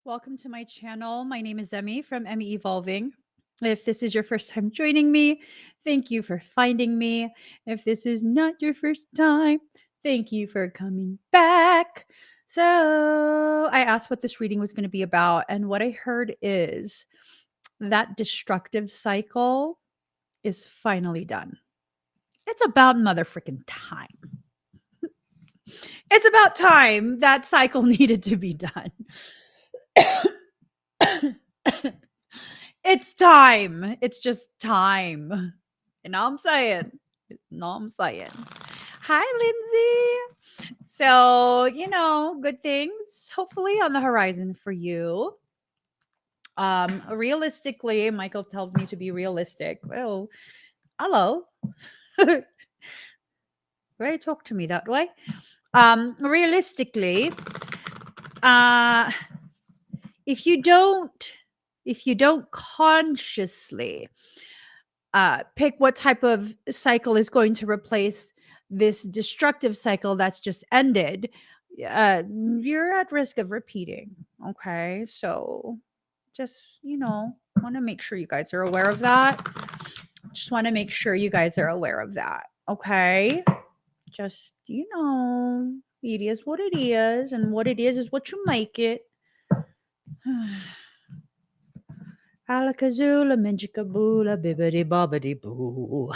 Welcome to my channel. My name is Emmy from Emmy Evolving. If this is your first time joining me, thank you for finding me. If this is not your first time, thank you for coming back. So, I asked what this reading was going to be about, and what I heard is that destructive cycle is finally done. It's about motherfucking time. It's about time that cycle needed to be done. It's time. It's just time. You know what I'm saying? You know what I'm saying? Hi, Lindsay. So, good things hopefully on the horizon for you. Realistically, Michael tells me to be realistic. Well, hello. Very talk to me that way. Realistically, uh if you don't consciously pick what type of cycle is going to replace this destructive cycle that's just ended, you're at risk of repeating. Okay, so just want to make sure you guys are aware of that. Just want to make sure you guys are aware of that. Okay, just it is what it is, and what it is what you make it. Alakazula, Minjikabula, bibbidi bobbidi boo.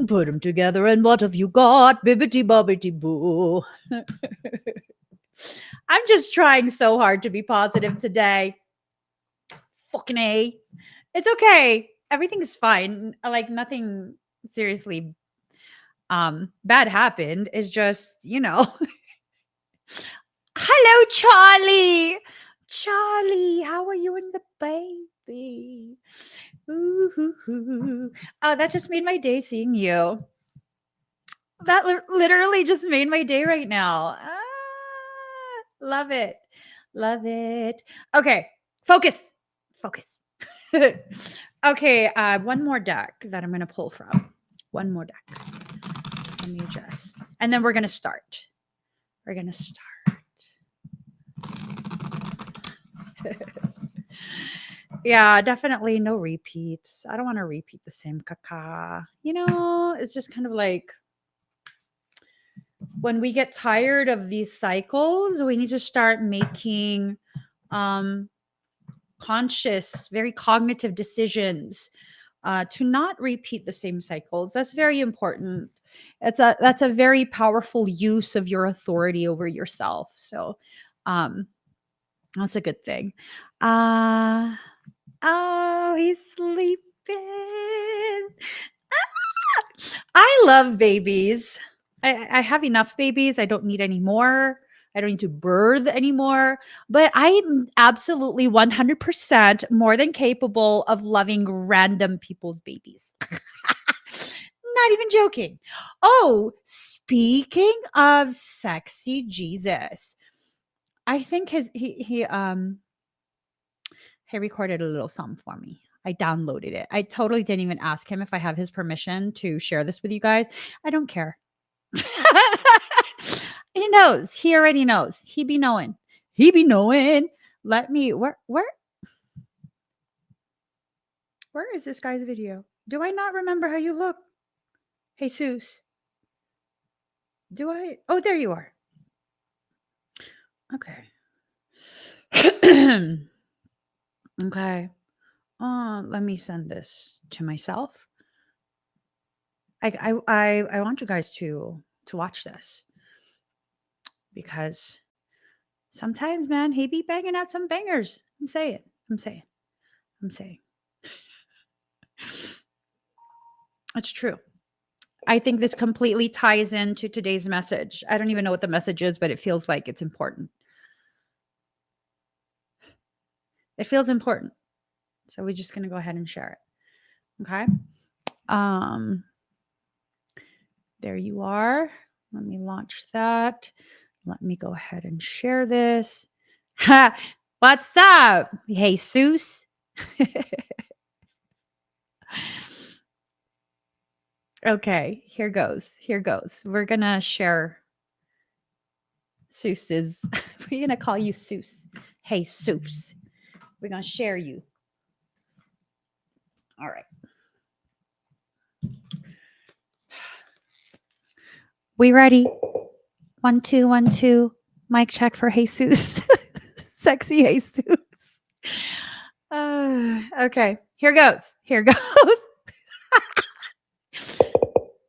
Put them together, and what have you got? Bibbidi bobbidi boo. I'm just trying so hard to be positive today. Fucking A. It's okay. Everything's fine. Like, nothing seriously bad happened. It's just, Hello, Charlie. Charlie, how are you and the baby? Ooh. Oh, that just made my day seeing you. That literally just made my day right now. Love it. Love it. Okay, focus. Focus. Okay, one more deck that I'm going to pull from. One more deck. So let me adjust. And then we're going to start. We're going to start. Yeah, definitely no repeats. I don't want to repeat the same caca. It's just kind of like when we get tired of these cycles, we need to start making conscious, very cognitive decisions to not repeat the same cycles. That's very important. That's a very powerful use of your authority over yourself. So that's a good thing. Oh, he's sleeping. I love babies. I have enough babies. I don't need any more. I don't need to birth anymore. But I'm absolutely 100% more than capable of loving random people's babies. Not even joking. Oh, speaking of sexy Jesus, I think he recorded a little something for me. I downloaded it. I totally didn't even ask him if I have his permission to share this with you guys. I don't care. He knows. He already knows. He be knowing. He be knowing. Let me where is this guy's video? Do I not remember how you look? Jesus. Do I? Oh, there you are. Okay. Okay. Let me send this to myself. I want you guys to watch this, because sometimes, man, he be banging out some bangers. I'm saying. It's true. I think this completely ties into today's message. I don't even know what the message is, but it feels like it's important. It feels important. So we're just going to go ahead and share it. Okay. There you are. Let me launch that. Let me go ahead and share this. Ha! What's up? Jesus. Okay, here goes. We're going to share Seuss is, we're going to call you Seuss. Hey, Seuss. We're going to share you. All right. We ready? 1, 2, 1, 2. Mic check for Jesus. Sexy Jesus. Okay. Here goes. Here goes.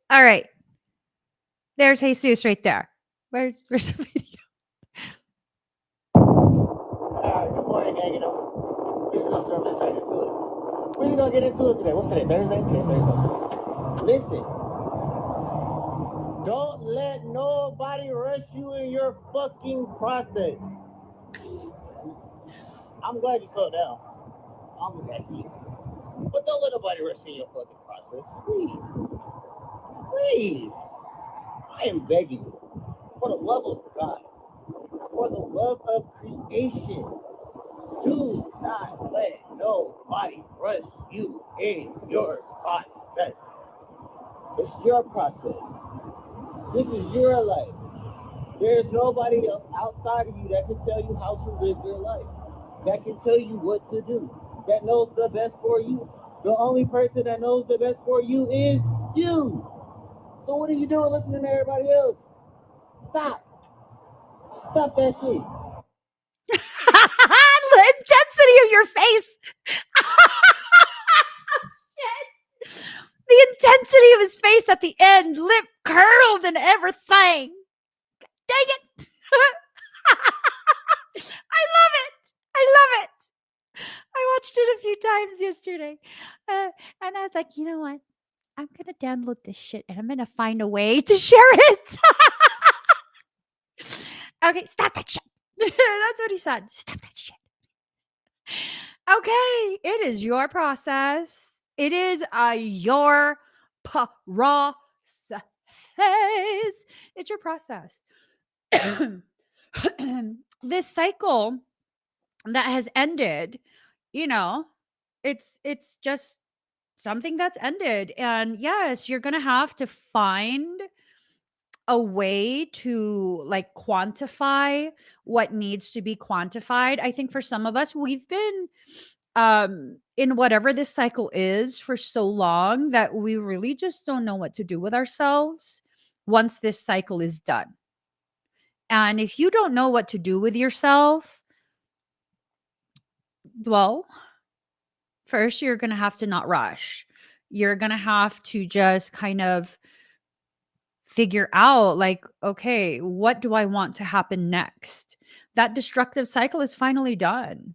All right. There's Jesus right there. Where's the video? Good morning, gang. You know, here's the sermon straight into it. We're gonna get into it today. What's today? Thursday? Today, Thursday. Listen, don't let nobody rush you in your fucking process. I'm glad you slowed down. I almost got heat. But don't let nobody rush you in your fucking process. Please. Please. I am begging you. For the love of God. For the love of creation. Do not let nobody rush you in your process. It's your process. This is your life. There's nobody else outside of you that can tell you how to live your life, that can tell you what to do, that knows the best for you. The only person that knows the best for you is you. So what are you doing listening to everybody else? Stop. Stop that shit. The intensity of your face. Shit. The intensity of his face at the end, lip curled and everything. Dang it. I love it. I love it. I watched it a few times yesterday. And I was like, you know what? I'm going to download this shit and I'm going to find a way to share it. Okay, stop that shit. That's what he said. Stop that shit. Okay, it is your process. It is your process. It's your process. This cycle that has ended, you know, it's just something that's ended. And yes, you're going to have to find a way to like quantify what needs to be quantified. I think for some of us, we've been in whatever this cycle is for so long that we really just don't know what to do with ourselves once this cycle is done. And if you don't know what to do with yourself, well, first you're going to have to not rush. You're going to have to just kind of figure out like, okay, what do I want to happen next? That destructive cycle is finally done.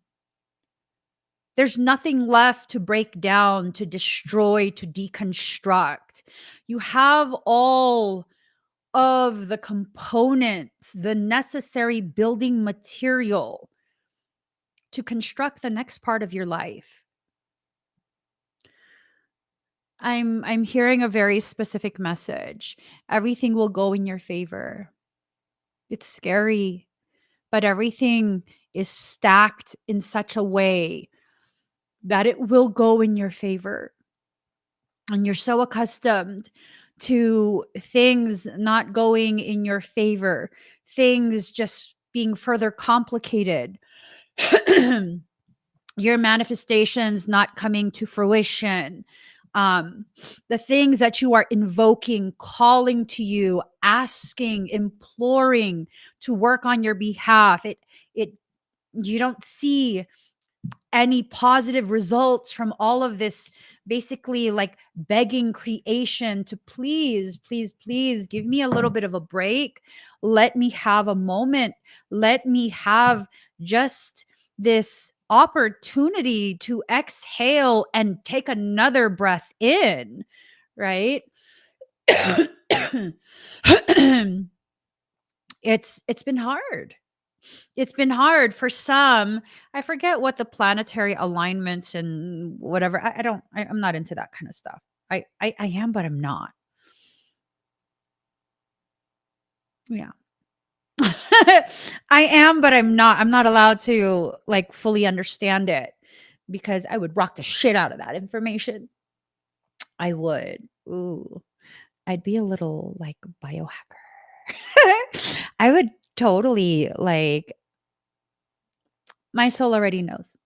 There's nothing left to break down, to destroy, to deconstruct. You have all of the components, the necessary building material to construct the next part of your life. I'm hearing a very specific message. Everything will go in your favor. It's scary, but everything is stacked in such a way that it will go in your favor. And you're so accustomed to things not going in your favor, things just being further complicated. Your manifestations not coming to fruition, the things that you are invoking, calling to you, asking, imploring to work on your behalf, it you don't see any positive results from all of this, basically like begging creation to please, please, please give me a little bit of a break. Let me have a moment. Let me have just this opportunity to exhale and take another breath in, right? It's been hard. It's been hard for some. I forget what the planetary alignments and whatever. I'm not into that kind of stuff. I am, but I'm not. Yeah. I am, but I'm not. I'm not allowed to like fully understand it because I would rock the shit out of that information. I would. Ooh. I'd be a little like biohacker. I would totally like my soul already knows.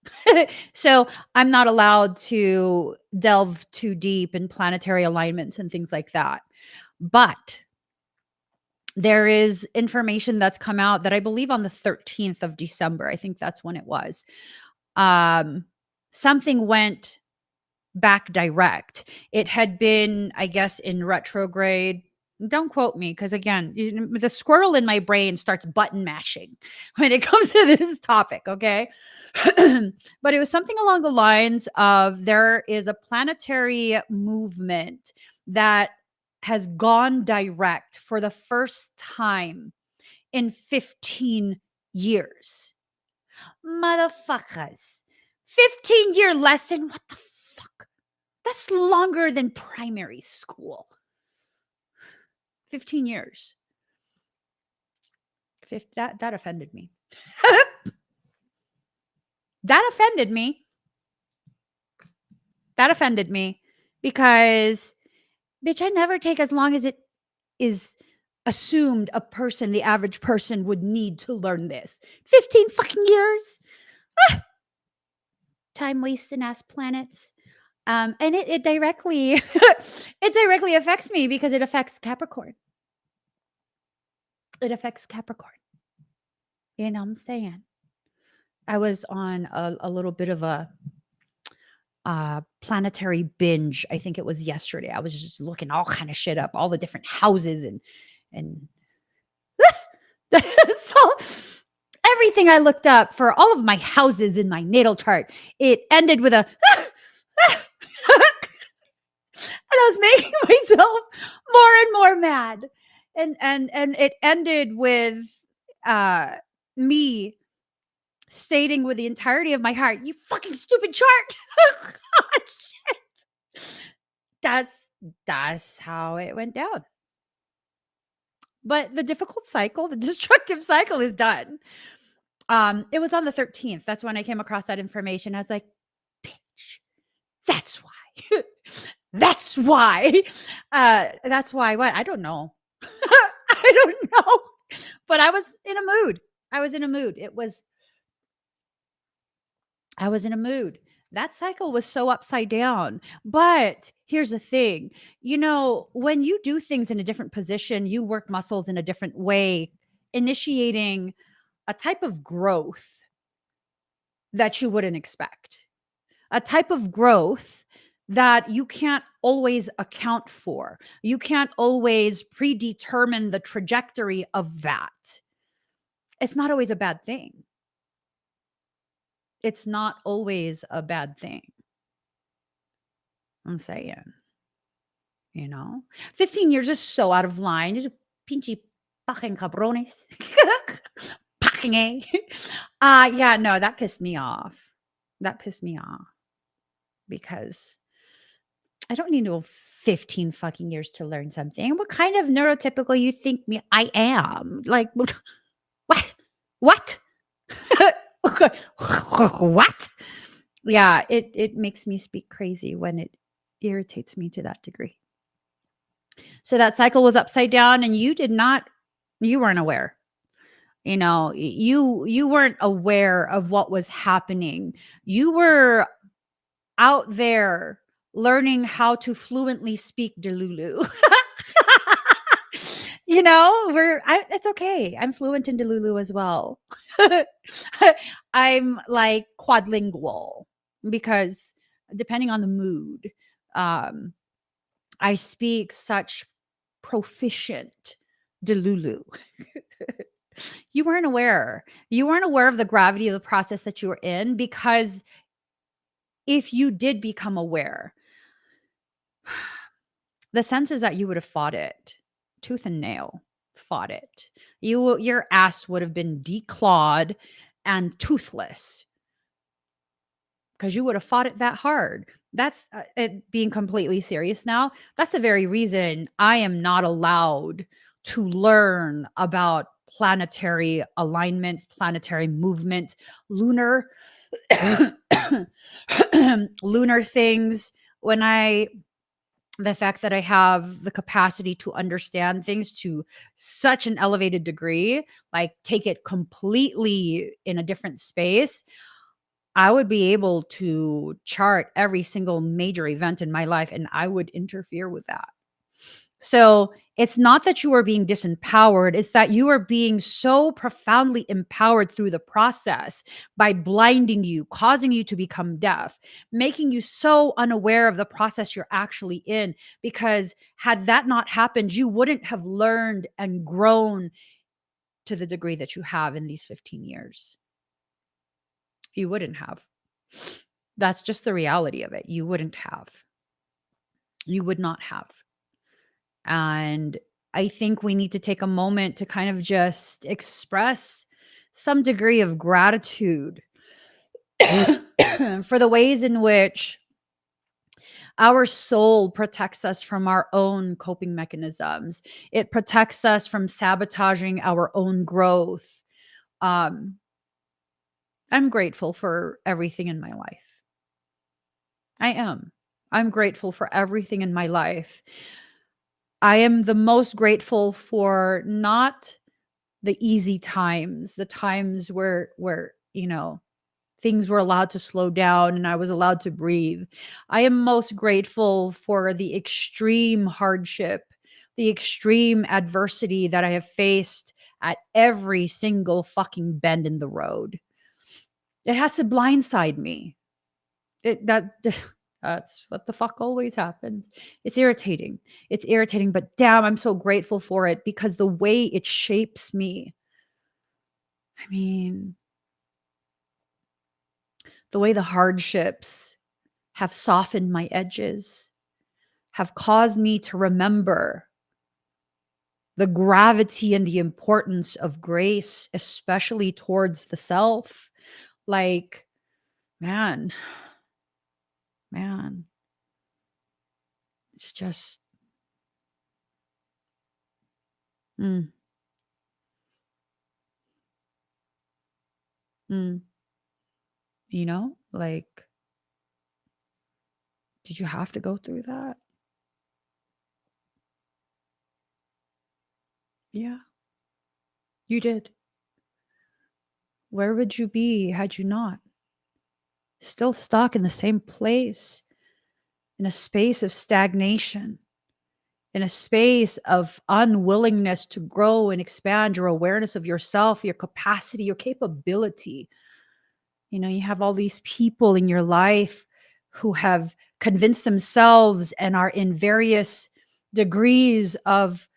So I'm not allowed to delve too deep in planetary alignments and things like that. But there is information that's come out that I believe on the 13th of December. I think that's when it was. Something went back direct. It had been, I guess, in retrograde. Don't quote me, because again, the squirrel in my brain starts button mashing when it comes to this topic. Okay. But it was something along the lines of there is a planetary movement that has gone direct for the first time in 15 years. Motherfuckers. 15-year lesson. What the fuck? That's longer than primary school. 15 years. That offended me. That offended me. That offended me because, bitch, I never take as long as it is assumed the average person would need to learn this. 15 fucking years. Ah! Time wasting ass planets. And it directly it directly affects me because it affects Capricorn. It affects Capricorn. You know what I'm saying? I was on a little bit of a planetary binge. I think it was yesterday. I was just looking all kind of shit up, all the different houses and so everything I looked up for all of my houses in my natal chart, it ended with a and I was making myself more and more mad. And it ended with me stating with the entirety of my heart, "You fucking stupid chart." Oh, shit. That's how it went down. But the difficult cycle, the destructive cycle is done. It was on the 13th. That's when I came across that information. I was like, bitch, that's why. That's why. That's why what? I don't know. I don't know. But I was in a mood. I was in a mood. I was in a mood. That cycle was so upside down. But here's the thing, when you do things in a different position, you work muscles in a different way, initiating a type of growth that you wouldn't expect, a type of growth that you can't always account for. You can't always predetermine the trajectory of that. It's not always a bad thing. It's not always a bad thing. I'm saying, 15 years is so out of line. Just pinchy fucking cabrones. Fucking A. Yeah, no, that pissed me off. Because I don't need 15 fucking years to learn something. What kind of neurotypical you think I am? Like, what? What? What? Yeah, it makes me speak crazy when it irritates me to that degree. So that cycle was upside down and you weren't aware. You weren't aware of what was happening. You were out there learning how to fluently speak Delulu. It's okay. I'm fluent in Delulu as well. I'm like quadlingual because depending on the mood, I speak such proficient Delulu. You weren't aware. You weren't aware of the gravity of the process that you were in, because if you did become aware, the sense is that you would have fought it tooth and nail, fought it. Your ass would have been declawed and toothless because you would have fought it that hard. That's it, being completely serious now. That's the very reason I am not allowed to learn about planetary alignments, planetary movement, lunar lunar things. When I The fact that I have the capacity to understand things to such an elevated degree, like take it completely in a different space, I would be able to chart every single major event in my life and I would interfere with that. So it's not that you are being disempowered, it's that you are being so profoundly empowered through the process by blinding you, causing you to become deaf, making you so unaware of the process you're actually in. Because had that not happened, you wouldn't have learned and grown to the degree that you have in these 15 years. You wouldn't have. That's just the reality of it. You wouldn't have. You would not have. And I think we need to take a moment to kind of just express some degree of gratitude for the ways in which our soul protects us from our own coping mechanisms. It protects us from sabotaging our own growth. Um, I'm grateful for everything in my life. I am. I'm grateful for everything in my life. I am the most grateful for not the easy times, the times where, things were allowed to slow down and I was allowed to breathe. I am most grateful for the extreme hardship, the extreme adversity that I have faced at every single fucking bend in the road. It has to blindside me. It that that's what the fuck always happens. It's irritating. It's irritating, but damn, I'm so grateful for it because the way it shapes me. I mean, the way the hardships have softened my edges, have caused me to remember the gravity and the importance of grace, especially towards the self. Like, man, man, it's just, mm, mm, like, did you have to go through that? Yeah, you did. Where would you be had you not? Still stuck in the same place, in a space of stagnation, in a space of unwillingness to grow and expand your awareness of yourself, your capacity, your capability. You have all these people in your life who have convinced themselves and are in various degrees of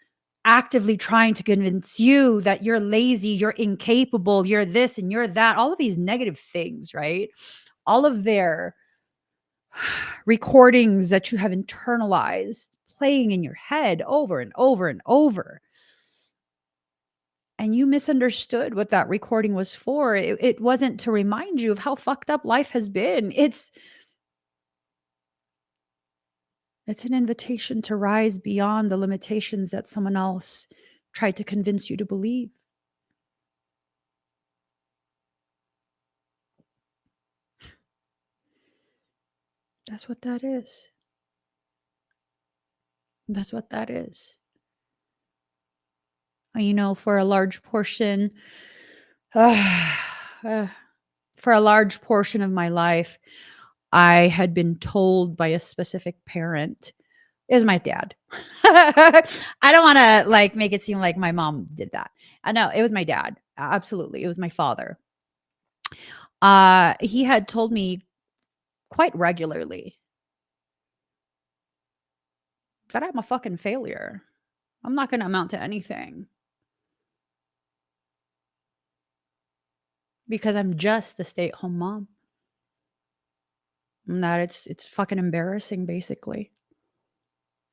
actively trying to convince you that you're lazy, you're incapable, you're this and you're that, all of these negative things, right? All of their recordings that you have internalized playing in your head over and over and over. And you misunderstood what that recording was for. It wasn't to remind you of how fucked up life has been. It's an invitation to rise beyond the limitations that someone else tried to convince you to believe. That's what that is. That's what that is. For a large portion, for a large portion of my life, I had been told by a specific parent, is my dad. I don't want to make it seem like my mom did that. I know it was my dad. Absolutely. It was my father. He had told me quite regularly that I'm a fucking failure. I'm not going to amount to anything because I'm just a stay-at-home mom. And that it's fucking embarrassing, basically.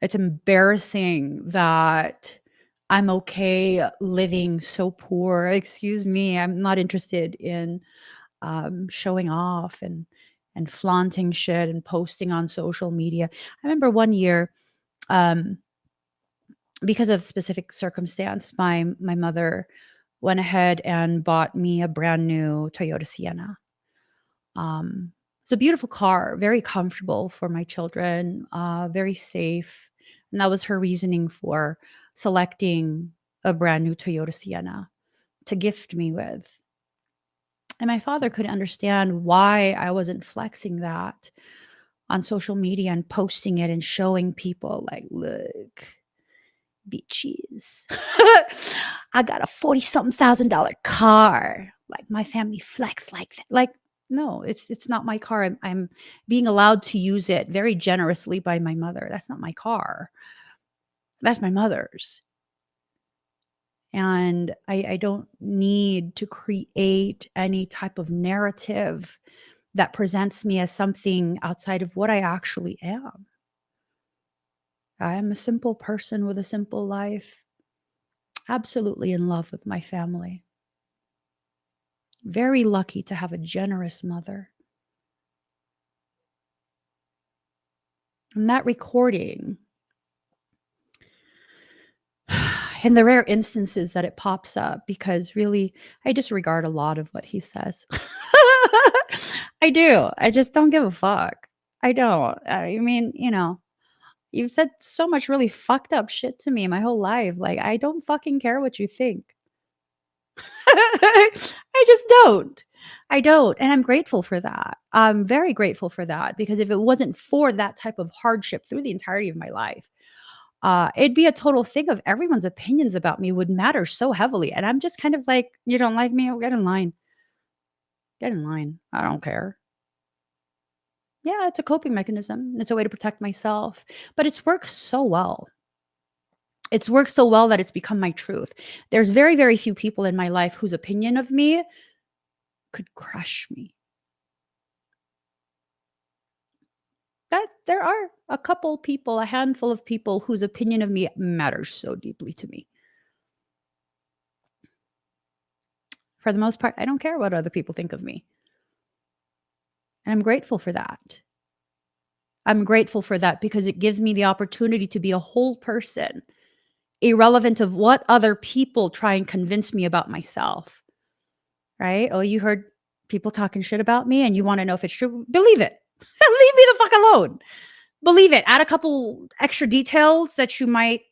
It's embarrassing that I'm okay living so poor. Excuse me, I'm not interested in showing off and flaunting shit and posting on social media. I remember one year, um, because of specific circumstance, my mother went ahead and bought me a brand new Toyota Sienna. Um, It's a beautiful car, very comfortable for my children, very safe. And that was her reasoning for selecting a brand new Toyota Sienna to gift me with. And my father couldn't understand why I wasn't flexing that on social media and posting it and showing people, like, look, bitches. I got a 40 something $1,000 car. Like, my family flex like that. Like, no, it's not my car. I'm being allowed to use it very generously by my mother. That's not my car. That's my mother's. And I don't need to create any type of narrative that presents me as something outside of what I actually am. I am a simple person with a simple life, absolutely in love with my family. Very lucky to have a generous mother. And that recording, in the rare instances that it pops up, because really I disregard a lot of what he says. I do. I just don't give a fuck. I don't. I mean, you've said so much really fucked up shit to me my whole life. Like, I don't fucking care what you think. I just don't. I don't. And I'm grateful for that. I'm very grateful for that, because if it wasn't for that type of hardship through the entirety of my life, it'd be a total thing of everyone's opinions about me would matter so heavily. And I'm just kind of like, you don't like me? Oh, get in line. Get in line. I don't care. Yeah, it's a coping mechanism. It's a way to protect myself. But it's worked so well. It's worked so well that it's become my truth. There's very, very few people in my life whose opinion of me could crush me. That there are a couple people, a handful of people whose opinion of me matters so deeply to me. For the most part, I don't care what other people think of me. And I'm grateful for that. I'm grateful for that because it gives me the opportunity to be a whole person, irrelevant of what other people try and convince me about myself. Right? Oh, you heard people talking shit about me and you want to know if it's true? Believe it. Leave me the fuck alone. Believe it. Add a couple extra details that you might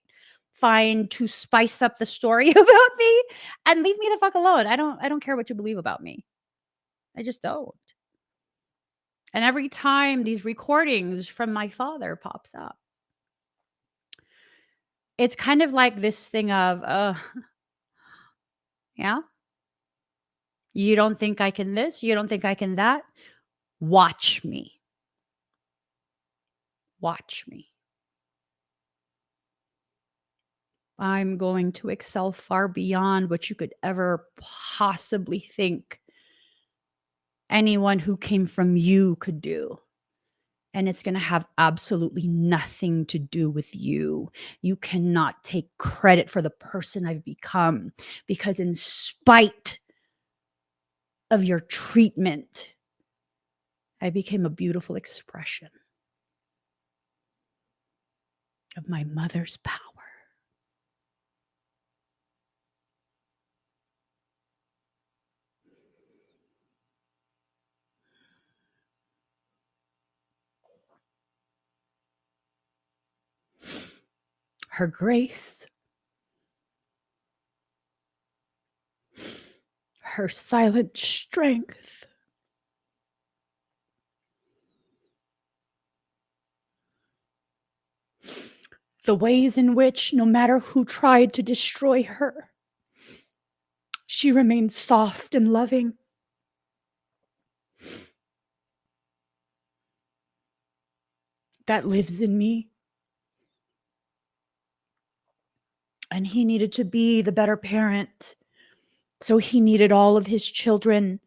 find to spice up the story about me and leave me the fuck alone. I don't care what you believe about me. I just don't. And every time these recordings from my father pops up, it's kind of like this thing of, yeah, you don't think I can this, you don't think I can that. Watch me. Watch me. I'm going to excel far beyond what you could ever possibly think anyone who came from you could do. And it's going to have absolutely nothing to do with you. You cannot take credit for the person I've become, because in spite of your treatment, I became a beautiful expression of my mother's power. Her grace, her silent strength, the ways in which, no matter who tried to destroy her, she remained soft and loving. That lives in me. And he needed to be the better parent. So he needed all of his children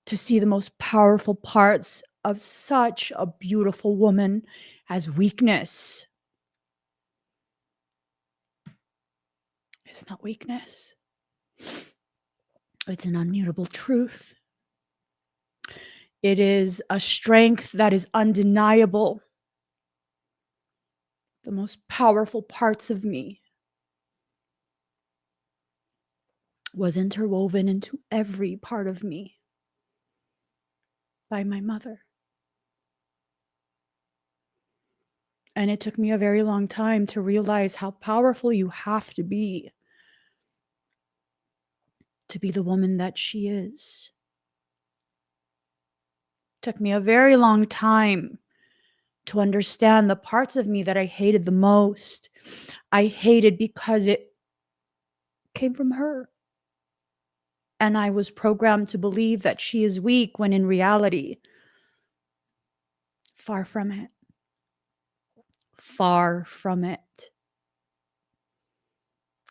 to see the most powerful parts of such a beautiful woman as weakness. It's not weakness. It's an unmutable truth. It is a strength that is undeniable. The most powerful parts of me was interwoven into every part of me by my mother. And it took me a very long time to realize how powerful you have to be the woman that she is. It took me a very long time to understand the parts of me that I hated the most. I hated because it came from her. And I was programmed to believe that she is weak when in reality, far from it. Far from it.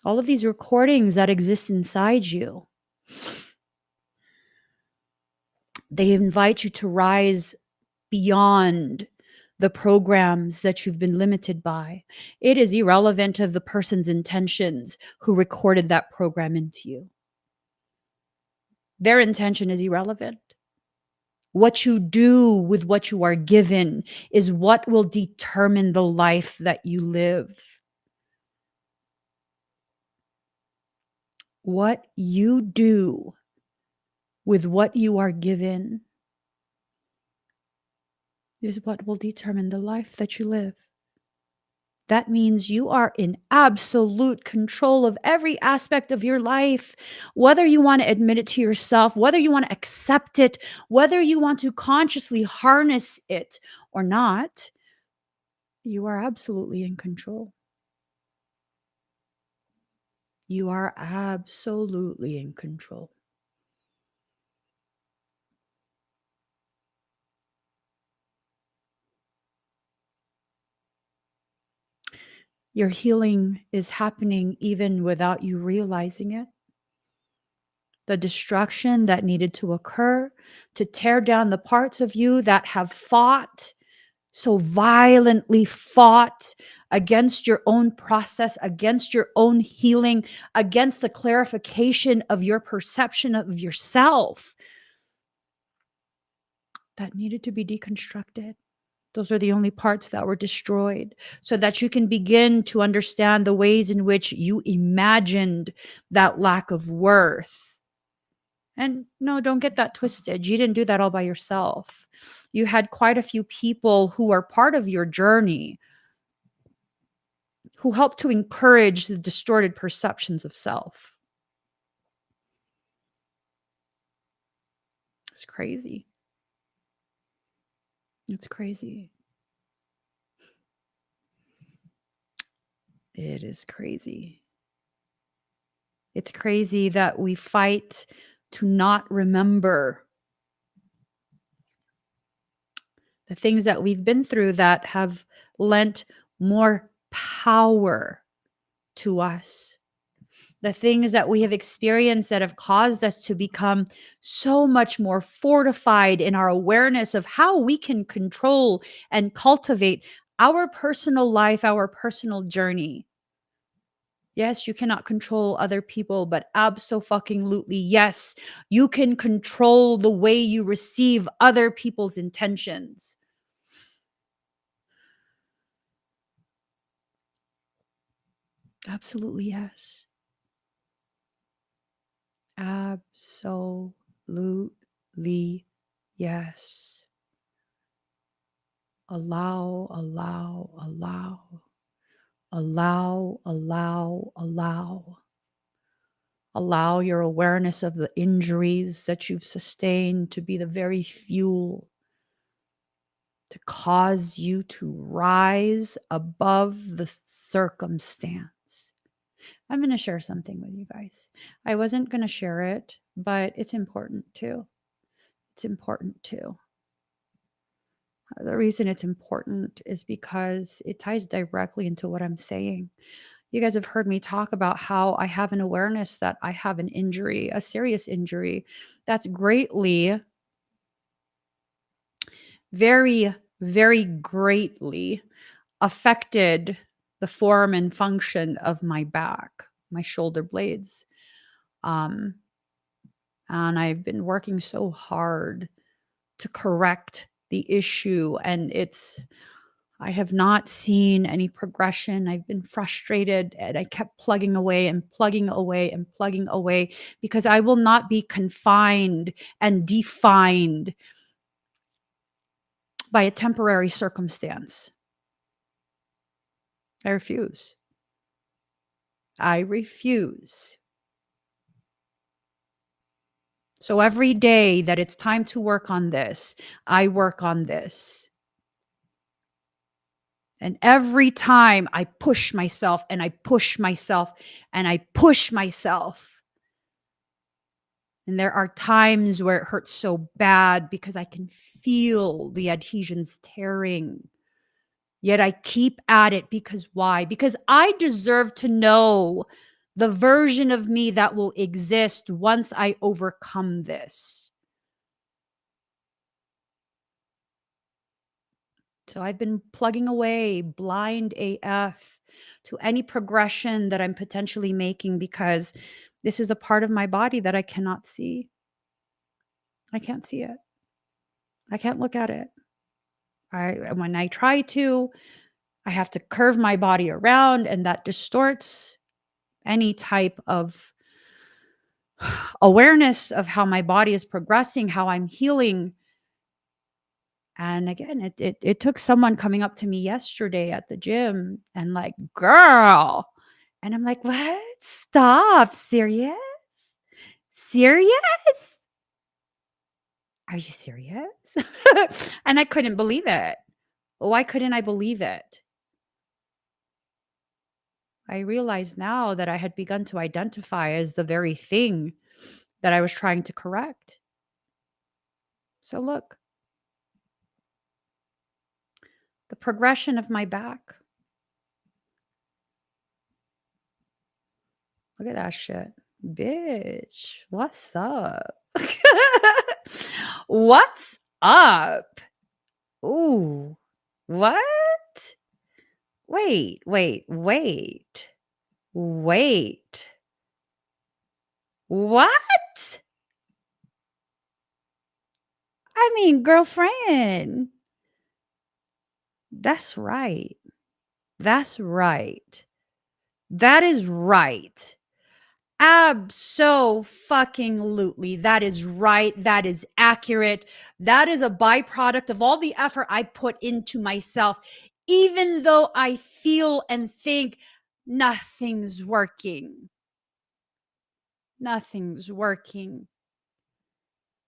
All of these recordings that exist inside you, they invite you to rise beyond the programs that you've been limited by. It is irrelevant of the person's intentions who recorded that program into you. Their intention is irrelevant. What you do with what you are given is what will determine the life that you live. What you do with what you are given is what will determine the life that you live. That means you are in absolute control of every aspect of your life, whether you want to admit it to yourself, whether you want to accept it, whether you want to consciously harness it or not. You are absolutely in control. You are absolutely in control. Your healing is happening even without you realizing it. The destruction that needed to occur to tear down the parts of you that have fought, so violently fought against your own process, against your own healing, against the clarification of your perception of yourself, that needed to be deconstructed. Those are the only parts that were destroyed so that you can begin to understand the ways in which you imagined that lack of worth. And no, don't get that twisted. You didn't do that all by yourself. You had quite a few people who are part of your journey who helped to encourage the distorted perceptions of self. It's crazy. It's crazy. It is crazy. It's crazy that we fight to not remember the things that we've been through that have lent more power to us. The things that we have experienced that have caused us to become so much more fortified in our awareness of how we can control and cultivate our personal life, our personal journey. Yes, you cannot control other people, but abso-fucking-lutely, yes, you can control the way you receive other people's intentions. Absolutely, yes. Absolutely, yes. Allow, allow, allow. Allow, allow, allow. Allow your awareness of the injuries that you've sustained to be the very fuel to cause you to rise above the circumstance. I'm going to share something with you guys. I wasn't going to share it, but it's important too. It's important too. The reason it's important is because it ties directly into what I'm saying. You guys have heard me talk about how I have an awareness that I have an injury, a serious injury that's greatly, very, very greatly affected the form and function of my back, my shoulder blades. And I've been working so hard to correct the issue, and I have not seen any progression. I've been frustrated and I kept plugging away and plugging away and plugging away because I will not be confined and defined by a temporary circumstance. I refuse. I refuse. So every day that it's time to work on this, I work on this. And every time I push myself and I push myself and I push myself. And there are times where it hurts so bad because I can feel the adhesions tearing. Yet I keep at it because why? Because I deserve to know the version of me that will exist once I overcome this. So I've been plugging away blind AF to any progression that I'm potentially making because this is a part of my body that I cannot see. I can't see it. I can't look at it. When I try to, I have to curve my body around, and that distorts any type of awareness of how my body is progressing, how I'm healing. And again, it took someone coming up to me yesterday at the gym and like, girl. And I'm like, what? Stop. Serious? Serious? Are you serious? And I couldn't believe it. Why couldn't I believe it? I realize now that I had begun to identify as the very thing that I was trying to correct. So look, the progression of my back. Look at that shit. Bitch, what's up? What's up? Ooh, what? Wait. What? I mean, girlfriend. That's right. That's right. That is right. Abso-fucking-lutely. That is right. That is accurate. That is a byproduct of all the effort I put into myself, even though I feel and think nothing's working. Nothing's working.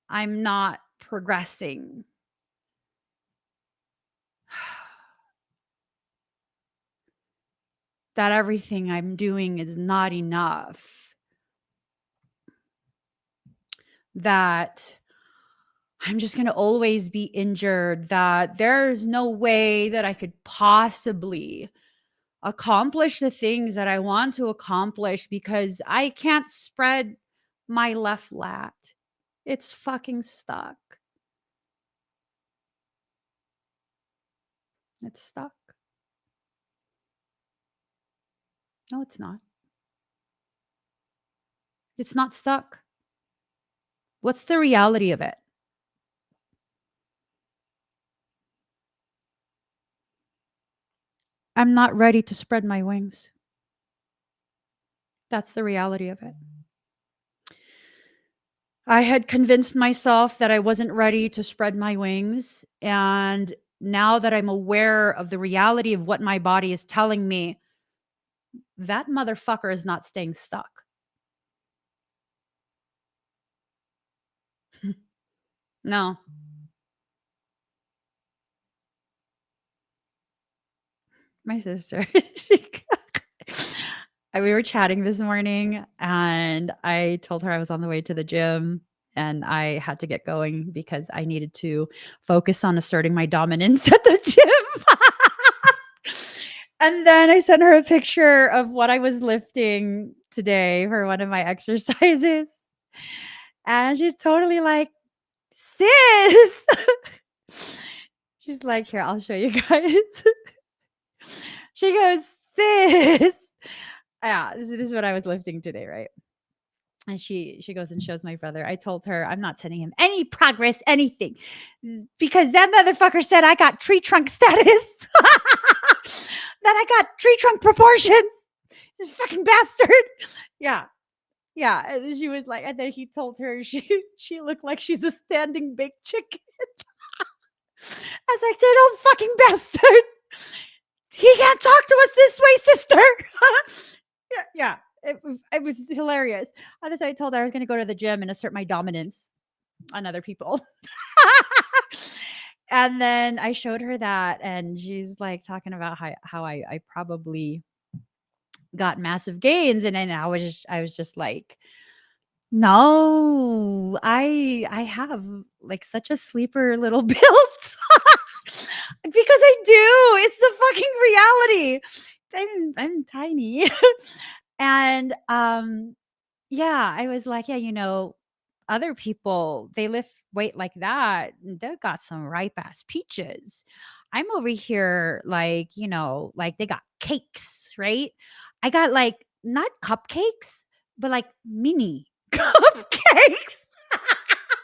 I'm not progressing. That everything I'm doing is not enough. That I'm just going to always be injured, that there's no way that I could possibly accomplish the things that I want to accomplish because I can't spread my left lat. It's fucking stuck. It's stuck. No, it's not. It's not stuck. What's the reality of it? I'm not ready to spread my wings. That's the reality of it. I had convinced myself that I wasn't ready to spread my wings. And now that I'm aware of the reality of what my body is telling me, that motherfucker is not staying stuck. No. My sister, we were chatting this morning and I told her I was on the way to the gym and I had to get going because I needed to focus on asserting my dominance at the gym. And then I sent her a picture of what I was lifting today for one of my exercises. And she's totally like, sis. She's like, here, I'll show you guys. She goes, sis. Yeah, this is what I was lifting today, right? And she goes and shows my brother. I told her I'm not sending him any progress, anything, because that motherfucker said I got tree trunk status. That I got tree trunk proportions. This fucking bastard. Yeah. Yeah. And she was like, and then he told her she looked like she's a standing baked chicken. I was like, that old fucking bastard. He can't talk to us this way, sister. Yeah. It was hilarious. On this, I told her I was going to go to the gym and assert my dominance on other people. And then I showed her that, and she's like talking about how I probably got massive gains. And then I was just like, no, I have like such a sleeper little build. Because I do. It's the fucking reality. I'm tiny. And yeah, I was like, yeah, other people, they lift weight like that, and they've got some ripe ass peaches. I'm over here like, like they got cakes, right? I got like not cupcakes, but like mini cupcakes.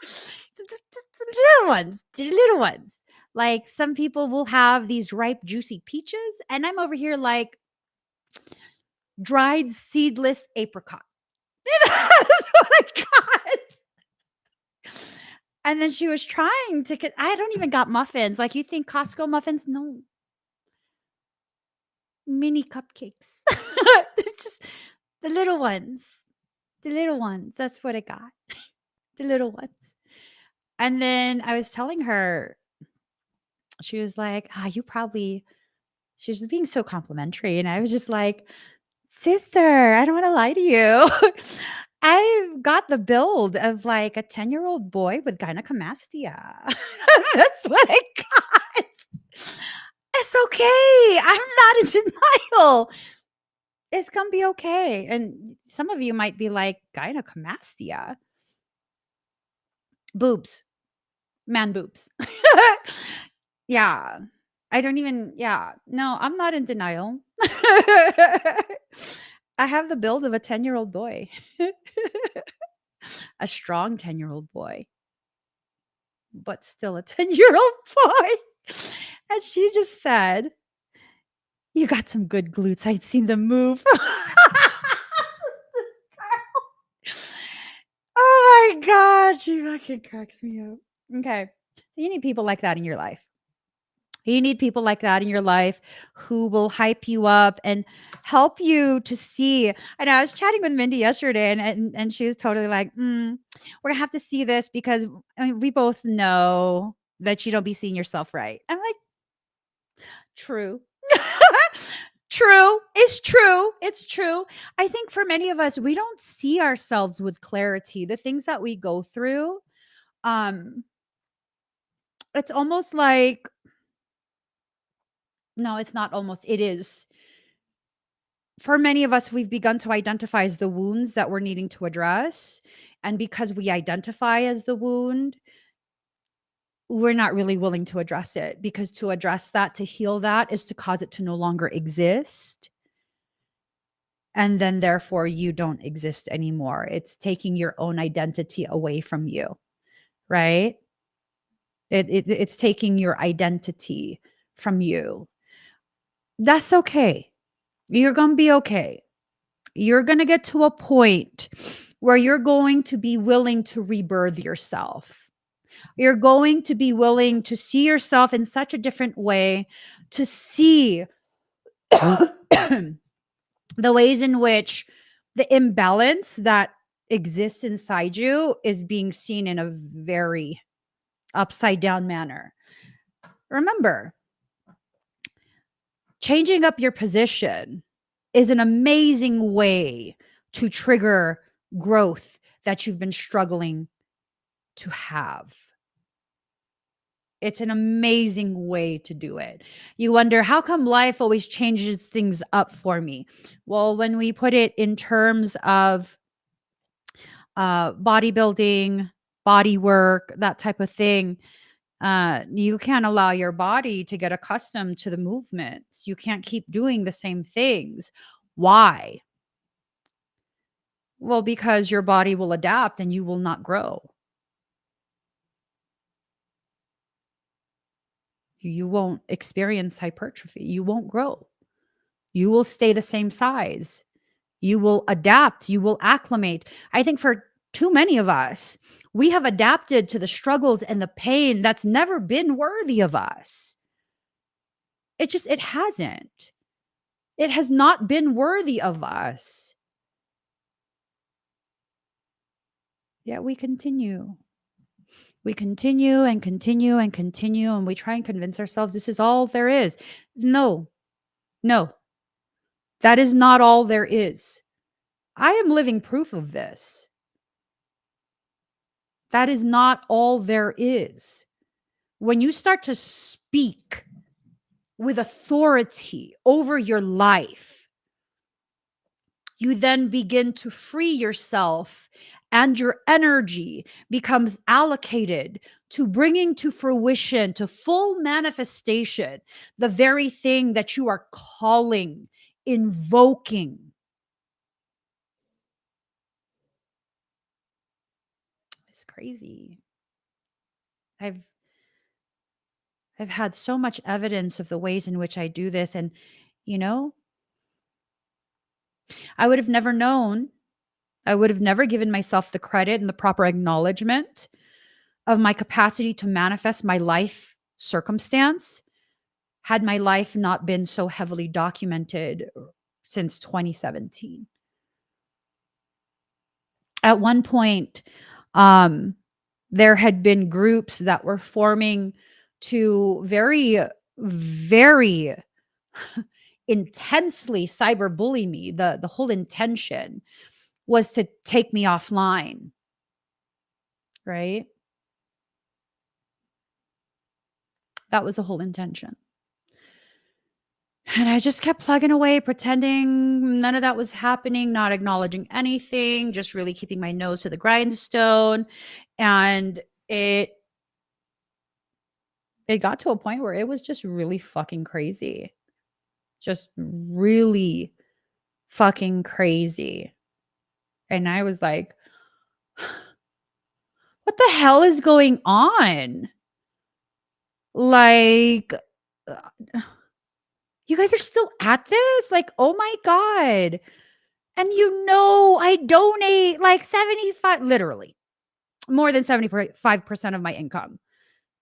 The little ones, the little ones. Like some people will have these ripe, juicy peaches, and I'm over here like dried, seedless apricot. That's what I got. And then she was trying to. I don't even got muffins. Like you think Costco muffins? No, mini cupcakes. It's just the little ones. The little ones. That's what I got. The little ones. And then I was telling her, she was like, you probably, she was being so complimentary. And I was just like, sister, I don't want to lie to you. I've got the build of like a 10-year-old boy with gynecomastia. That's what I got. It's okay. I'm not in denial. It's going to be okay. And some of you might be like, gynecomastia. Boobs. Man boobs. Yeah. I don't even, yeah. No, I'm not in denial. I have the build of a 10-year-old boy. A strong 10-year-old boy, but still a 10-year-old boy. And she just said, you got some good glutes. I'd seen them move. Oh my God. She fucking cracks me up. Okay. So you need people like that in your life. You need people like that in your life who will hype you up and help you to see. And I was chatting with Mindy yesterday, and she was totally like, we're gonna have to see this because we both know that you don't be seeing yourself right. I'm like, true. True. It's true. It's true. I think for many of us, we don't see ourselves with clarity. The things that we go through, it's almost like, no, it's not almost, it is. For many of us, we've begun to identify as the wounds that we're needing to address. And because we identify as the wound, we're not really willing to address it, because to address that, to heal that, is to cause it to no longer exist. And then therefore you don't exist anymore. It's taking your own identity away from you, right? It's taking your identity from you. That's okay. You're going to be okay. You're going to get to a point where you're going to be willing to rebirth yourself. You're going to be willing to see yourself in such a different way, to see the ways in which the imbalance that exists inside you is being seen in a very upside down manner. Remember, changing up your position is an amazing way to trigger growth that you've been struggling to have. It's an amazing way to do it. You wonder, how come life always changes things up for me? Well, when we put it in terms of bodybuilding, body work, that type of thing, you can't allow your body to get accustomed to the movements. You can't keep doing the same things. Why? Well, because your body will adapt and you will not grow. You won't experience hypertrophy. You won't grow. You will stay the same size. You will adapt. You will acclimate. I think for too many of us, we have adapted to the struggles and the pain that's never been worthy of us. It hasn't. It has not been worthy of us. Yet we continue. We continue and continue and continue, and we try and convince ourselves this is all there is. No, no, that is not all there is. I am living proof of this. That is not all there is. When you start to speak with authority over your life, you then begin to free yourself, and your energy becomes allocated to bringing to fruition, to full manifestation, the very thing that you are calling, invoking. It's crazy. I've had so much evidence of the ways in which I do this, and you know, I would have never known. I would have never given myself the credit and the proper acknowledgement of my capacity to manifest my life circumstance had my life not been so heavily documented since 2017. At one point, there had been groups that were forming to very, very intensely cyberbully me. The whole intention was to take me offline, right? That was the whole intention. And I just kept plugging away, pretending none of that was happening, not acknowledging anything, just really keeping my nose to the grindstone. And it got to a point where it was just really fucking crazy. Just really fucking crazy. And I was like, what the hell is going on? Like, you guys are still at this? Like, oh my God. And I donate like 75, literally more than 75% of my income.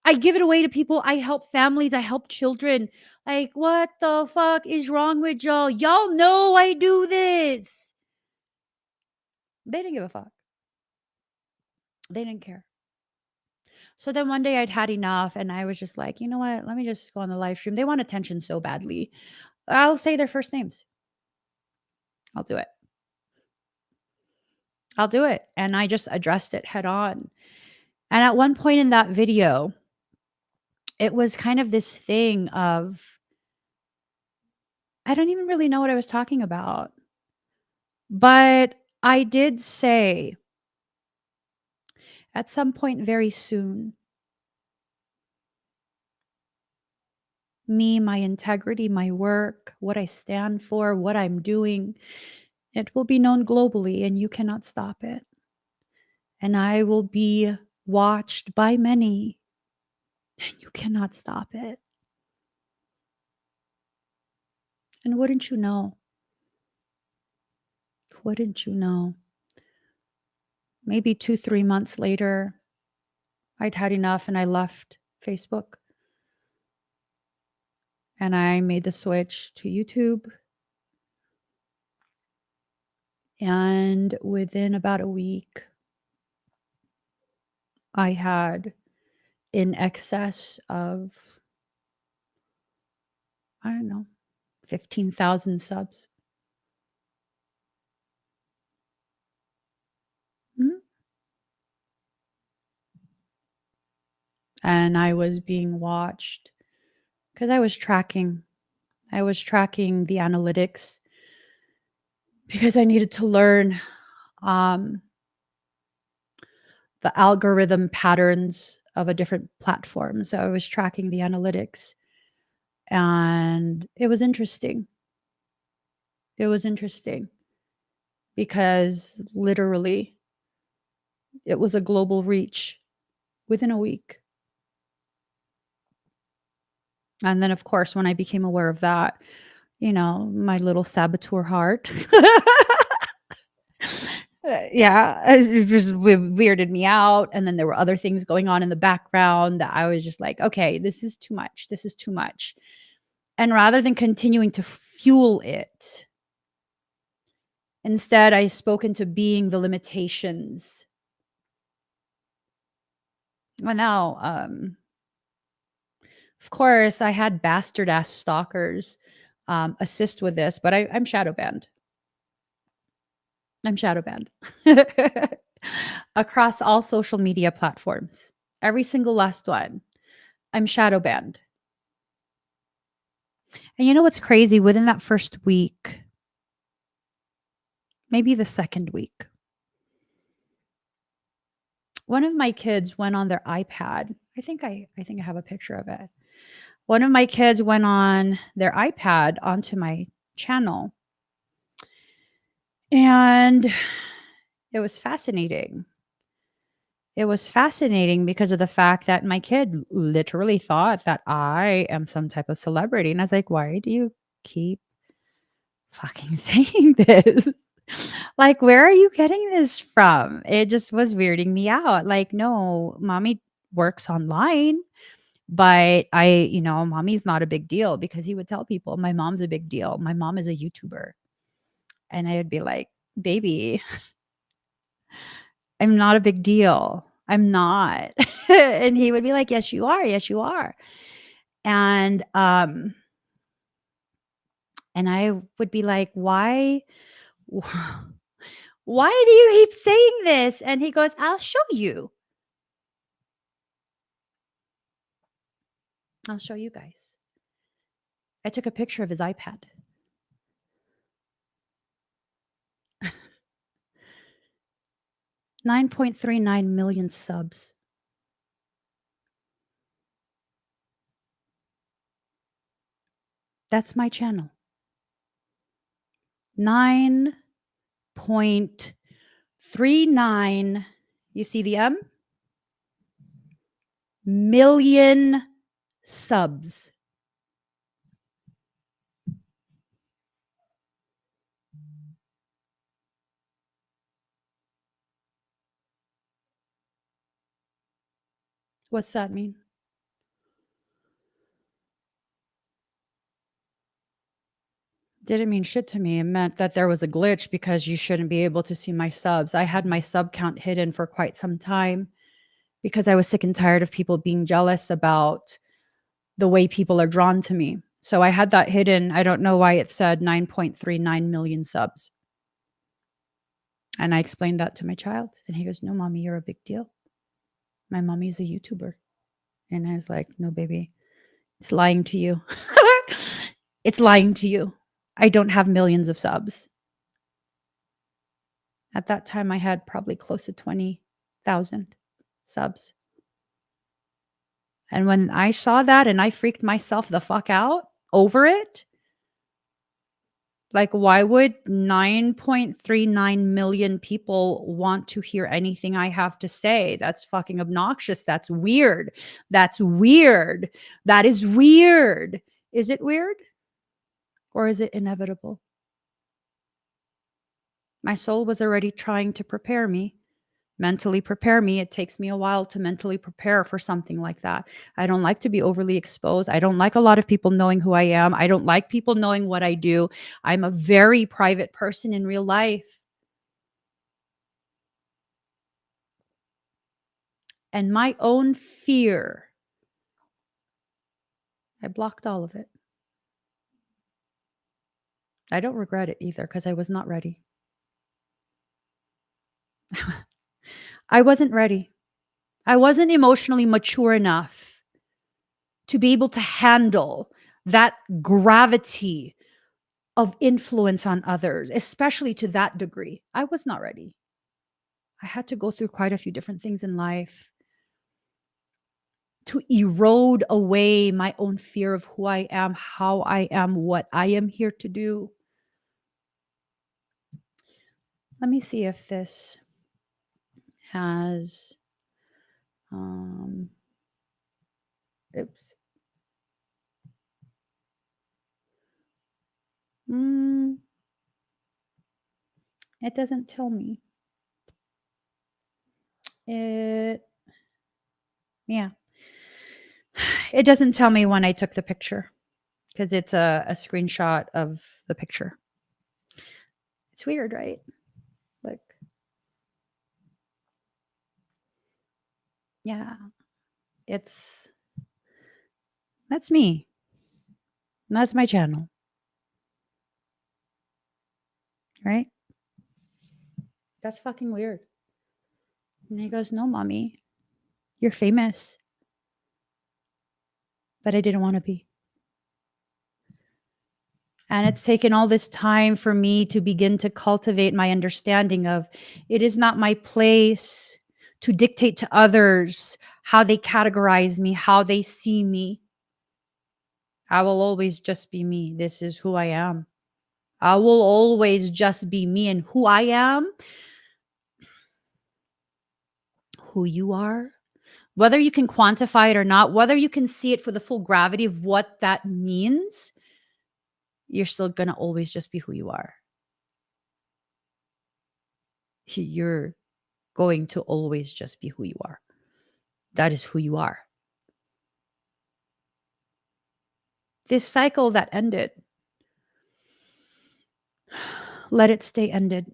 I give it away to people. I help families. I help children. Like, what the fuck is wrong with y'all? Y'all know I do this. They didn't give a fuck. They didn't care. So then one day I'd had enough, and I was just like, you know what? Let me just go on the live stream. They want attention so badly. I'll say their first names. I'll do it. I'll do it. And I just addressed it head on. And at one point in that video, it was kind of this thing of, I don't even really know what I was talking about. But I did say at some point very soon, me, my integrity, my work, what I stand for, what I'm doing, it will be known globally, and you cannot stop it. And I will be watched by many, and you cannot stop it. And wouldn't you know? Wouldn't you know? Maybe 2-3 months later, I'd had enough and I left Facebook. And I made the switch to YouTube. And within about a week, I had in excess of, I don't know, 15,000 subs. Mhm. And I was being watched because I was tracking. I was tracking the analytics because I needed to learn the algorithm patterns of a different platform. So I was tracking the analytics, and it was interesting. It was interesting because literally it was a global reach within a week. And then, of course, when I became aware of that, my little saboteur heart, yeah, it just weirded me out. And then there were other things going on in the background that I was just like, okay, this is too much. This is too much. And rather than continuing to fuel it, instead I spoke into being the limitations. Well, now, of course, I had bastard ass stalkers assist with this, but I'm shadow banned. I'm shadow banned across all social media platforms. Every single last one. I'm shadow banned. And you know what's crazy? Within that first week, maybe the second week, one of my kids went on their iPad. I think I have a picture of it. One of my kids went on their iPad onto my channel. And it was fascinating. It was fascinating because of the fact that my kid literally thought that I am some type of celebrity. And I was like, why do you keep fucking saying this? Like, where are you getting this from? It just was weirding me out. Like, no, mommy works online, but mommy's not a big deal, because he would tell people my mom's a big deal. My mom is a YouTuber. And I would be like, baby, I'm not a big deal. I'm not. And he would be like, yes, you are. Yes, you are. And I would be like, why? Why do you keep saying this? And he goes, I'll show you. I'll show you guys. I took a picture of his iPad. 9.39 million subs. That's my channel. 9.39, you see the M? Million subs. What's that mean? Didn't mean shit to me. It meant that there was a glitch because you shouldn't be able to see my subs. I had my sub count hidden for quite some time because I was sick and tired of people being jealous about the way people are drawn to me. So I had that hidden. I don't know why it said 9.39 million subs. And I explained that to my child. And he goes, no, mommy, you're a big deal. My mommy's a YouTuber. And I was like, no, baby, it's lying to you. It's lying to you. I don't have millions of subs. At that time, I had probably close to 20,000 subs. And when I saw that and I freaked myself the fuck out over it, like, why would 9.39 million people want to hear anything I have to say? That's fucking obnoxious. That's weird. That's weird. That is weird. Is it weird? Or is it inevitable? My soul was already trying to prepare me, mentally prepare me. It takes me a while to mentally prepare for something like that. I don't like to be overly exposed. I don't like a lot of people knowing who I am. I don't like people knowing what I do. I'm a very private person in real life. And my own fear, I blocked all of it. I don't regret it either, because I was not ready. I wasn't ready. I wasn't emotionally mature enough to be able to handle that gravity of influence on others, especially to that degree. I was not ready. I had to go through quite a few different things in life to erode away my own fear of who I am, how I am, what I am here to do. Let me see if this has oops. It doesn't tell me. Yeah. It doesn't tell me when I took the picture. because it's a screenshot of the picture. It's weird, right? Like, yeah, that's me. That's my channel, right? That's fucking weird. And he goes, no, mommy, you're famous. But I didn't want to be. And it's taken all this time for me to begin to cultivate my understanding of it is not my place to dictate to others how they categorize me, how they see me. I will always just be me. This is who I am. I will always just be me, and who I am, who you are, whether you can quantify it or not, whether you can see it for the full gravity of what that means, you're still going to always just be who you are. You're going to always just be who you are. That is who you are. This cycle that ended, let it stay ended.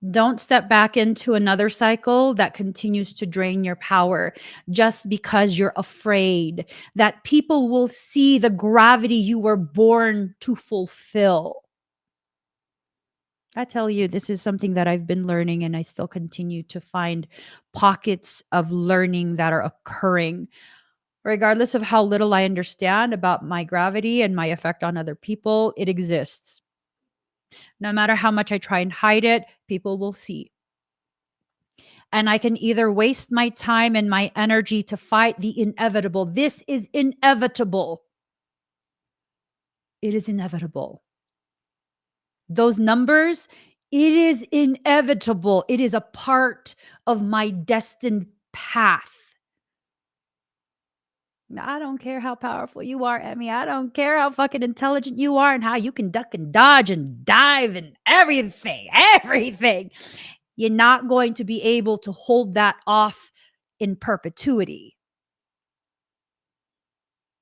Don't step back into another cycle that continues to drain your power just because you're afraid that people will see the gravity you were born to fulfill. I tell you, this is something that I've been learning, and I still continue to find pockets of learning that are occurring. Regardless of how little I understand about my gravity and my effect on other people, it exists. No matter how much I try and hide it, people will see. And I can either waste my time and my energy to fight the inevitable. This is inevitable. It is inevitable. Those numbers, it is inevitable. It is a part of my destined path. I don't care how powerful you are, Emmy. I don't care how fucking intelligent you are and how you can duck and dodge and dive and everything. You're not going to be able to hold that off in perpetuity.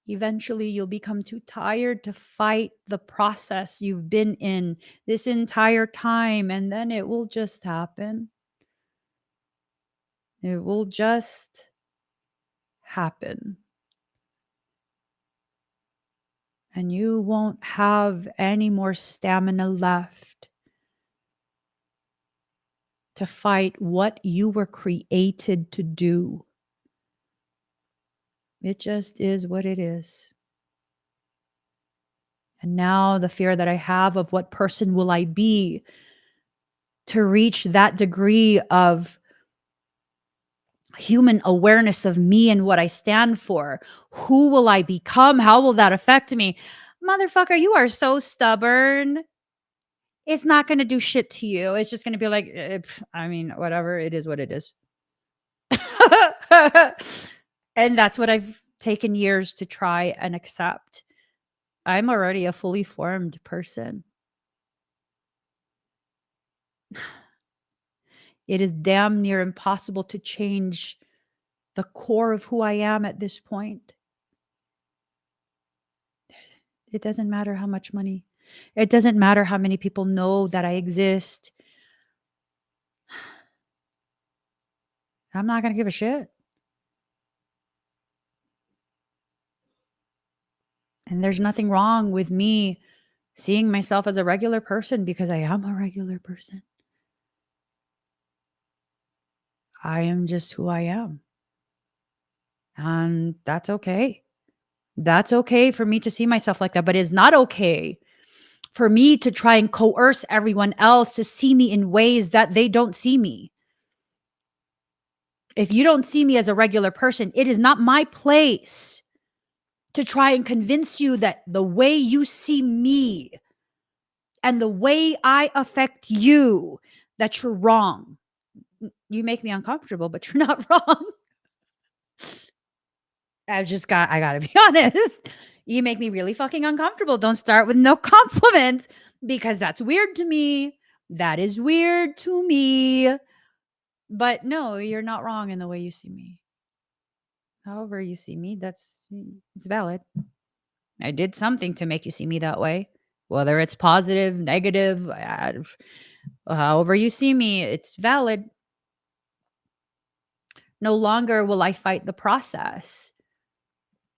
Eventually, you'll become too tired to fight the process you've been in this entire time, and then it will just happen. It will just happen. And you won't have any more stamina left to fight what you were created to do. It just is what it is. And now the fear that I have of what person will I be to reach that degree of human awareness of me and what I stand for. Who will I become? How will that affect me? Motherfucker, you are so stubborn. It's not going to do shit to you. It's just going to be like, whatever. It is what it is. And that's what I've taken years to try and accept. I'm already a fully formed person. It is damn near impossible to change the core of who I am at this point. It doesn't matter how much money. It doesn't matter how many people know that I exist. I'm not going to give a shit. And there's nothing wrong with me seeing myself as a regular person because I am a regular person. I am just who I am. And that's okay. That's okay for me to see myself like that, but it's not okay for me to try and coerce everyone else to see me in ways that they don't see me. If you don't see me as a regular person, it is not my place to try and convince you that the way you see me and the way I affect you, that you're wrong. You make me uncomfortable, but you're not wrong. I gotta be honest. You make me really fucking uncomfortable. Don't start with no compliments because that's weird to me. That is weird to me. But no, you're not wrong in the way you see me. However you see me, it's valid. I did something to make you see me that way. Whether it's positive, negative, however you see me, it's valid. No longer will I fight the process.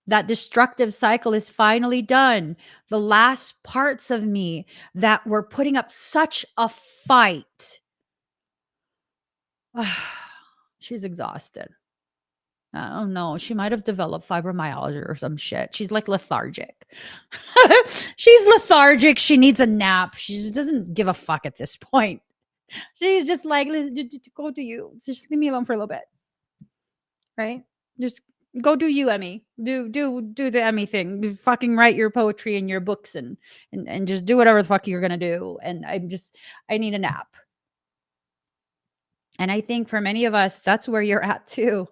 That destructive cycle is finally done. The last parts of me that were putting up such a fight. She's exhausted. I don't know. She might have developed fibromyalgia or some shit. She's like lethargic. She's lethargic. She needs a nap. She just doesn't give a fuck at this point. She's just like, "Listen, go to you. Just leave me alone for a little bit." Right? Just go do you, Emmy. Do the Emmy thing. Fucking write your poetry and your books and just do whatever the fuck you're gonna do. And I need a nap. And I think for many of us, that's where you're at too.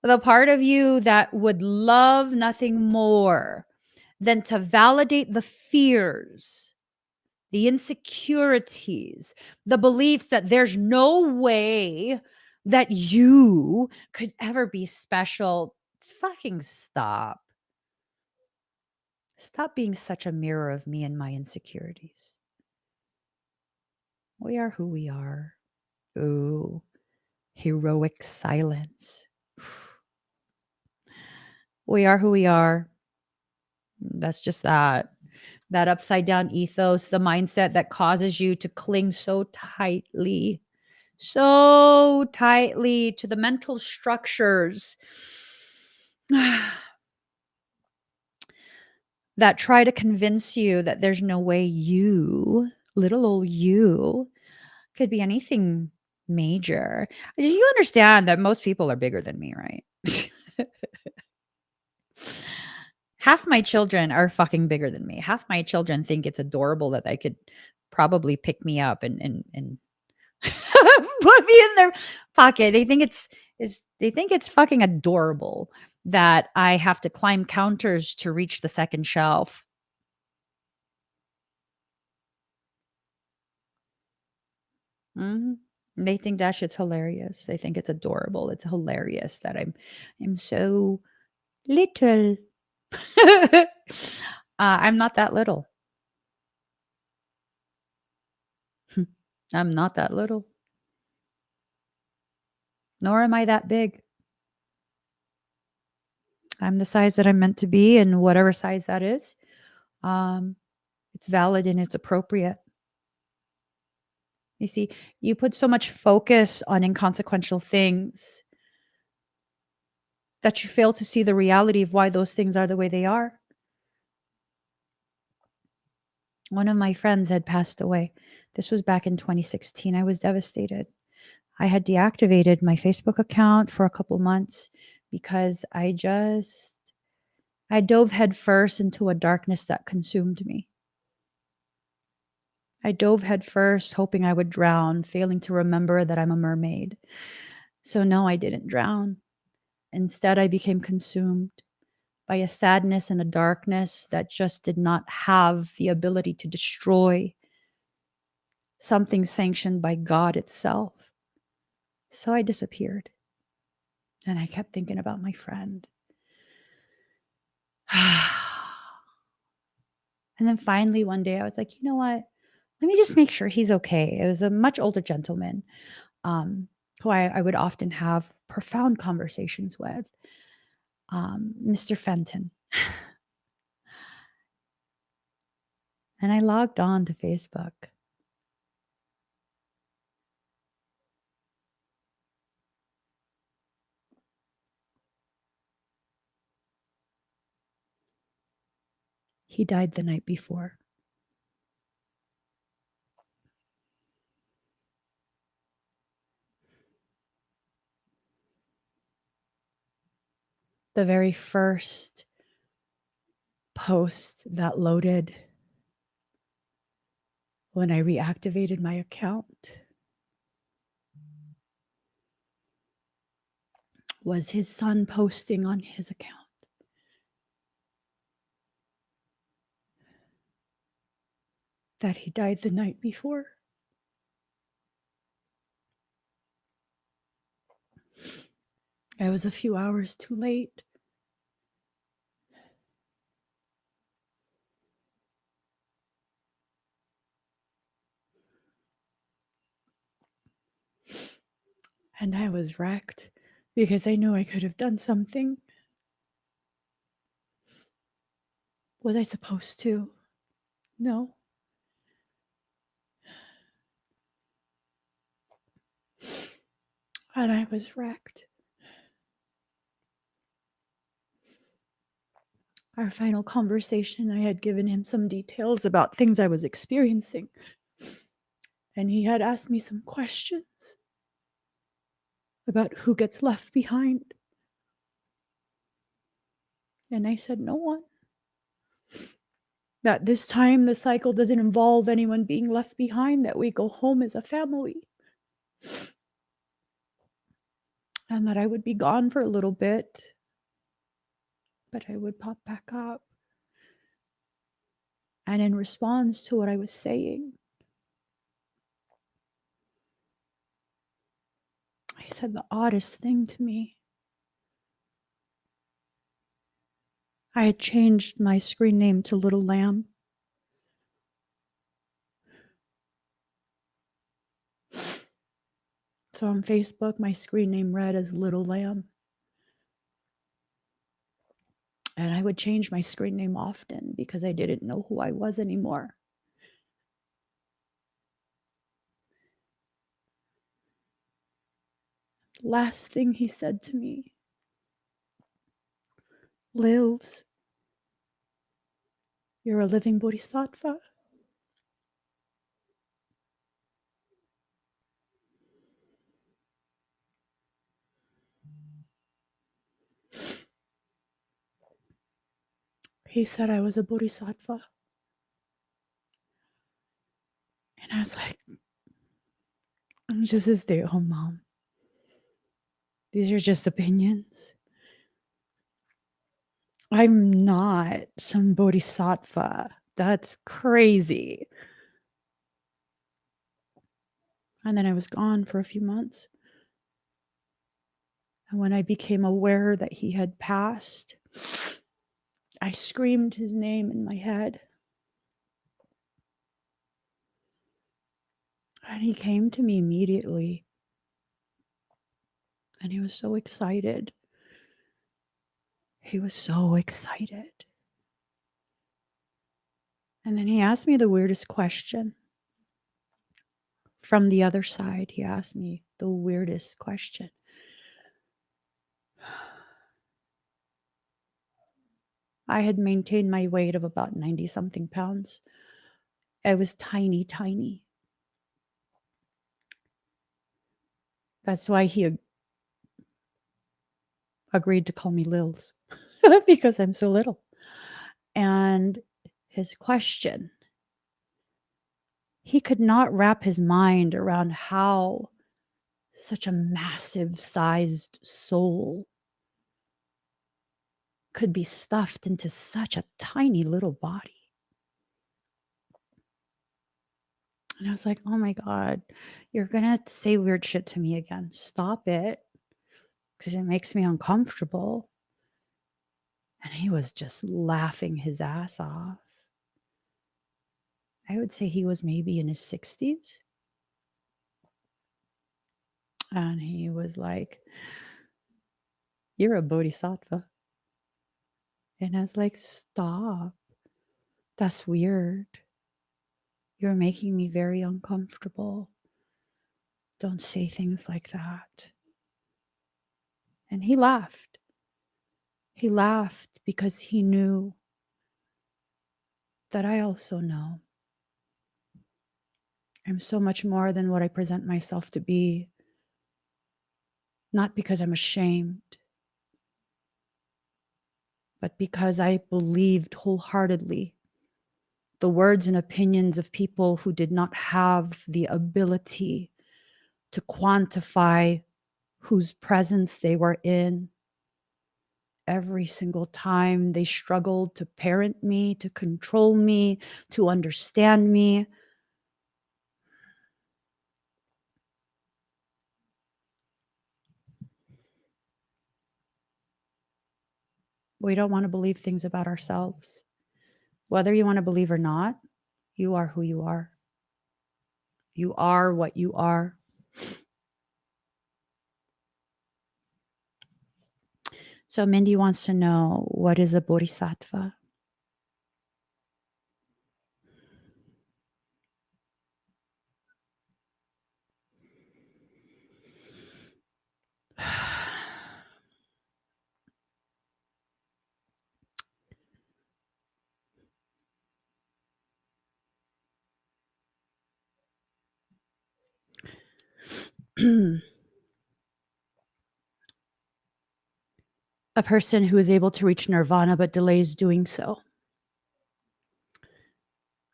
The part of you that would love nothing more than to validate the fears, the insecurities, the beliefs that there's no way that you could ever be special. Fucking stop. Stop being such a mirror of me and my insecurities. We are who we are. Ooh, heroic silence. We are who we are. That's just that. That upside down ethos, the mindset that causes you to cling so tightly to the mental structures that try to convince you that there's no way you, little old you, could be anything major. You understand that most people are bigger than me, right? Half my children are fucking bigger than me. Half my children think it's adorable that they could probably pick me up and put me in their pocket. They think it's fucking adorable that I have to climb counters to reach the second shelf. Mhm. They think that shit's hilarious. They think it's adorable. It's hilarious that I'm so little. I'm not that little. I'm not that little. Nor am I that big. I'm the size that I'm meant to be, and whatever size that is, um, it's valid and it's appropriate. You see, you put so much focus on inconsequential things that you fail to see the reality of why those things are the way they are. One of my friends had passed away. This was back in 2016. I was devastated. I had deactivated my Facebook account for a couple months because I dove headfirst into a darkness that consumed me. I dove headfirst, hoping I would drown, failing to remember that I'm a mermaid. So, no, I didn't drown. Instead, I became consumed by a sadness and a darkness that just did not have the ability to destroy something sanctioned by God itself. So I disappeared. And I kept thinking about my friend. And then finally, one day, I was like, you know what? Let me just make sure he's okay. It was a much older gentleman who I would often have profound conversations with, Mr. Fenton. And I logged on to Facebook. He died the night before. The very first post that loaded when I reactivated my account was his son posting on his account that he died the night before. I was a few hours too late. And I was wrecked because I knew I could have done something. Was I supposed to? No. And I was wrecked. Our final conversation, I had given him some details about things I was experiencing. And he had asked me some questions about who gets left behind. And I said, no one. That this time the cycle doesn't involve anyone being left behind, that we go home as a family. And that I would be gone for a little bit, but I would pop back up. And in response to what I was saying, he said the oddest thing to me. I had changed my screen name to Little Lamb. So on Facebook, my screen name read as Little Lamb. And I would change my screen name often because I didn't know who I was anymore. Last thing he said to me, Lils, you're a living Bodhisattva. He said I was a Bodhisattva. And I was like, I'm just a stay-at-home mom. These are just opinions. I'm not some Bodhisattva. That's crazy. And then I was gone for a few months. And when I became aware that he had passed, I screamed his name in my head. And he came to me immediately. And he was so excited. He was so excited. And then he asked me the weirdest question. From the other side, he asked me the weirdest question. I had maintained my weight of about 90 something pounds. I was tiny, tiny. That's why he agreed to call me Lils, because I'm so little. And his question, he could not wrap his mind around how such a massive sized soul could be stuffed into such a tiny little body. And I was like, oh my God, you're going to say weird shit to me again. Stop it, because it makes me uncomfortable. And he was just laughing his ass off. I would say he was maybe in his 60s. And he was like, you're a Bodhisattva. And I was like, stop. That's weird. You're making me very uncomfortable. Don't say things like that. And he laughed. He laughed because he knew that I also know. I'm so much more than what I present myself to be. Not because I'm ashamed, but because I believed wholeheartedly the words and opinions of people who did not have the ability to quantify whose presence they were in. Every single time they struggled to parent me, to control me, to understand me. We don't want to believe things about ourselves. Whether you want to believe or not, you are who you are. You are what you are. So Mindy wants to know, what is a bodhisattva? A person who is able to reach nirvana but delays doing so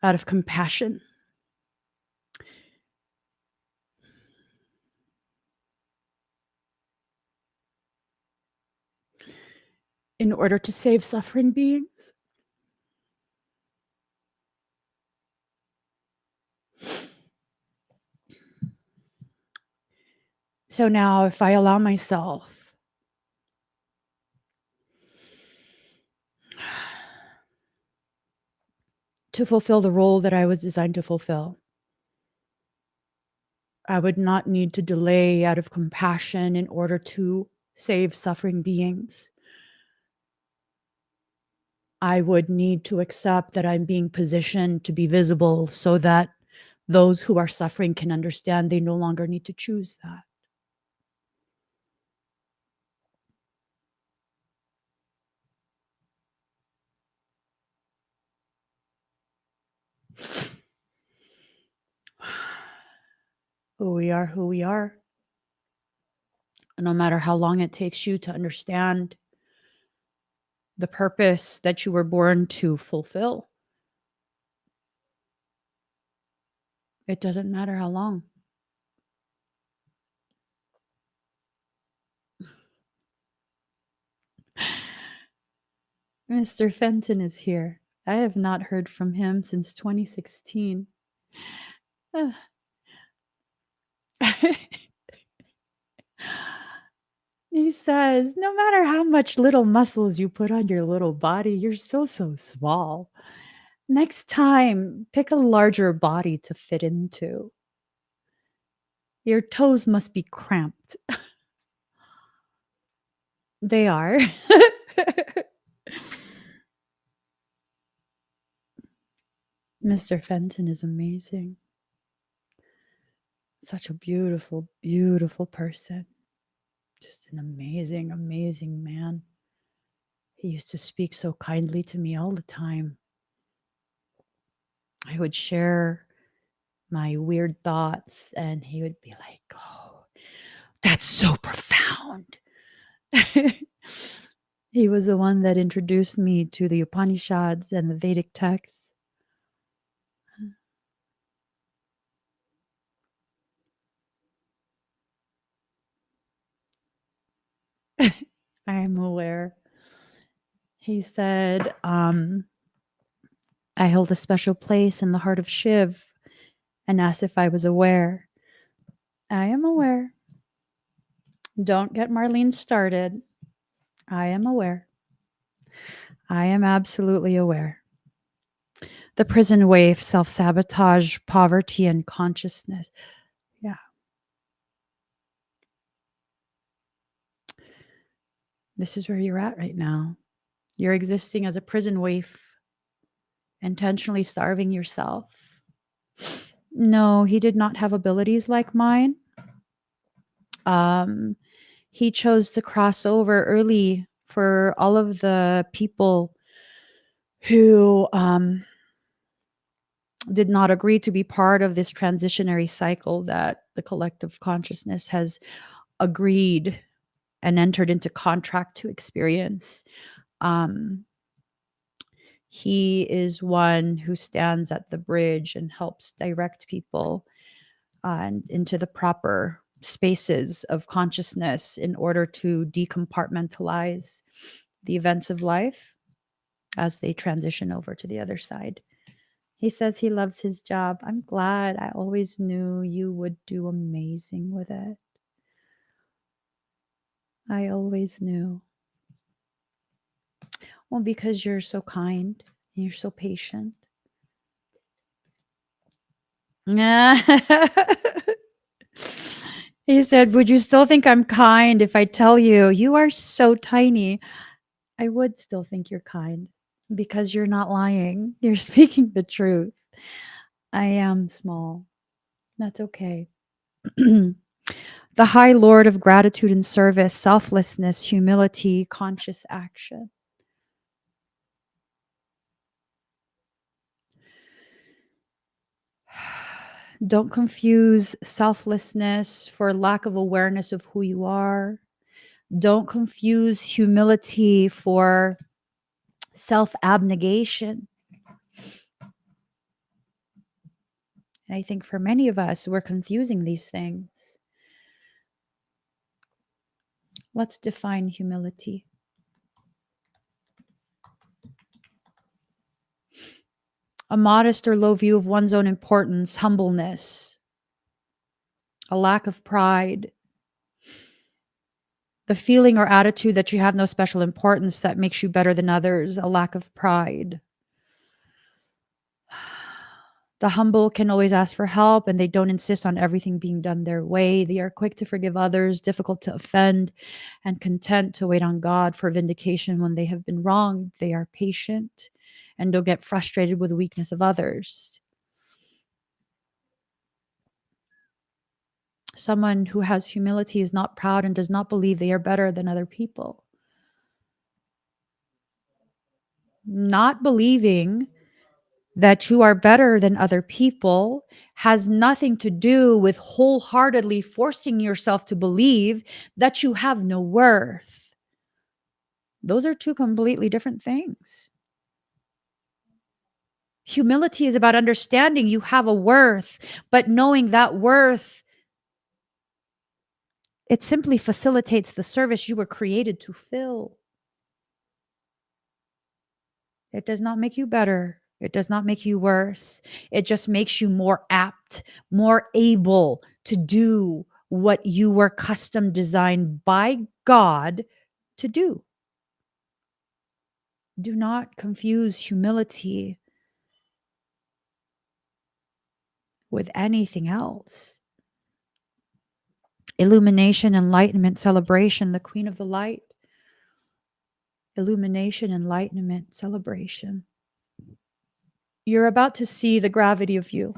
out of compassion. In order to save suffering beings. So now, if I allow myself to fulfill the role that I was designed to fulfill, I would not need to delay out of compassion in order to save suffering beings. I would need to accept that I'm being positioned to be visible so that those who are suffering can understand they no longer need to choose that. We are who we are. No matter how long it takes you to understand the purpose that you were born to fulfill, it doesn't matter how long. Mr. Fenton is here. I have not heard from him since 2016. He says, no matter how much little muscles you put on your little body, you're still so small. Next time, pick a larger body to fit into. Your toes must be cramped. They are. Mr. Fenton is amazing. Such a beautiful, beautiful person. Just an amazing, amazing man. He used to speak so kindly to me all the time. I would share my weird thoughts, and he would be like, oh, that's so profound. He was the one that introduced me to the Upanishads and the Vedic texts. I am aware. He said, I held a special place in the heart of Shiv, and asked if I was aware. I am aware. Don't get Marlene started. I am aware. I am absolutely aware. The prison wave, self-sabotage, poverty, and consciousness. Yeah. This is where you're at right now. You're existing as a prison waif, intentionally starving yourself. No, he did not have abilities like mine. He chose to cross over early for all of the people who did not agree to be part of this transitionary cycle that the collective consciousness has agreed and entered into contract to experience. He is one who stands at the bridge and helps direct people and into the proper spaces of consciousness in order to decompartmentalize the events of life as they transition over to the other side. He says he loves his job. I'm glad. I always knew you would do amazing with it. I always knew. Well, because you're so kind and you're so patient. He said, "Would you still think I'm kind if I tell you you are so tiny?" I would still think you're kind because you're not lying. You're speaking the truth. I am small. That's okay. The High Lord of gratitude and service, selflessness, humility, conscious action. Don't confuse selflessness for lack of awareness of who you are. Don't confuse humility for self abnegation. And I think for many of us, we're confusing these things. Let's define humility. A modest or low view of one's own importance, humbleness, a lack of pride, the feeling or attitude that you have no special importance that makes you better than others, a lack of pride. The humble can always ask for help and they don't insist on everything being done their way. They are quick to forgive others, difficult to offend, and content to wait on God for vindication when they have been wronged. They are patient and don't get frustrated with the weakness of others. Someone who has humility is not proud and does not believe they are better than other people. Not believing that you are better than other people has nothing to do with wholeheartedly forcing yourself to believe that you have no worth. Those are two completely different things. Humility is about understanding you have a worth, but knowing that worth, it simply facilitates the service you were created to fill. It does not make you better. It does not make you worse. It just makes you more apt, more able to do what you were custom designed by God to do. Do not confuse humility with anything else. Illumination, enlightenment, celebration, the Queen of the Light. Illumination, enlightenment, celebration. You're about to see the gravity of you.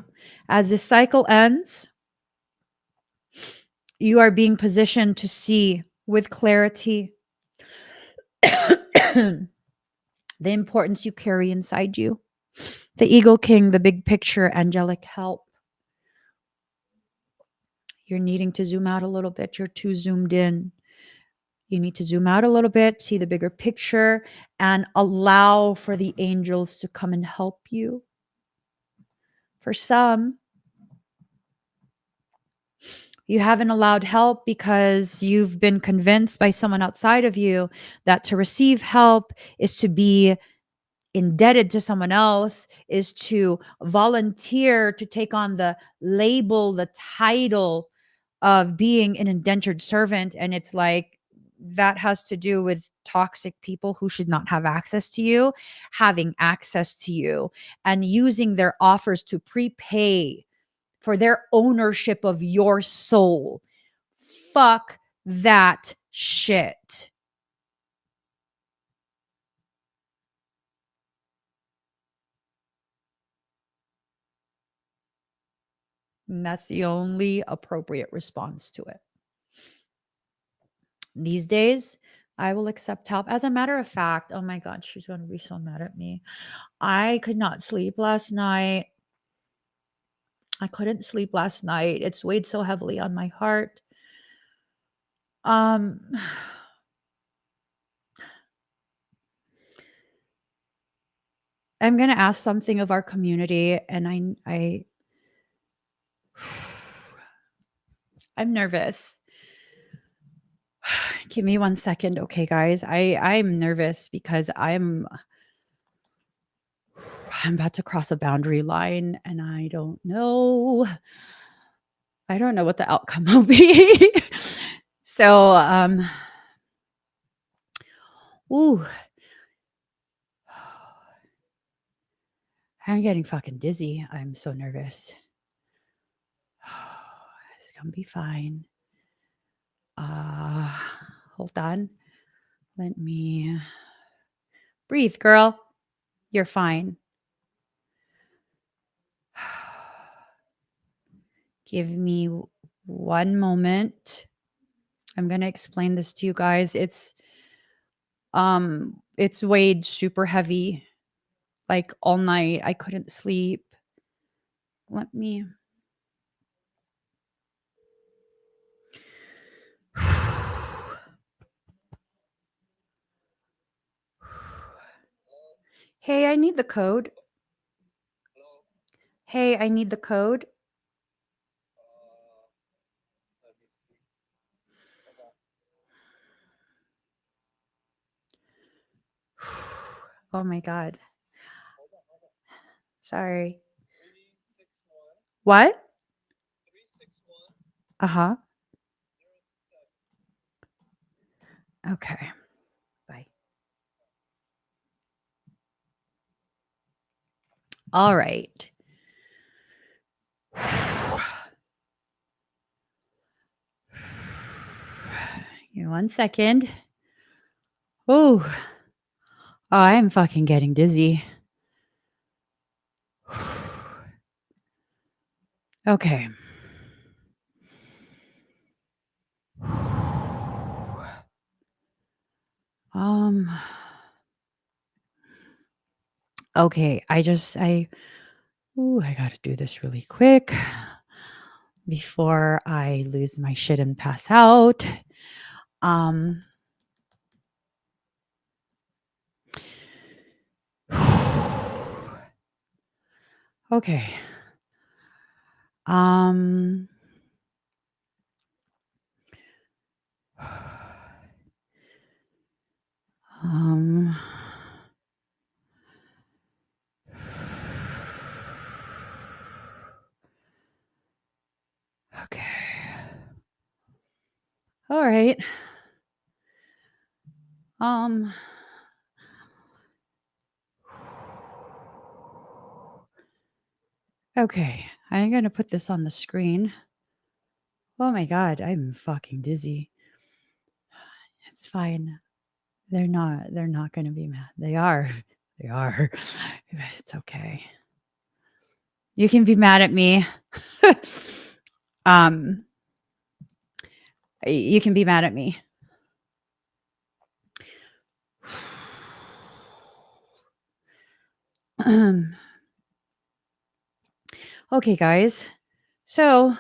As this cycle ends, you are being positioned to see with clarity the importance you carry inside you. The Eagle King, the big picture, angelic help. You're needing to zoom out a little bit. You're too zoomed in. You need to zoom out a little bit, see the bigger picture, and allow for the angels to come and help you. For some, you haven't allowed help because you've been convinced by someone outside of you that to receive help is to be indebted to someone else, is to volunteer to take on the label, the title of being an indentured servant. And it's like, that has to do with toxic people who should not have access to you, having access to you, and using their offers to prepay for their ownership of your soul. Fuck that shit. And that's the only appropriate response to it. These days, I will accept help. As a matter of fact, oh my God, she's going to be so mad at me. I could not sleep last night. I couldn't sleep last night. It's weighed so heavily on my heart. Um, I'm going to ask something of our community, and I'm nervous. Give me 1 second, okay, guys. I'm nervous because I'm about to cross a boundary line, and I don't know what the outcome will be. So, ooh, I'm getting fucking dizzy. I'm so nervous. It's gonna be fine. Hold on. Let me breathe, girl. You're fine. Give me 1 moment. I'm going to explain this to you guys. It's weighed super heavy. Like all night I couldn't sleep. Let me Hey, I need the code. Hey, I need the code. Oh my God. Sorry. What? Uh-huh. Okay. Bye. All right. Give me 1 second. Oh, I'm fucking getting dizzy. Okay. Okay, I got to do this really quick before I lose my shit and pass out. Okay. Okay. All right. Okay, I'm going to put this on the screen. Oh my God, I'm fucking dizzy. It's fine. They're not going to be mad. They are. It's okay. You can be mad at me. You can be mad at me. Okay, guys. So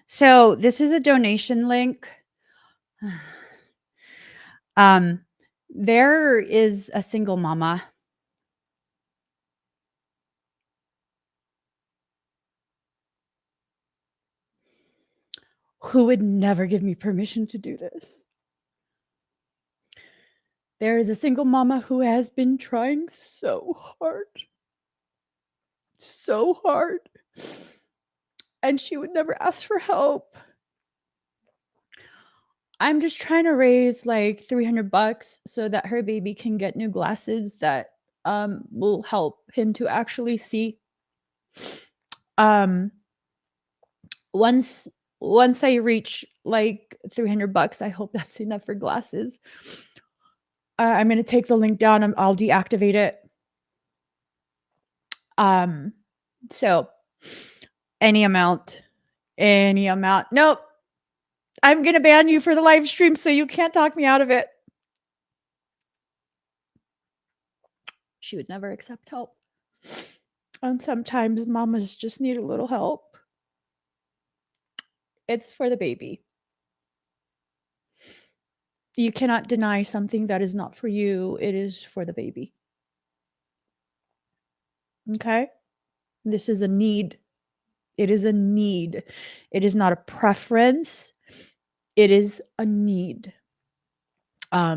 so this is a donation link. There is a single mama who would never give me permission to do this. There is a single mama who has been trying so hard. And she would never ask for help. I'm just trying to raise like $300 so that her baby can get new glasses that will help him to actually see. Once I reach like $300, I hope that's enough for glasses. I'm going to take the link down and I'll deactivate it. So any amount. Nope. I'm going to ban you for the live stream so you can't talk me out of it. She would never accept help. And sometimes mamas just need a little help. It's for the baby. You cannot deny something that is not for you. It is for the baby. Okay? This is a need. It is a need. It is not a preference. It is a need.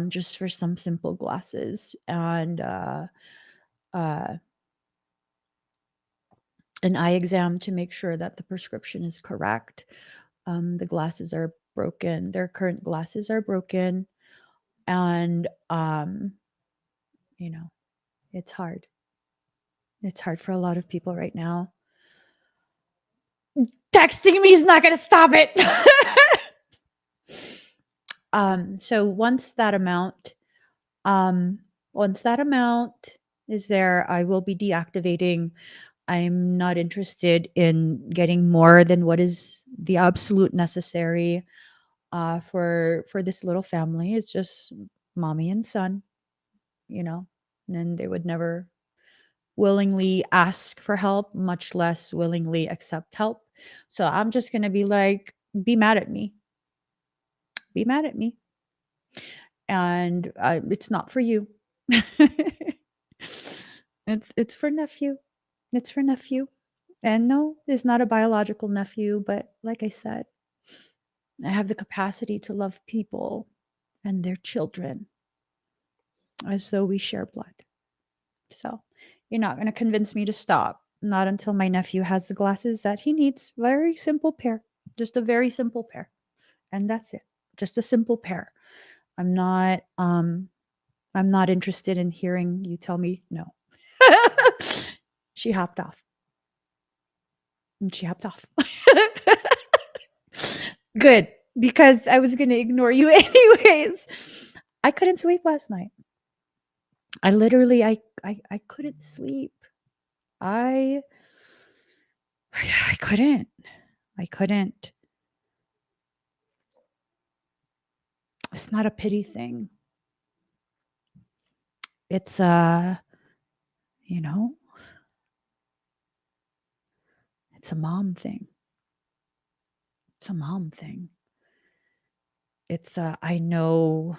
Just for some simple glasses and an eye exam to make sure that the prescription is correct. The glasses are broken. Their current glasses are broken. And, it's hard. It's hard for a lot of people right now. Texting me is not going to stop it. So once that amount is there, I will be deactivating. I'm not interested in getting more than what is the absolute necessary for this little family. It's just mommy and son, and they would never willingly ask for help, much less willingly accept help. So I'm just going to be like, be mad at me. Be mad at me. And it's not for you. It's for nephew. It's for nephew. And no, it's not a biological nephew, but like I said, I have the capacity to love people and their children as though we share blood. So you're not going to convince me to stop. Not until my nephew has the glasses that he needs. Very simple pair. Just a very simple pair. And that's it. Just a simple pair. I'm not interested in hearing you tell me no. She hopped off. And she hopped off. Good, because I was going to ignore you anyways. I couldn't sleep last night. I literally I couldn't sleep. I couldn't. I couldn't. It's not a pity thing. It's it's a mom thing. It's a mom thing. It's I know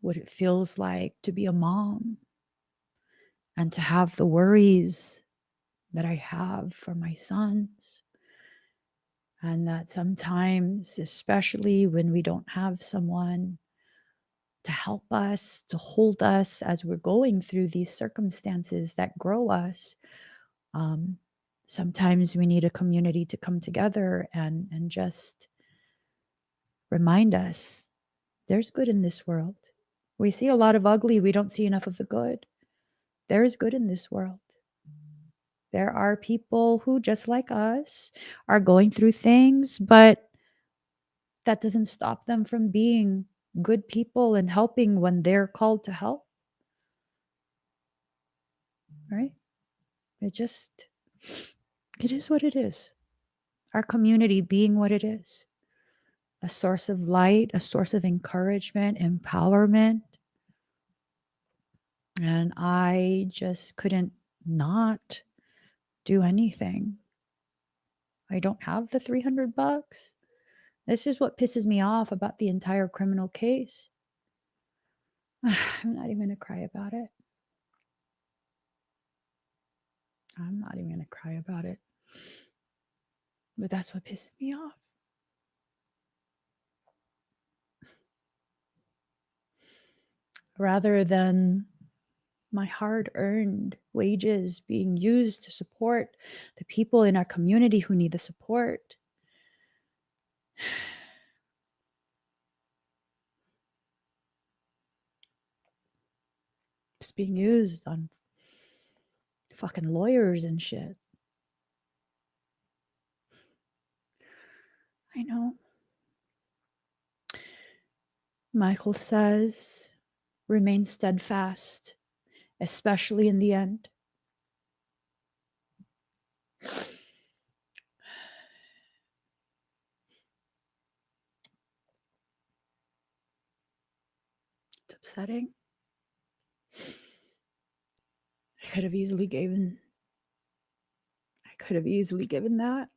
what it feels like to be a mom and to have the worries that I have for my sons. And that sometimes, especially when we don't have someone to help us, to hold us as we're going through these circumstances that grow us, sometimes we need a community to come together and just remind us there's good in this world. We see a lot of ugly, we don't see enough of the good. There is good in this world. There are people who, just like us, are going through things, but that doesn't stop them from being good people and helping when they're called to help. Right? It is what it is. Our community being what it is. A source of light, a source of encouragement, empowerment. And I just couldn't not do anything. I don't have the $300. This is what pisses me off about the entire criminal case. I'm not even going to cry about it. I'm not even going to cry about it. But that's what pisses me off. Rather than my hard-earned wages being used to support the people in our community who need the support, it's being used on fucking lawyers and shit. I know. Michael says, remain steadfast, especially in the end. It's upsetting. I could have easily given that.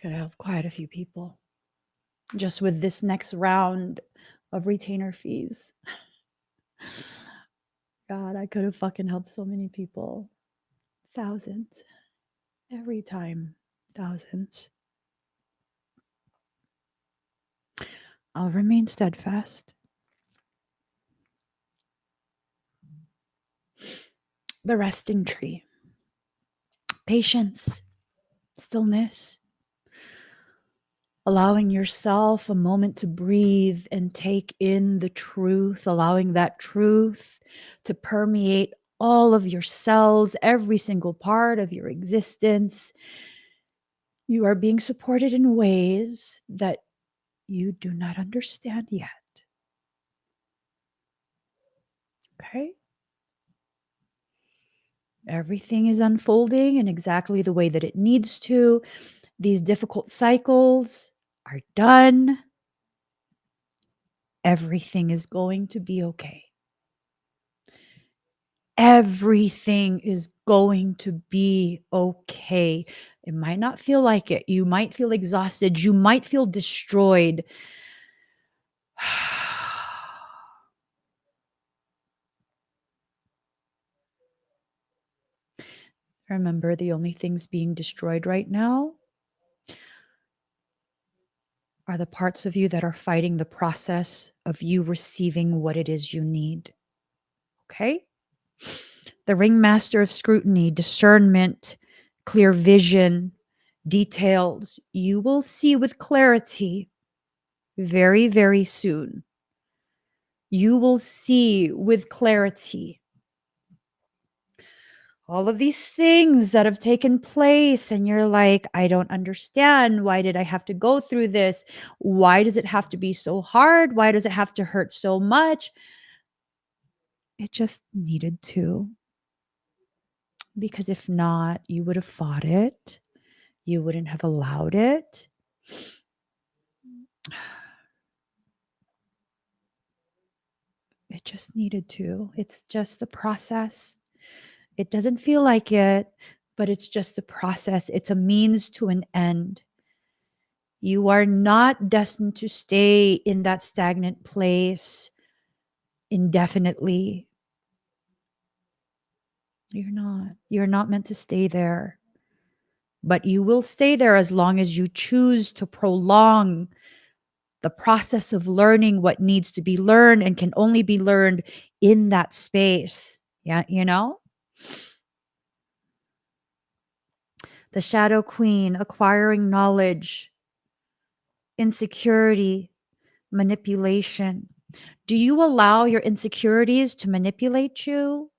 Could have quite a few people just with this next round of retainer fees. God, I could have fucking helped so many people. Thousands. Every time. Thousands. I'll remain steadfast. The resting tree. Patience. Stillness. allowing yourself a moment to breathe and take in the truth, allowing that truth to permeate all of your cells, every single part of your existence. You are being supported in ways that you do not understand yet. Okay? Everything is unfolding in exactly the way that it needs to. These difficult cycles are done. Everything is going to be okay. Everything is going to be okay. It might not feel like it. You might feel exhausted. You might feel destroyed. Remember, the only things being destroyed right now are the parts of you that are fighting the process of you receiving what it is you need. Okay? The ringmaster of scrutiny, discernment, clear vision, details, you will see with clarity very, very soon. You will see with clarity all of these things that have taken place, and you're like, I don't understand. Why did I have to go through this? Why does it have to be so hard? Why does it have to hurt so much? It just needed to. Because if not, you would have fought it. You wouldn't have allowed it. It just needed to. It's just a process. It doesn't feel like it, but it's just a process. It's a means to an end. You are not destined to stay in that stagnant place indefinitely. You're not. You're not meant to stay there. But you will stay there as long as you choose to prolong the process of learning what needs to be learned and can only be learned in that space. Yeah, you know? The Shadow Queen, acquiring knowledge, insecurity, manipulation. Do you allow your insecurities to manipulate you?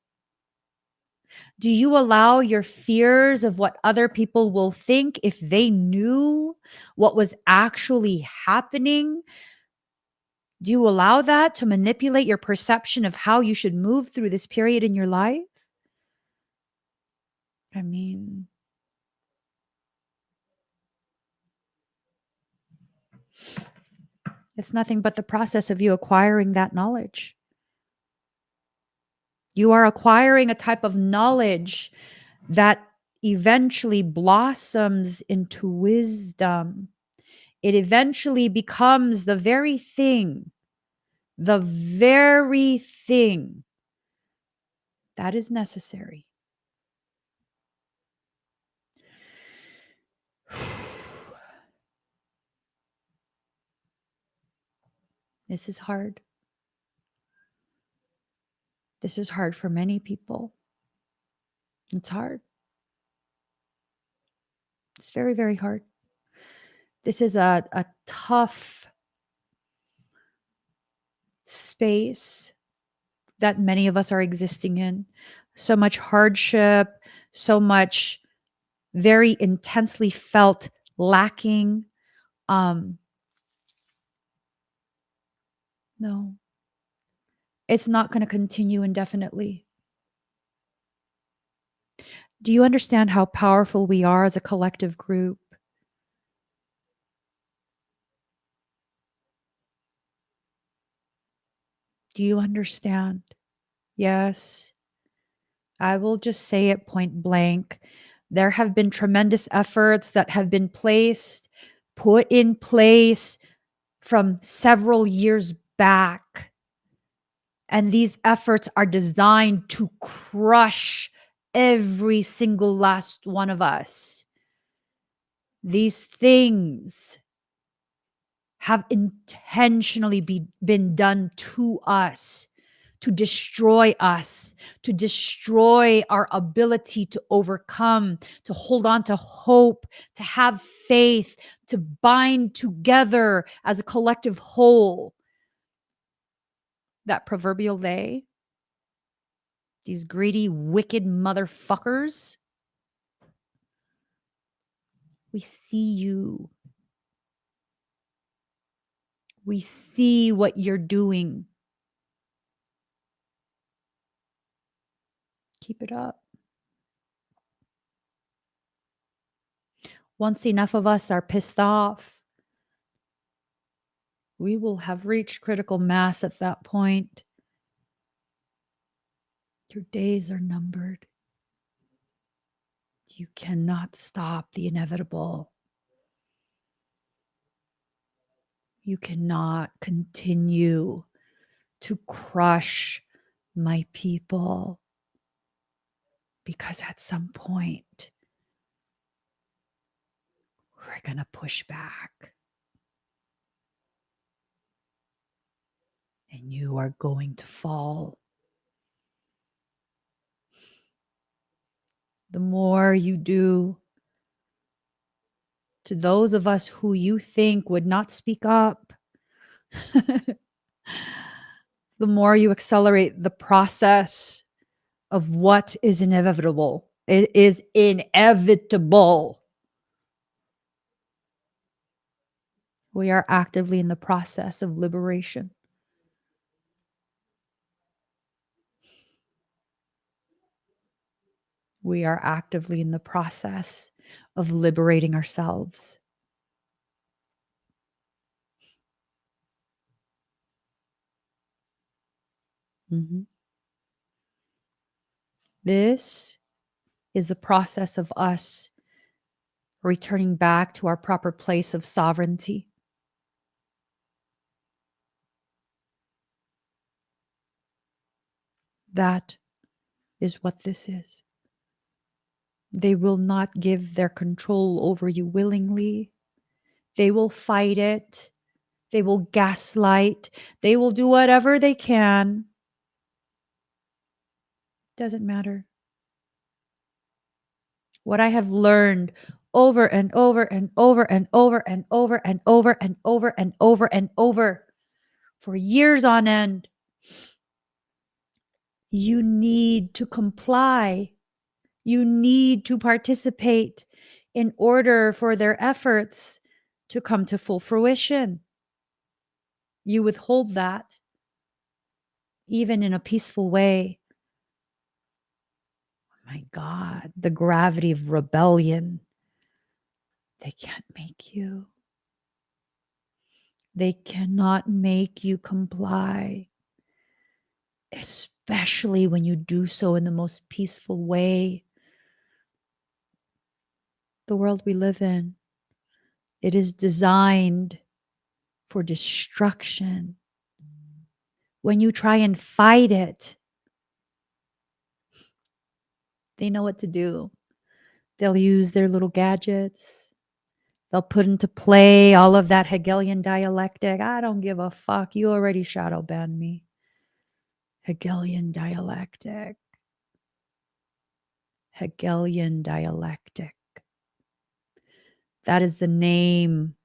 Do you allow your fears of what other people will think if they knew what was actually happening? Do you allow that to manipulate your perception of how you should move through this period in your life? I mean, it's nothing but the process of you acquiring that knowledge. You are acquiring a type of knowledge that eventually blossoms into wisdom. It eventually becomes the very thing that is necessary. This is hard. This is hard for many people. It's hard. It's very, very hard. This is a tough space that many of us are existing in. So much hardship, so much very intensely felt lacking. No, it's not going to continue indefinitely. Do you understand how powerful we are as a collective group? Do you understand? Yes. I will just say it point blank. There have been tremendous efforts that have been put in place from several years back. And these efforts are designed to crush every single last one of us. These things have intentionally been done to us to destroy us, to destroy our ability to overcome, to hold on to hope, to have faith, to bind together as a collective whole. That proverbial they, these greedy, wicked motherfuckers, we see you. We see what you're doing. Keep it up. Once enough of us are pissed off, we will have reached critical mass at that point. Your days are numbered. You cannot stop the inevitable. You cannot continue to crush my people, because at some point, we're going to push back. And you are going to fall. The more you do, to those of us who you think would not speak up, the more you accelerate the process of what is inevitable. It is inevitable. We are actively in the process of liberation. We are actively in the process of liberating ourselves. Mm-hmm. This is the process of us returning back to our proper place of sovereignty. That is what this is. They will not give their control over you willingly. They will fight it. They will gaslight. They will do whatever they can. Doesn't matter. What I have learned over and over and over and over and over and over and over and over and over for years on end, you need to comply. You need to participate in order for their efforts to come to full fruition. You withhold that, even in a peaceful way. Oh my God, the gravity of rebellion. They can't make you. They cannot make you comply, especially when you do so in the most peaceful way. The world we live in, it is designed for destruction. When you try and fight it, they know what to do. They'll use their little gadgets. They'll put into play all of that Hegelian dialectic. I don't give a fuck. You already shadow banned me. Hegelian dialectic. Hegelian dialectic. That is the name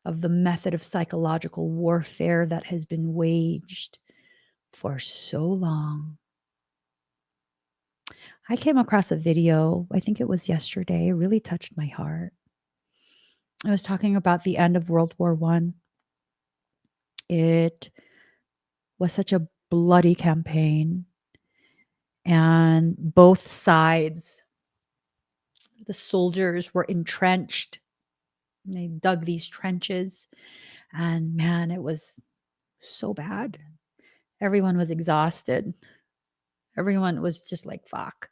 of the method of psychological warfare that has been waged for so long. I came across a video, I think it was yesterday. It really touched my heart. I was talking about the end of World War I. It was such a bloody campaign, and both sides, the soldiers were entrenched. They dug these trenches, and man, it was so bad. Everyone was exhausted. Everyone was just like, fuck.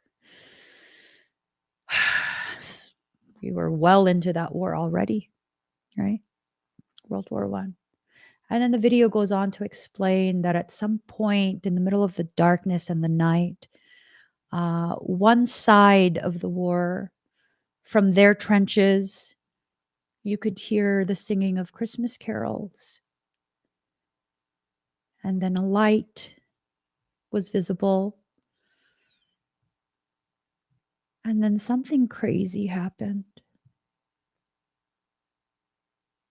We were well into that war already, right? World War I. And then the video goes on to explain that at some point in the middle of the darkness and the night, one side of the war, from their trenches, you could hear the singing of Christmas carols. And then a light was visible. And then something crazy happened.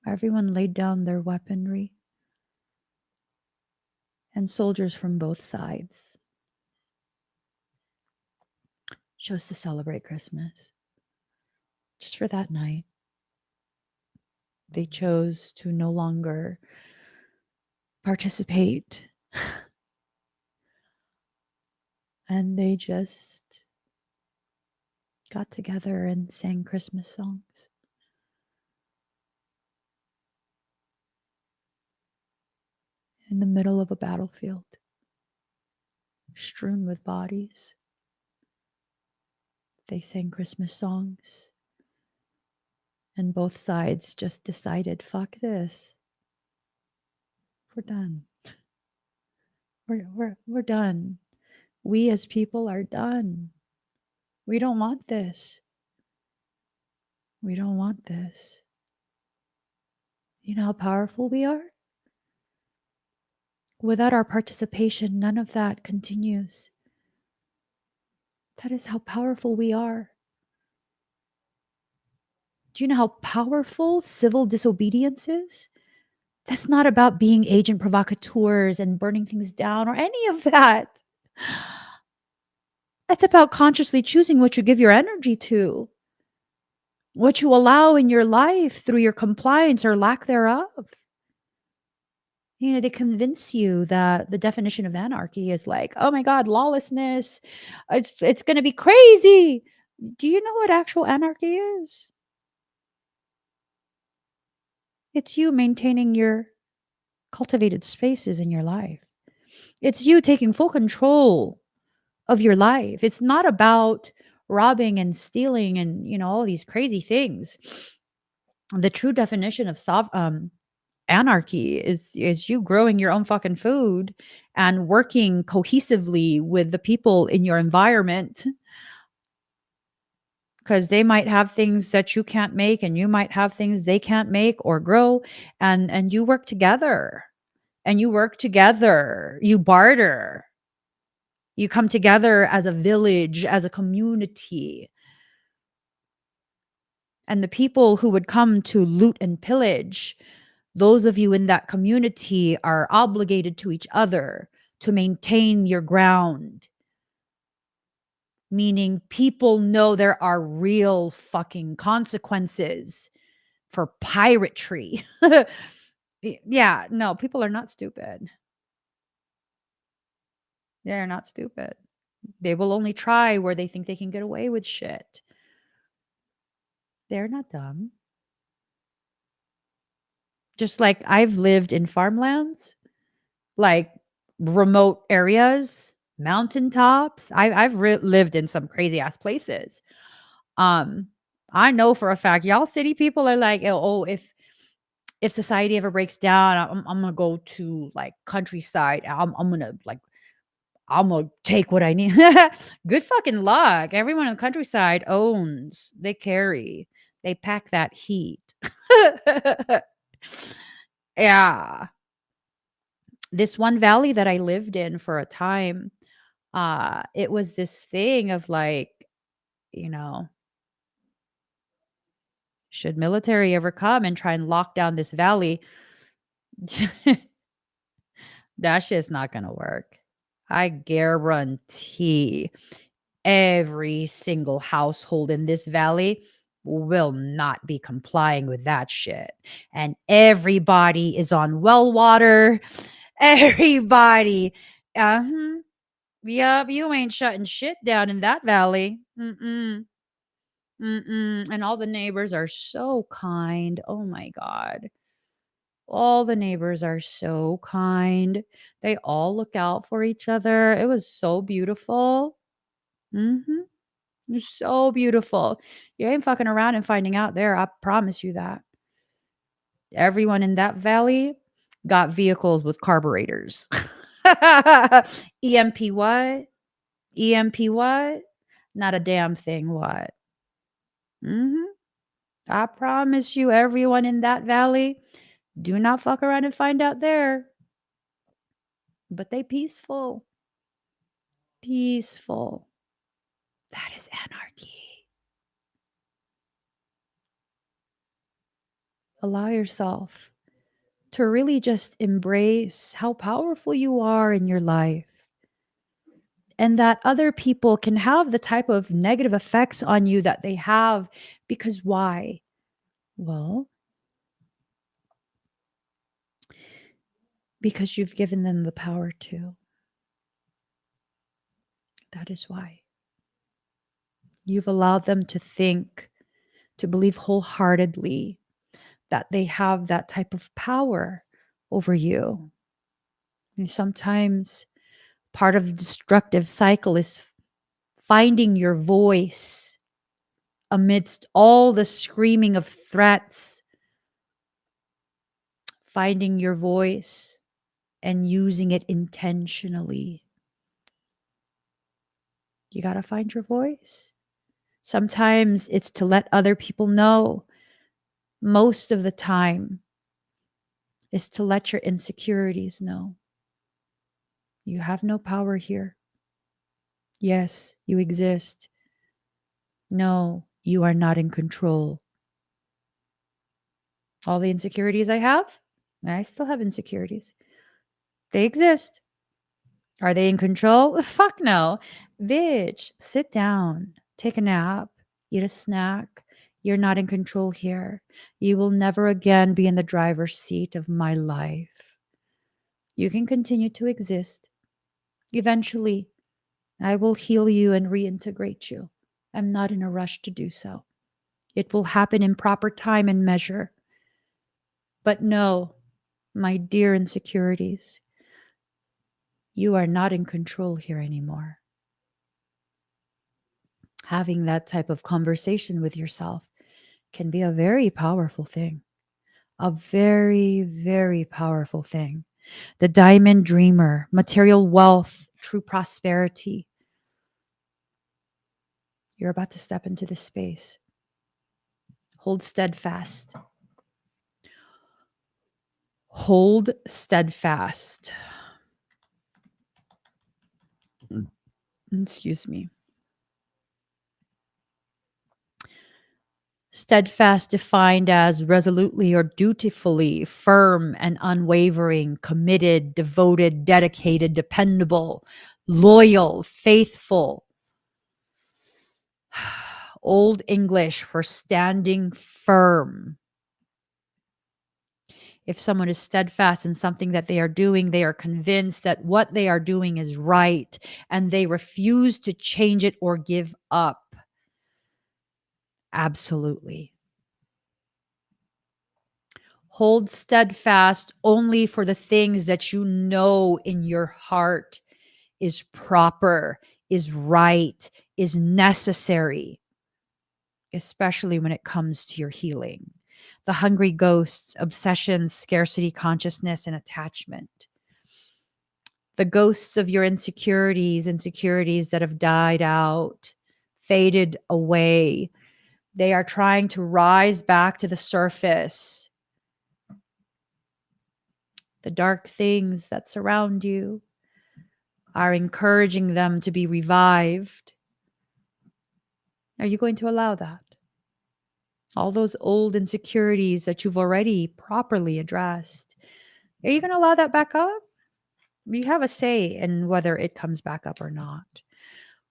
Everyone laid down their weaponry, and soldiers from both sides chose to celebrate Christmas. Just for that night, they chose to no longer participate. And they just got together and sang Christmas songs. In the middle of a battlefield, strewn with bodies. They sang Christmas songs. And both sides just decided, fuck this. We're done. We're done. We as people are done. We don't want this. We don't want this. You know how powerful we are? Without our participation, none of that continues. That is how powerful we are. Do you know how powerful civil disobedience is? That's not about being agent provocateurs and burning things down or any of that. It's about consciously choosing what you give your energy to, what you allow in your life through your compliance or lack thereof. You know, they convince you that the definition of anarchy is like, oh my God, lawlessness. It's going to be crazy. Do you know what actual anarchy is? It's you maintaining your cultivated spaces in your life. It's you taking full control of your life. It's not about robbing and stealing and, you know, all these crazy things. The true definition of anarchy is you growing your own fucking food and working cohesively with the people in your environment, because they might have things that you can't make and you might have things they can't make or grow, and you work together, you barter, you come together as a village, as a community. And the people who would come to loot and pillage, those of you in that community are obligated to each other to maintain your ground. Meaning people know there are real fucking consequences for piratery. Yeah, no, people are not stupid. They're not stupid. They will only try where they think they can get away with shit. They're not dumb. Just like I've lived in farmlands, like remote areas, mountaintops. I've lived in some crazy ass places. Um, I know for a fact, y'all city people are like, oh, if society ever breaks down, I'm gonna go to like countryside. I'm gonna take what I need. Good fucking luck. Everyone in the countryside owns. They carry. They pack that heat. Yeah. This one valley that I lived in for a time, it was this thing of like, you know, should military ever come and try and lock down this valley, that shit's not gonna work. I guarantee every single household in this valley will not be complying with that shit. And everybody is on well water. Everybody. Uh-huh. Yup, you ain't shutting shit down in that valley. Mm-mm. Mm-mm. And all the neighbors are so kind. Oh my God. All the neighbors are so kind. They all look out for each other. It was so beautiful. Mm-hmm. It was so beautiful. You ain't fucking around and finding out there. I promise you that. Everyone in that valley got vehicles with carburetors. EMP what? EMP what? Not a damn thing what? Mhm. I promise you, everyone in that valley, do not fuck around and find out there. but they peaceful. Peaceful. That is anarchy. Allow yourself to really just embrace how powerful you are in your life, and that other people can have the type of negative effects on you that they have. Because why? Well, because you've given them the power to. That is why. You've allowed them to think, to believe wholeheartedly that they have that type of power over you. And sometimes part of the destructive cycle is finding your voice amidst all the screaming of threats, finding your voice and using it intentionally. You got to find your voice. Sometimes it's to let other people know. Most of the time is to let your insecurities know. You have no power here. Yes, you exist. No, you are not in control. All the insecurities I still have insecurities. They exist. Are they in control? Fuck no. Bitch, sit down, take a nap, eat a snack. You're not in control here. You will never again be in the driver's seat of my life. You can continue to exist. Eventually, I will heal you and reintegrate you. I'm not in a rush to do so. It will happen in proper time and measure. But no, my dear insecurities, you are not in control here anymore. Having that type of conversation with yourself can be a very powerful thing. A very, very powerful thing. The diamond dreamer, material wealth, true prosperity. You're about to step into this space. Hold steadfast. Hold steadfast. Excuse me. Steadfast defined as resolutely or dutifully, firm and unwavering, committed, devoted, dedicated, dependable, loyal, faithful. Old English for standing firm. If someone is steadfast in something that they are doing, they are convinced that what they are doing is right, and they refuse to change it or give up. Absolutely. Hold steadfast only for the things that you know in your heart is proper, is right, is necessary, especially when it comes to your healing. The hungry ghosts, obsessions, scarcity consciousness, and attachment. The ghosts of your insecurities that have died out, faded away. They are trying to rise back to the surface. The dark things that surround you are encouraging them to be revived. Are you going to allow that? All those old insecurities that you've already properly addressed, are you going to allow that back up? You have a say in whether it comes back up or not.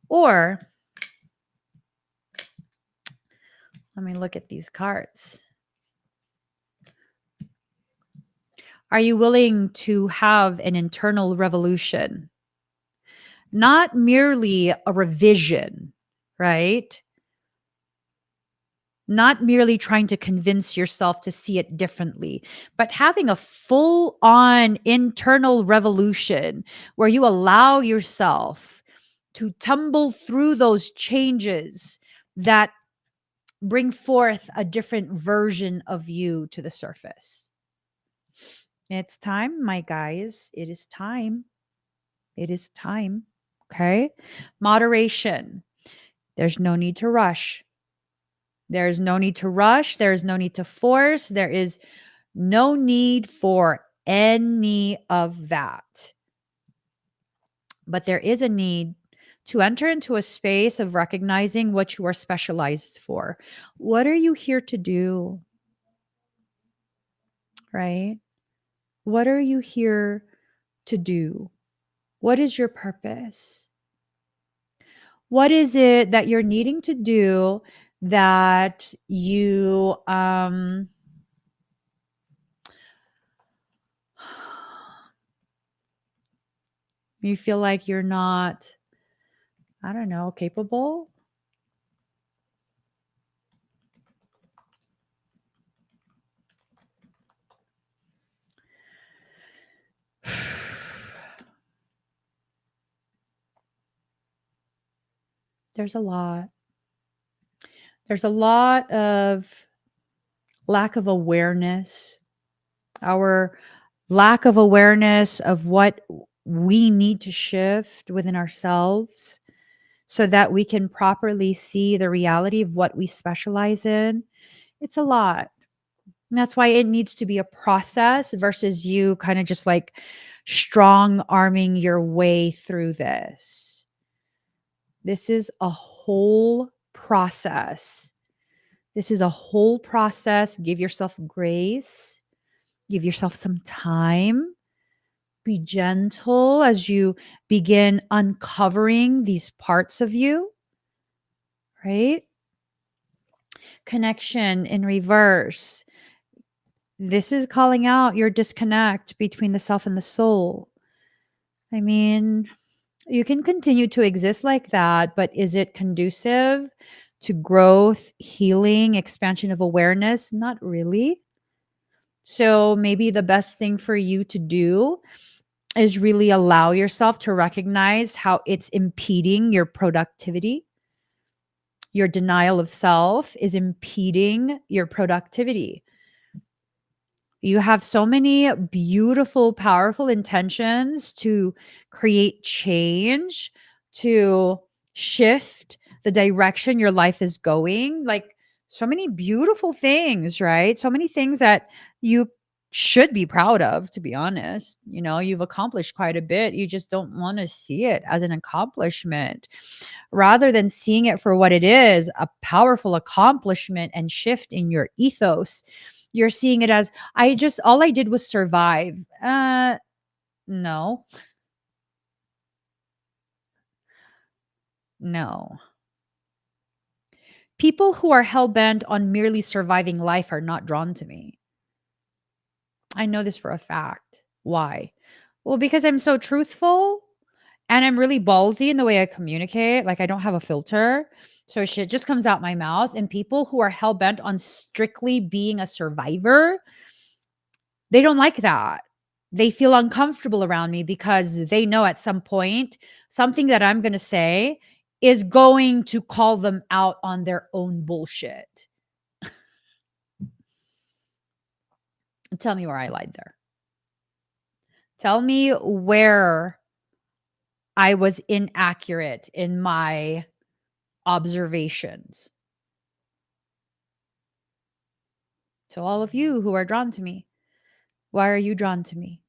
Or, let me look at these cards. Are you willing to have an internal revolution? Not merely a revision, right? Not merely trying to convince yourself to see it differently, but having a full on internal revolution where you allow yourself to tumble through those changes that bring forth a different version of you to the surface. It's time, my guys. It is time. It is time. Okay. Moderation. There's no need to rush. There's no need to rush. There is no need to force. There is no need for any of that. But there is a need to enter into a space of recognizing what you are specialized for. What are you here to do? Right? What are you here to do? What is your purpose? What is it that you're needing to do that you feel like you're not, I don't know, capable? There's a lot. There's a lot of lack of awareness. Our lack of awareness of what we need to shift within ourselves so that we can properly see the reality of what we specialize in. It's a lot. And that's why it needs to be a process versus you kind of just like strong arming your way through this. This is a whole process. This is a whole process. Give yourself grace, give yourself some time. Be gentle as you begin uncovering these parts of you, right? Connection in reverse. This is calling out your disconnect between the self and the soul. I mean, you can continue to exist like that, but is it conducive to growth, healing, expansion of awareness? Not really. So maybe the best thing for you to do is really allow yourself to recognize how it's impeding your productivity. Your denial of self is impeding your productivity. You have so many beautiful, powerful intentions to create change, to shift the direction your life is going. Like so many beautiful things, right? So many things that you should be proud of, to be honest. You know, you've accomplished quite a bit. You just don't want to see it as an accomplishment rather than seeing it for what it is, a powerful accomplishment and shift in your ethos. You're seeing it as all I did was survive. No, no. People who are hell bent on merely surviving life are not drawn to me. I know this for a fact. Why? Well, because I'm so truthful and I'm really ballsy in the way I communicate. Like I don't have a filter. So shit just comes out my mouth. And people who are hell bent on strictly being a survivor, they don't like that. They feel uncomfortable around me because they know at some point something that I'm going to say is going to call them out on their own bullshit. Tell me where I lied there. Tell me where I was inaccurate in my observations. So, all of you who are drawn to me, why are you drawn to me?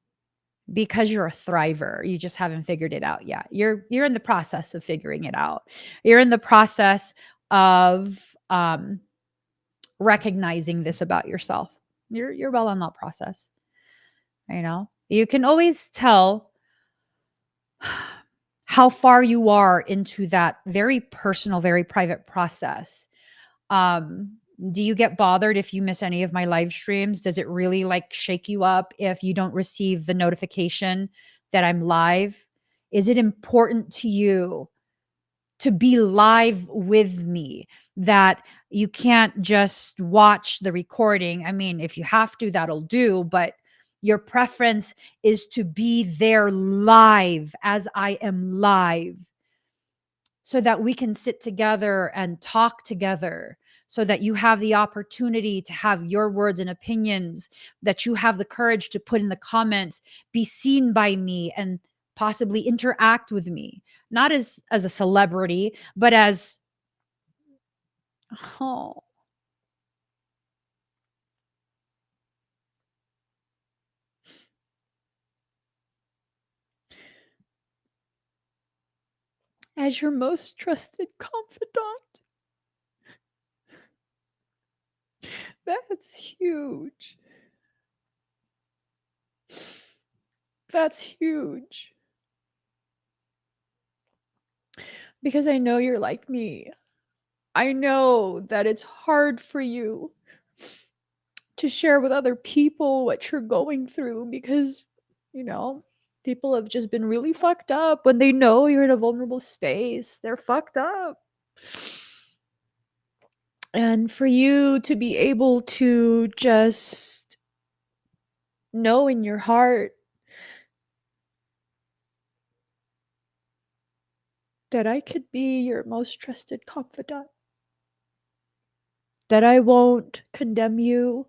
Because you're a thriver. You just haven't figured it out yet. You're in the process of figuring it out. You're in the process of recognizing this about yourself. You're well on that process. You know, you can always tell how far you are into that very personal, very private process. Um, do you get bothered if you miss any of my live streams? Does it really like shake you up if you don't receive the notification that I'm live? Is it important to you to be live with me, that you can't just watch the recording? I mean, if you have to, that'll do, but your preference is to be there live as I am live so that we can sit together and talk together, so that you have the opportunity to have your words and opinions, that you have the courage to put in the comments, be seen by me, and possibly interact with me, not as a celebrity, but as, oh, as your most trusted confidant. That's huge. That's huge. Because I know you're like me. I know that it's hard for you to share with other people what you're going through because, you know, people have just been really fucked up when they know you're in a vulnerable space. They're fucked up. And for you to be able to just know in your heart that I could be your most trusted confidant, that I won't condemn you,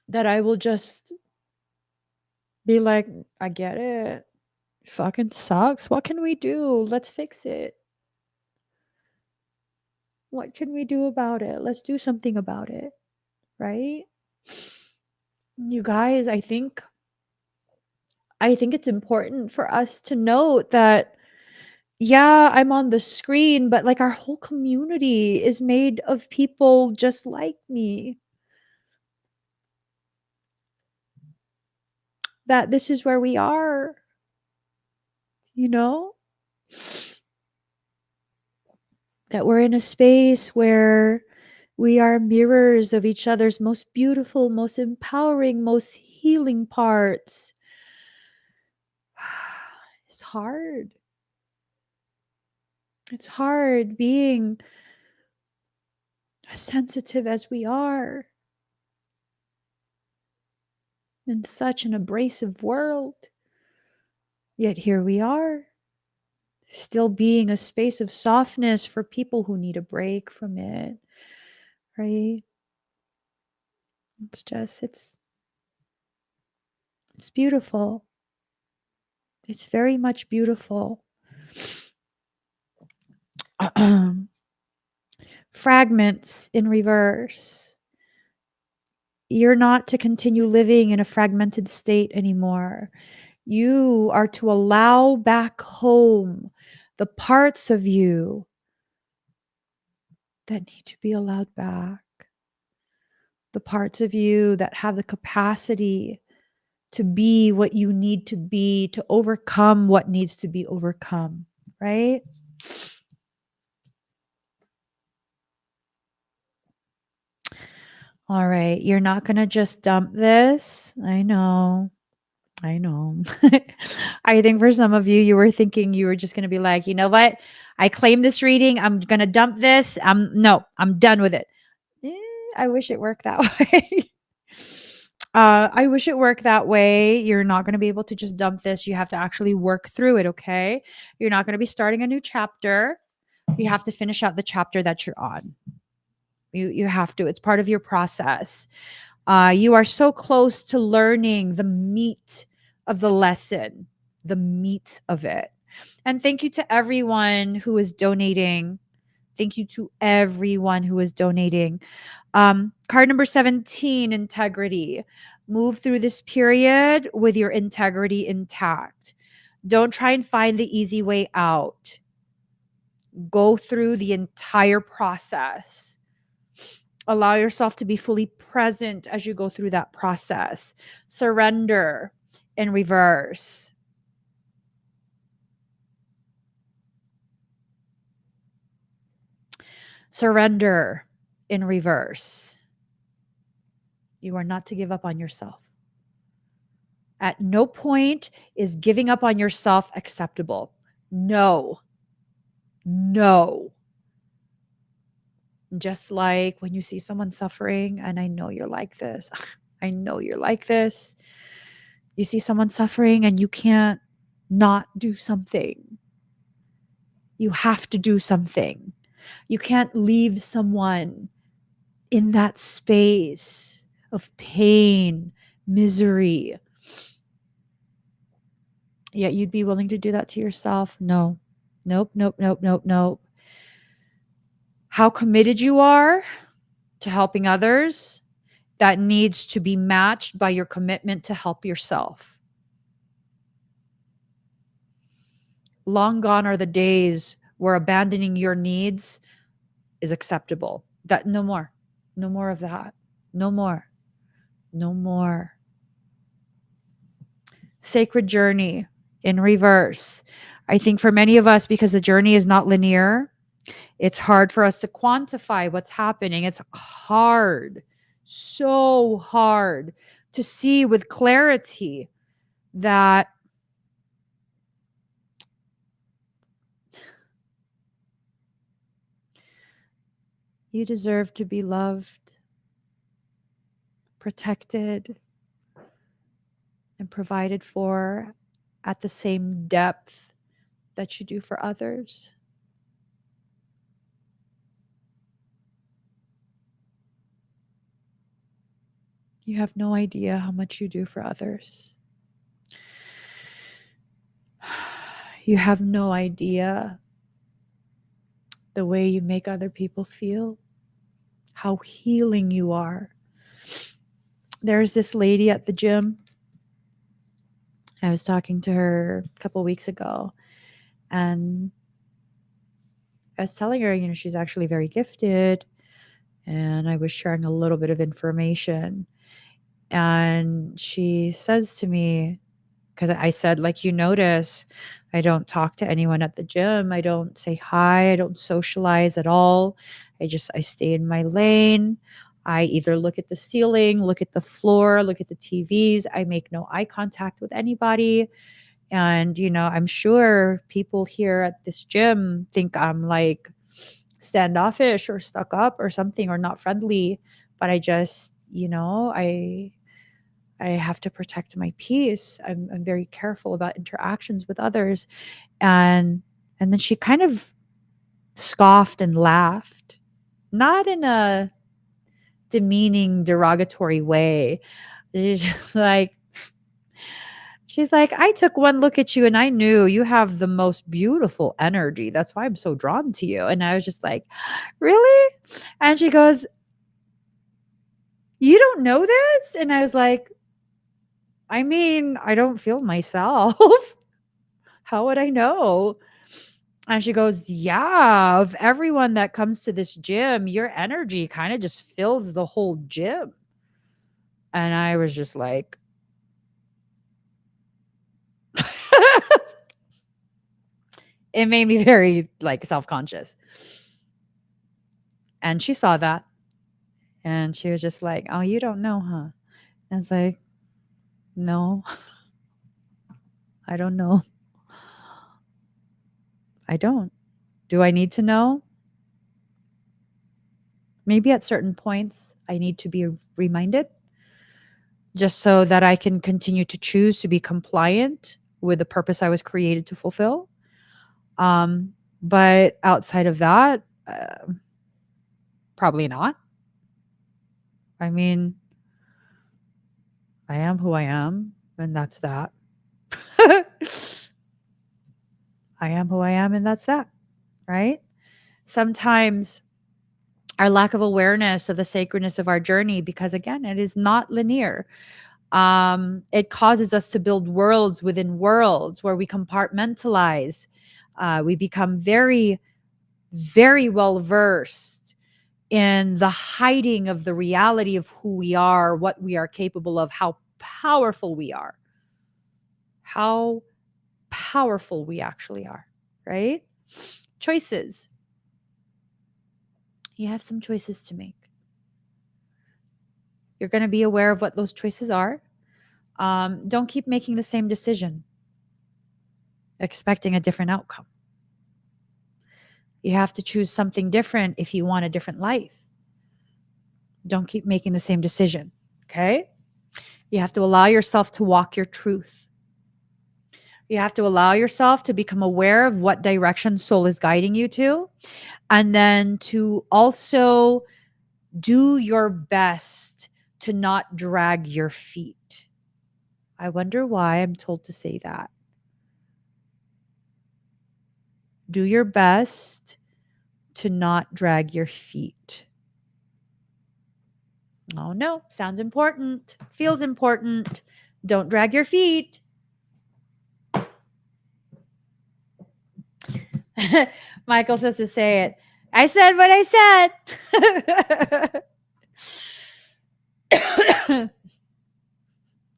that I will just be like, I get it. Fucking sucks. What can we do? Let's fix it. What can we do about it? Let's do something about it. Right? You guys, I think it's important for us to note that yeah, I'm on the screen, but like our whole community is made of people just like me. That this is where we are, you know? That we're in a space where we are mirrors of each other's most beautiful, most empowering, most healing parts. It's hard. It's hard being as sensitive as we are in such an abrasive world. Yet here we are, still being a space of softness for people who need a break from it, right? It's just, it's beautiful. It's very much beautiful. Fragments in reverse. You're not to continue living in a fragmented state anymore. You are to allow back home the parts of you that need to be allowed back, the parts of you that have the capacity to be what you need to be, to overcome what needs to be overcome, right? All right, you're not going to just dump this. I know. I know. I think for some of you, you were thinking you were just going to be like, you know what? I claim this reading. I'm going to dump this. No, I'm done with it. Eh, I wish it worked that way. I wish it worked that way. You're not going to be able to just dump this. You have to actually work through it. Okay. You're not going to be starting a new chapter. You have to finish out the chapter that you're on. You have to. It's part of your process. You are so close to learning the meat of the lesson, the meat of it. And thank you to everyone who is donating. Thank you to everyone who is donating. Card number 17, integrity. Move through this period with your integrity intact. Don't try and find the easy way out. Go through the entire process. Allow yourself to be fully present as you go through that process. Surrender in reverse. Surrender in reverse. You are not to give up on yourself. At no point is giving up on yourself acceptable. No. No. Just like when you see someone suffering, and I know you're like this. I know you're like this. You see someone suffering and you can't not do something. You have to do something. You can't leave someone in that space of pain, misery. Yet you'd be willing to do that to yourself? No. Nope, nope, nope, nope, nope. How committed you are to helping others, that needs to be matched by your commitment to help yourself. Long gone are the days where abandoning your needs is acceptable. That no more. No more of that. No more. No more. Sacred journey in reverse. I think for many of us, because the journey is not linear, it's hard for us to quantify what's happening. It's hard, so hard to see with clarity that you deserve to be loved, protected, and provided for at the same depth that you do for others. You have no idea how much you do for others. You have no idea the way you make other people feel, how healing you are. There's this lady at the gym. I was talking to her a couple weeks ago, and I was telling her, she's actually very gifted, and I was sharing a little bit of information. And she says to me, because I said, like, you notice I don't talk to anyone at the gym. I don't say hi. I don't socialize at all. I stay in my lane. I either look at the ceiling, look at the floor, look at the TVs. I make no eye contact with anybody. And, I'm sure people here at this gym think I'm like standoffish or stuck up or something, or not friendly. But I just, I have to protect my peace. I'm very careful about interactions with others. And then she kind of scoffed and laughed, not in a demeaning, derogatory way. She's just like, I took one look at you and I knew you have the most beautiful energy. That's why I'm so drawn to you. And I was just like, really? And she goes, you don't know this? And I was like, I mean, I don't feel myself. How would I know? And she goes, yeah, of everyone that comes to this gym, your energy kind of just fills the whole gym. And I was just like, it made me very like self-conscious. And she saw that. And she was just like, oh, you don't know, huh? I was like, no, I don't know. I don't. Do I need to know? Maybe at certain points, I need to be reminded just so that I can continue to choose to be compliant with the purpose I was created to fulfill. But outside of that, probably not. I mean, I am who I am, and that's that. I am who I am, and that's that, right? Sometimes our lack of awareness of the sacredness of our journey, because again, it is not linear. It causes us to build worlds within worlds where we compartmentalize. We become very, very well versed in the hiding of the reality of who we are, what we are capable of, how powerful we are, how powerful we actually are, right? Choices. You have some choices to make. You're going to be aware of what those choices are. Don't keep making the same decision, expecting a different outcome. You have to choose something different if you want a different life. Don't keep making the same decision. Okay? You have to allow yourself to walk your truth. You have to allow yourself to become aware of what direction soul is guiding you to, and then to also do your best to not drag your feet. I wonder why I'm told to say that. Do your best to not drag your feet. Oh no, sounds important, feels important. Don't drag your feet. Michael says to say it. I said what I said.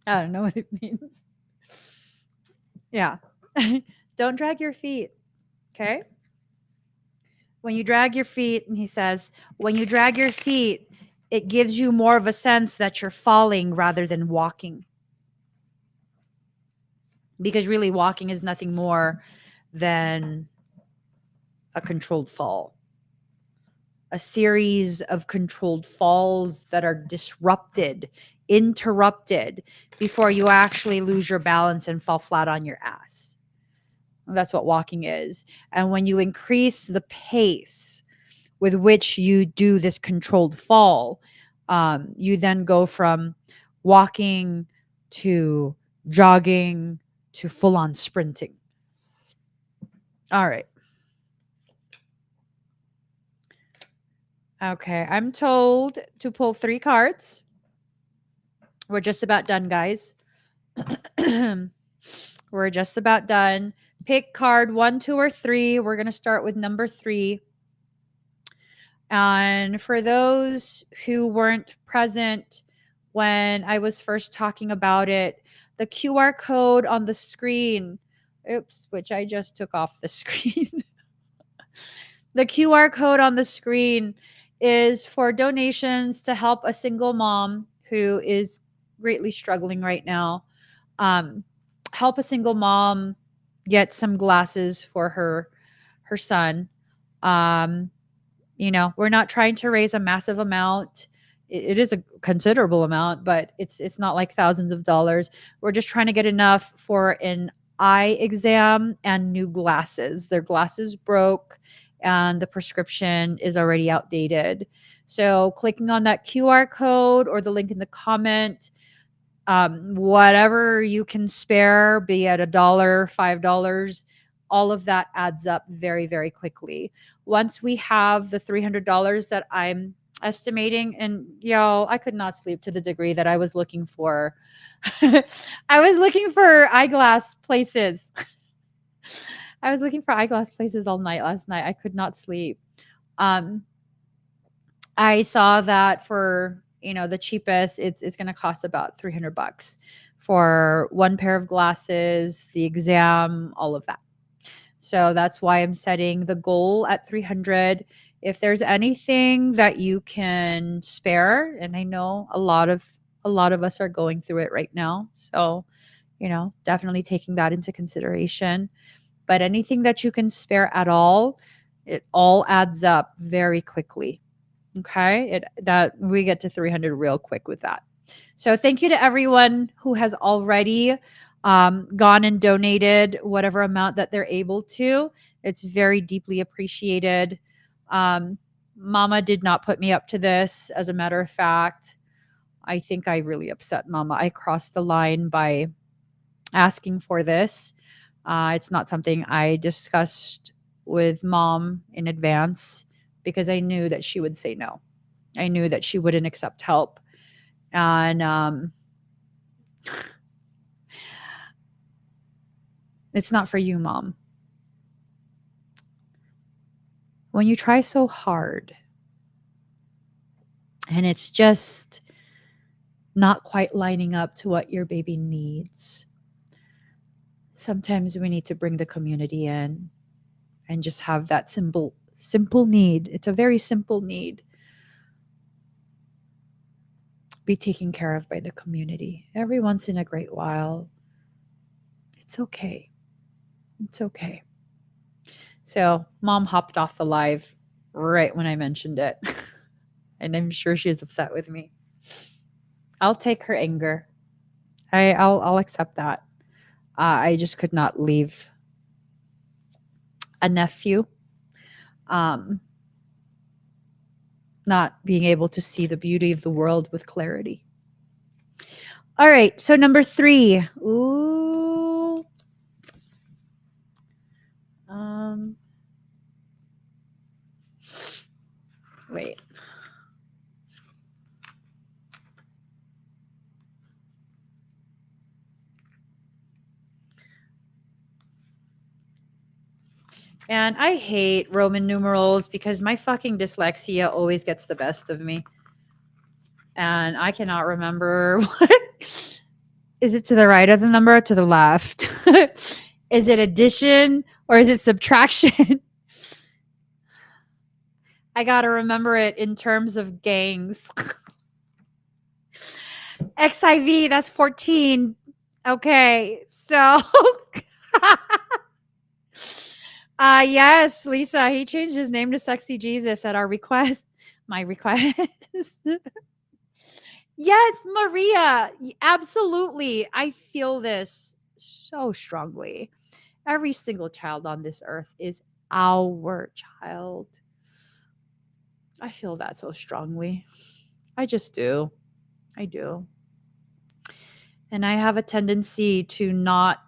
I don't know what it means. Yeah. Don't drag your feet. Okay. When you drag your feet, and he says, when you drag your feet, it gives you more of a sense that you're falling rather than walking. Because really, walking is nothing more than a controlled fall. A series of controlled falls that are disrupted, interrupted before you actually lose your balance and fall flat on your ass. That's what walking is. And when you increase the pace with which you do this controlled fall, you then go from walking to jogging to full on sprinting. All right. Okay. I'm told to pull 3 cards. We're just about done, guys. We're just about done. Pick card 1, 2, or 3. We're going to start with number 3. And for those who weren't present when I was first talking about it, the QR code on the screen, which I just took off the screen. The QR code on the screen is for donations to help a single mom who is greatly struggling right now. Help a single mom get some glasses for her son. We're not trying to raise a massive amount. It is a considerable amount, but it's not like thousands of dollars. We're just trying to get enough for an eye exam and new glasses. Their glasses broke and the prescription is already outdated. So clicking on that QR code or the link in the comment, whatever you can spare, be it $1, $5, all of that adds up very, very quickly. Once we have the $300 that I'm estimating, and I could not sleep to the degree that I was looking for. I was looking for eyeglass places. I was looking for eyeglass places all night last night. I could not sleep. I saw that for the cheapest, it's going to cost about $300 for one pair of glasses, the exam, all of that. So that's why I'm setting the goal at 300. If there's anything that you can spare, and I know a lot of us are going through it right now, so definitely taking that into consideration. But anything that you can spare at all, it all adds up very quickly. Okay, that we get to 300 real quick with that. So thank you to everyone who has already gone and donated whatever amount that they're able to. It's very deeply appreciated. Mama did not put me up to this. As a matter of fact, I think I really upset Mama. I crossed the line by asking for this. It's not something I discussed with Mom in advance because I knew that she would say no. I knew that she wouldn't accept help. And it's not for you, Mom. When you try so hard and it's just not quite lining up to what your baby needs, sometimes we need to bring the community in and just have that simple need. It's a very simple need. Be taken care of by the community every once in a great while. It's okay. It's okay. So Mom hopped off the live right when I mentioned it. And I'm sure she's upset with me. I'll take her anger. I'll accept that. I just could not leave a nephew not being able to see the beauty of the world with clarity. All right, so number 3. Ooh. Wait. And I hate Roman numerals because my fucking dyslexia always gets the best of me. And I cannot remember what. Is it to the right of the number or to the left? Is it addition or is it subtraction? I got to remember it in terms of gangs. XIV, that's 14. Okay. So yes, Lisa, he changed his name to Sexy Jesus at our request. My request. Yes, Maria, absolutely. I feel this so strongly. Every single child on this earth is our child. I feel that so strongly. I just do. I do. And I have a tendency to not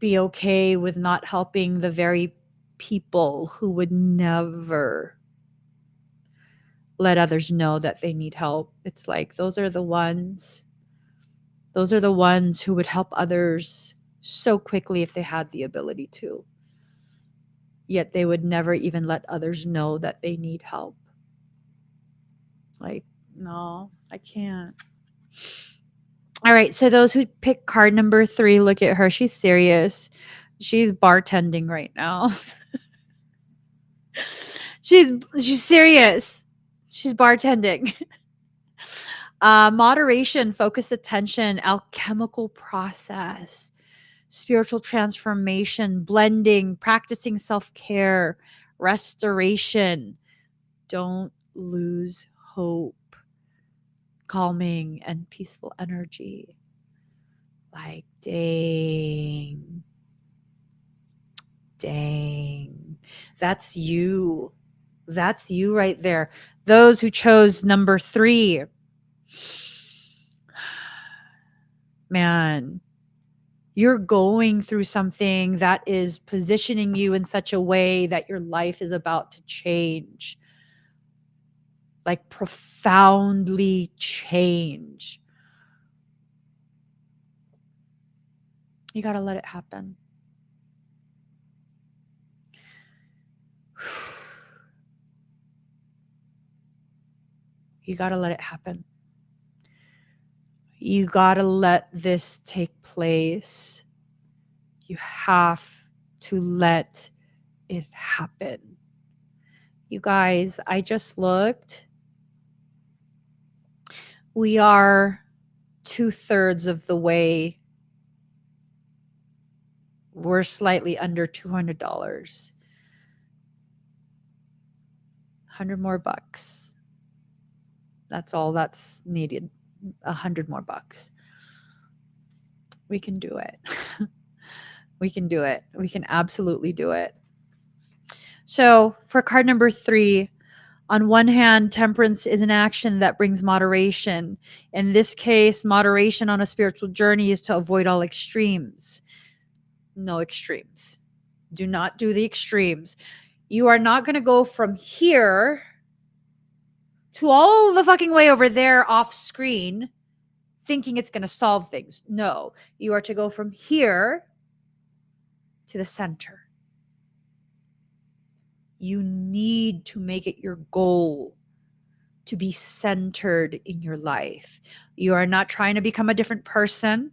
be okay with not helping the very people who would never let others know that they need help. It's like those are the ones who would help others so quickly if they had the ability to. Yet they would never even let others know that they need help. Like, no, I can't. All right, so those who pick card number 3, look at her. She's serious. She's bartending right now. she's serious. She's bartending. Moderation, focused attention, alchemical process, spiritual transformation, blending, practicing self-care, restoration. Don't lose hope. Calming and peaceful energy. Like, dang. That's you. That's you right there. Those who chose number 3. Man, you're going through something that is positioning you in such a way that your life is about to change. Like, profoundly change. You got to let it happen. You got to let it happen. You got to let this take place. You have to let it happen. You guys, I just looked. We are 2/3 of the way. We're slightly under $200. 100 more bucks. That's all that's needed. 100 more bucks. We can do it. We can do it. We can absolutely do it. So for card number 3, on one hand, temperance is an action that brings moderation. In this case, moderation on a spiritual journey is to avoid all extremes. No extremes. Do not do the extremes. You are not going to go from here to all the fucking way over there off screen thinking it's going to solve things. No, you are to go from here to the center. You need to make it your goal to be centered in your life. You are not trying to become a different person.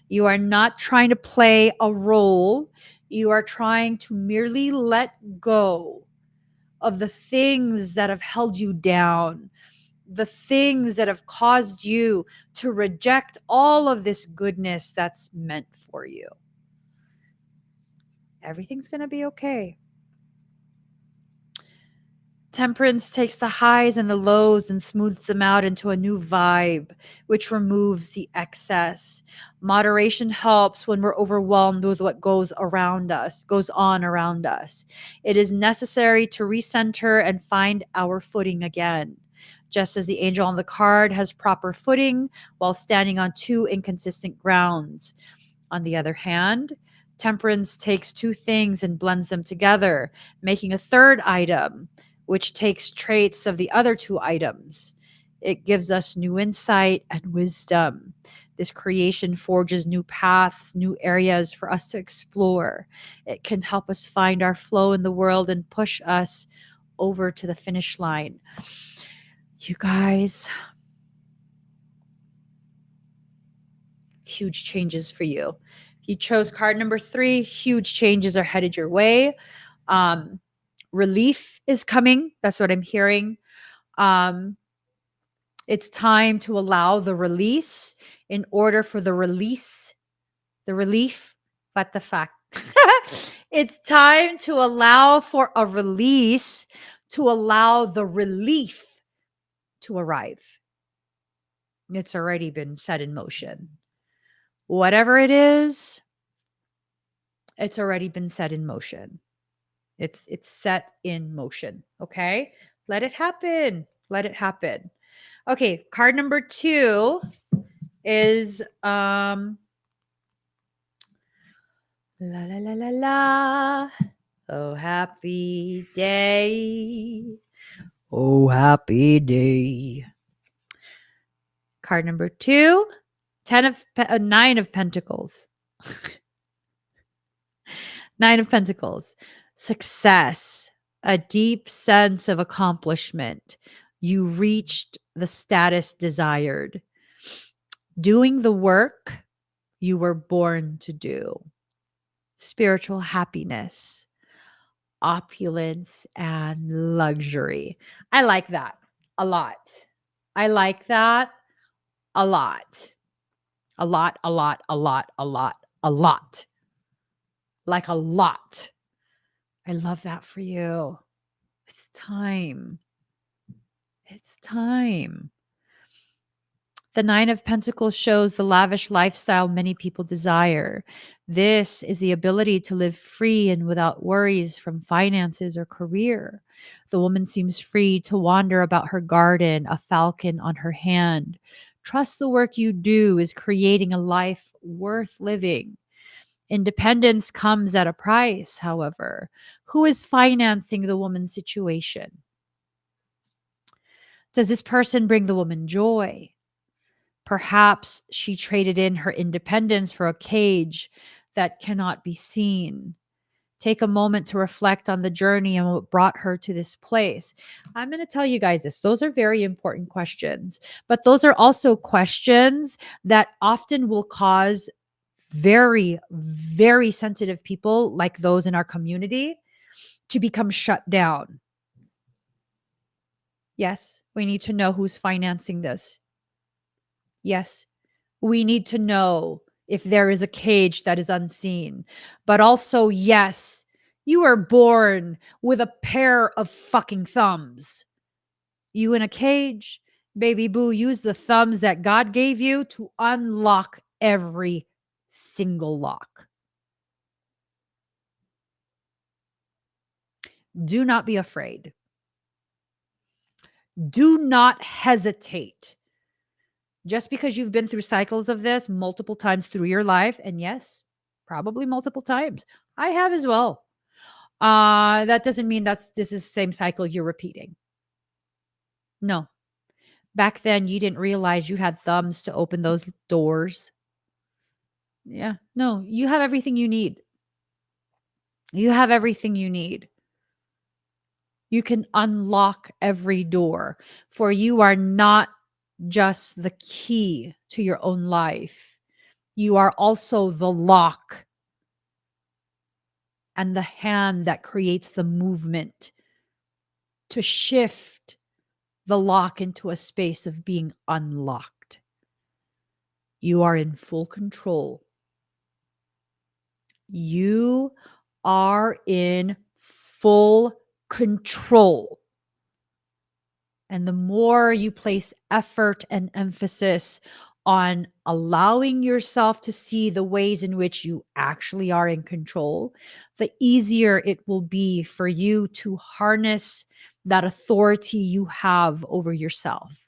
You are not trying to play a role. You are trying to merely let go of the things that have held you down, the things that have caused you to reject all of this goodness that's meant for you. Everything's going to be okay. Temperance takes the highs and the lows and smooths them out into a new vibe, which removes the excess. Moderation helps when we're overwhelmed with what goes on around us. It is necessary to recenter and find our footing again. Just as the angel on the card has proper footing while standing on 2 inconsistent grounds. On the other hand, temperance takes 2 things and blends them together, making a third item, which takes traits of the other 2 items. It gives us new insight and wisdom. This creation forges new paths, new areas for us to explore. It can help us find our flow in the world and push us over to the finish line. You guys, huge changes for you. You chose card number 3. Huge changes are headed your way. Relief is coming. That's what I'm hearing. It's time to allow the release in order for the relief, but the fact. It's time to allow for a release, to allow the relief to arrive. It's already been set in motion. Whatever it is, it's already been set in motion. It's set in motion. Okay? Let it happen. Let it happen. Okay, card number 2 is la la la la la. Oh happy day. Oh happy day. Card number 2, 9 of Pentacles. 9 of Pentacles. Success, a deep sense of accomplishment. You reached the status desired. Doing the work you were born to do. Spiritual happiness, opulence, and luxury. I like that a lot. I like that a lot. A lot, a lot, a lot, a lot, a lot. Like a lot. I love that for you. It's time. It's time. The 9 of Pentacles shows the lavish lifestyle many people desire. This is the ability to live free and without worries from finances or career. The woman seems free to wander about her garden, a falcon on her hand. Trust the work you do is creating a life worth living. Independence comes at a price, however. Who is financing the woman's situation? Does this person bring the woman joy? Perhaps she traded in her independence for a cage that cannot be seen. Take a moment to reflect on the journey and what brought her to this place. I'm going to tell you guys this. Those are very important questions, but those are also questions that often will cause very, very sensitive people like those in our community to become shut down. Yes, we need to know who's financing this. Yes, we need to know if there is a cage that is unseen. But also, yes, you were born with a pair of fucking thumbs. You in a cage, baby boo, use the thumbs that God gave you to unlock every single lock. Do not be afraid. Do not hesitate. Just because you've been through cycles of this multiple times through your life, and yes, probably multiple times. I have as well. That doesn't mean this is the same cycle you're repeating. No. Back then, you didn't realize you had thumbs to open those doors. Yeah. No, you have everything you need. You have everything you need. You can unlock every door, for you are not just the key to your own life. You are also the lock and the hand that creates the movement to shift the lock into a space of being unlocked. You are in full control. You are in full control. And the more you place effort and emphasis on allowing yourself to see the ways in which you actually are in control, the easier it will be for you to harness that authority you have over yourself.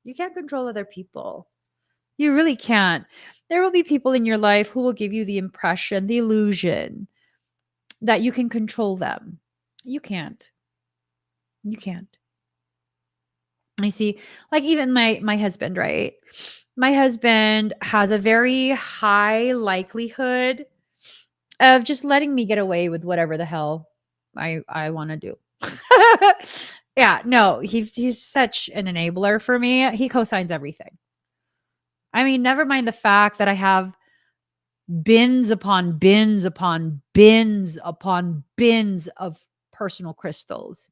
You can't control other people. You really can't. There will be people in your life who will give you the impression, the illusion that you can control them. You can't. You can't. I see, like even my husband, right? My husband has a very high likelihood of just letting me get away with whatever the hell I want to do. Yeah, no, he's such an enabler for me. He co-signs everything. I mean, never mind the fact that I have bins upon bins upon bins upon bins of personal crystals.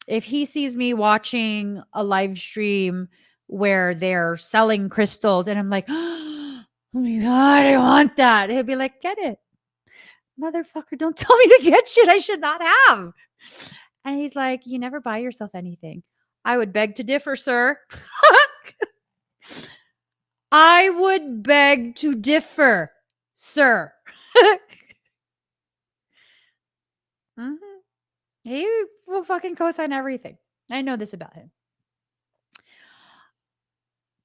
If he sees me watching a live stream where they're selling crystals and I'm like, oh my God, I want that. He'll be like, get it. Motherfucker, don't tell me to get shit I should not have. And he's like, you never buy yourself anything. I would beg to differ, sir. I would beg to differ, sir. Mhm. He will fucking co-sign everything. I know this about him.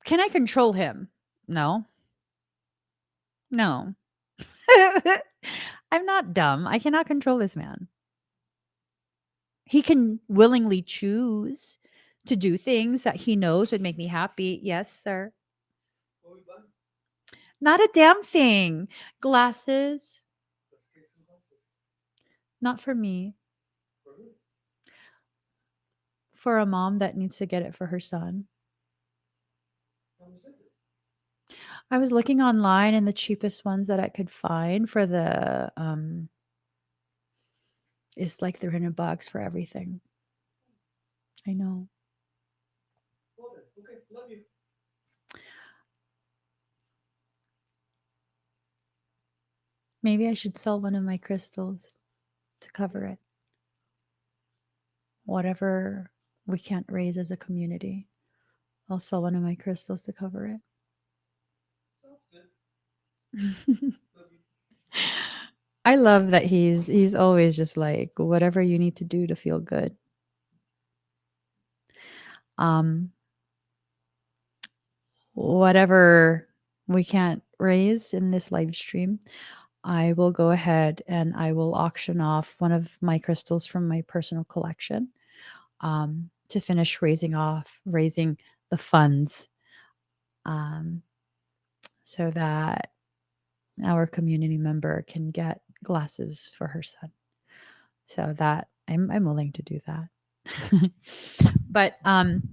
Can I control him? No. No. I'm not dumb. I cannot control this man. He can willingly choose to do things that he knows would make me happy. Yes, sir. Not a damn thing. Glasses. Not for me. For a mom that needs to get it for her son. I was looking online and the cheapest ones that I could find for the is like $300 for everything. I know. Okay, love you. Maybe I should sell one of my crystals to cover it. Whatever we can't raise as a community, I'll sell one of my crystals to cover it. Sounds good. Love you. I love that he's always just like, whatever you need to do to feel good. Whatever we can't raise in this live stream, I will go ahead and I will auction off one of my crystals from my personal collection to finish raising the funds so that our community member can get glasses for her son. So that I'm willing to do that. But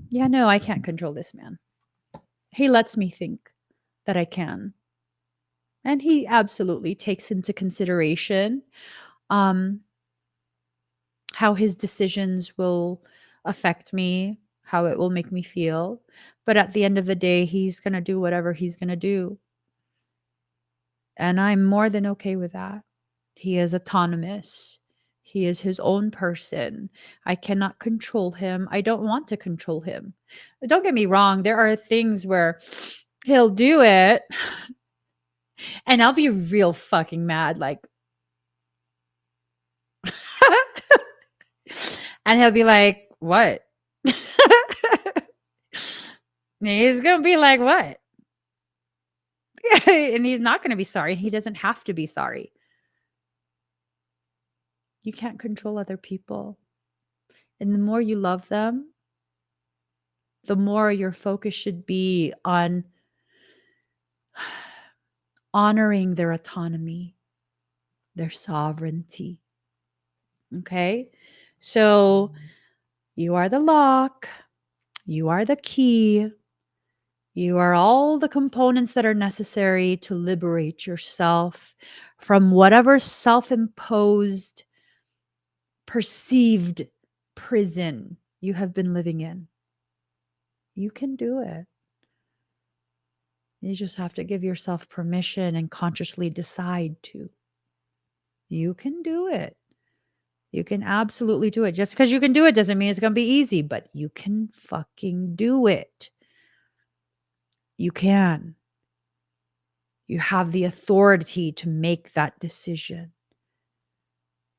yeah, no, I can't control this man. He lets me think that I can. And he absolutely takes into consideration how his decisions will affect me, how it will make me feel. But at the end of the day, he's going to do whatever he's going to do. And I'm more than okay with that. He is autonomous. He is his own person. I cannot control him. I don't want to control him. Don't get me wrong. There are things where he'll do it and I'll be real fucking mad. Like, and he'll be like, what? He's going to be like, what? And he's not going to be sorry. He doesn't have to be sorry. You can't control other people. And the more you love them, the more your focus should be on honoring their autonomy, their sovereignty. Okay? So you are the lock, you are the key, you are all the components that are necessary to liberate yourself from whatever self-imposed, perceived prison you have been living in. You can do it. You just have to give yourself permission and consciously decide to. You can do it. You can absolutely do it. Just because you can do it doesn't mean it's going to be easy, but you can fucking do it. You can. You have the authority to make that decision.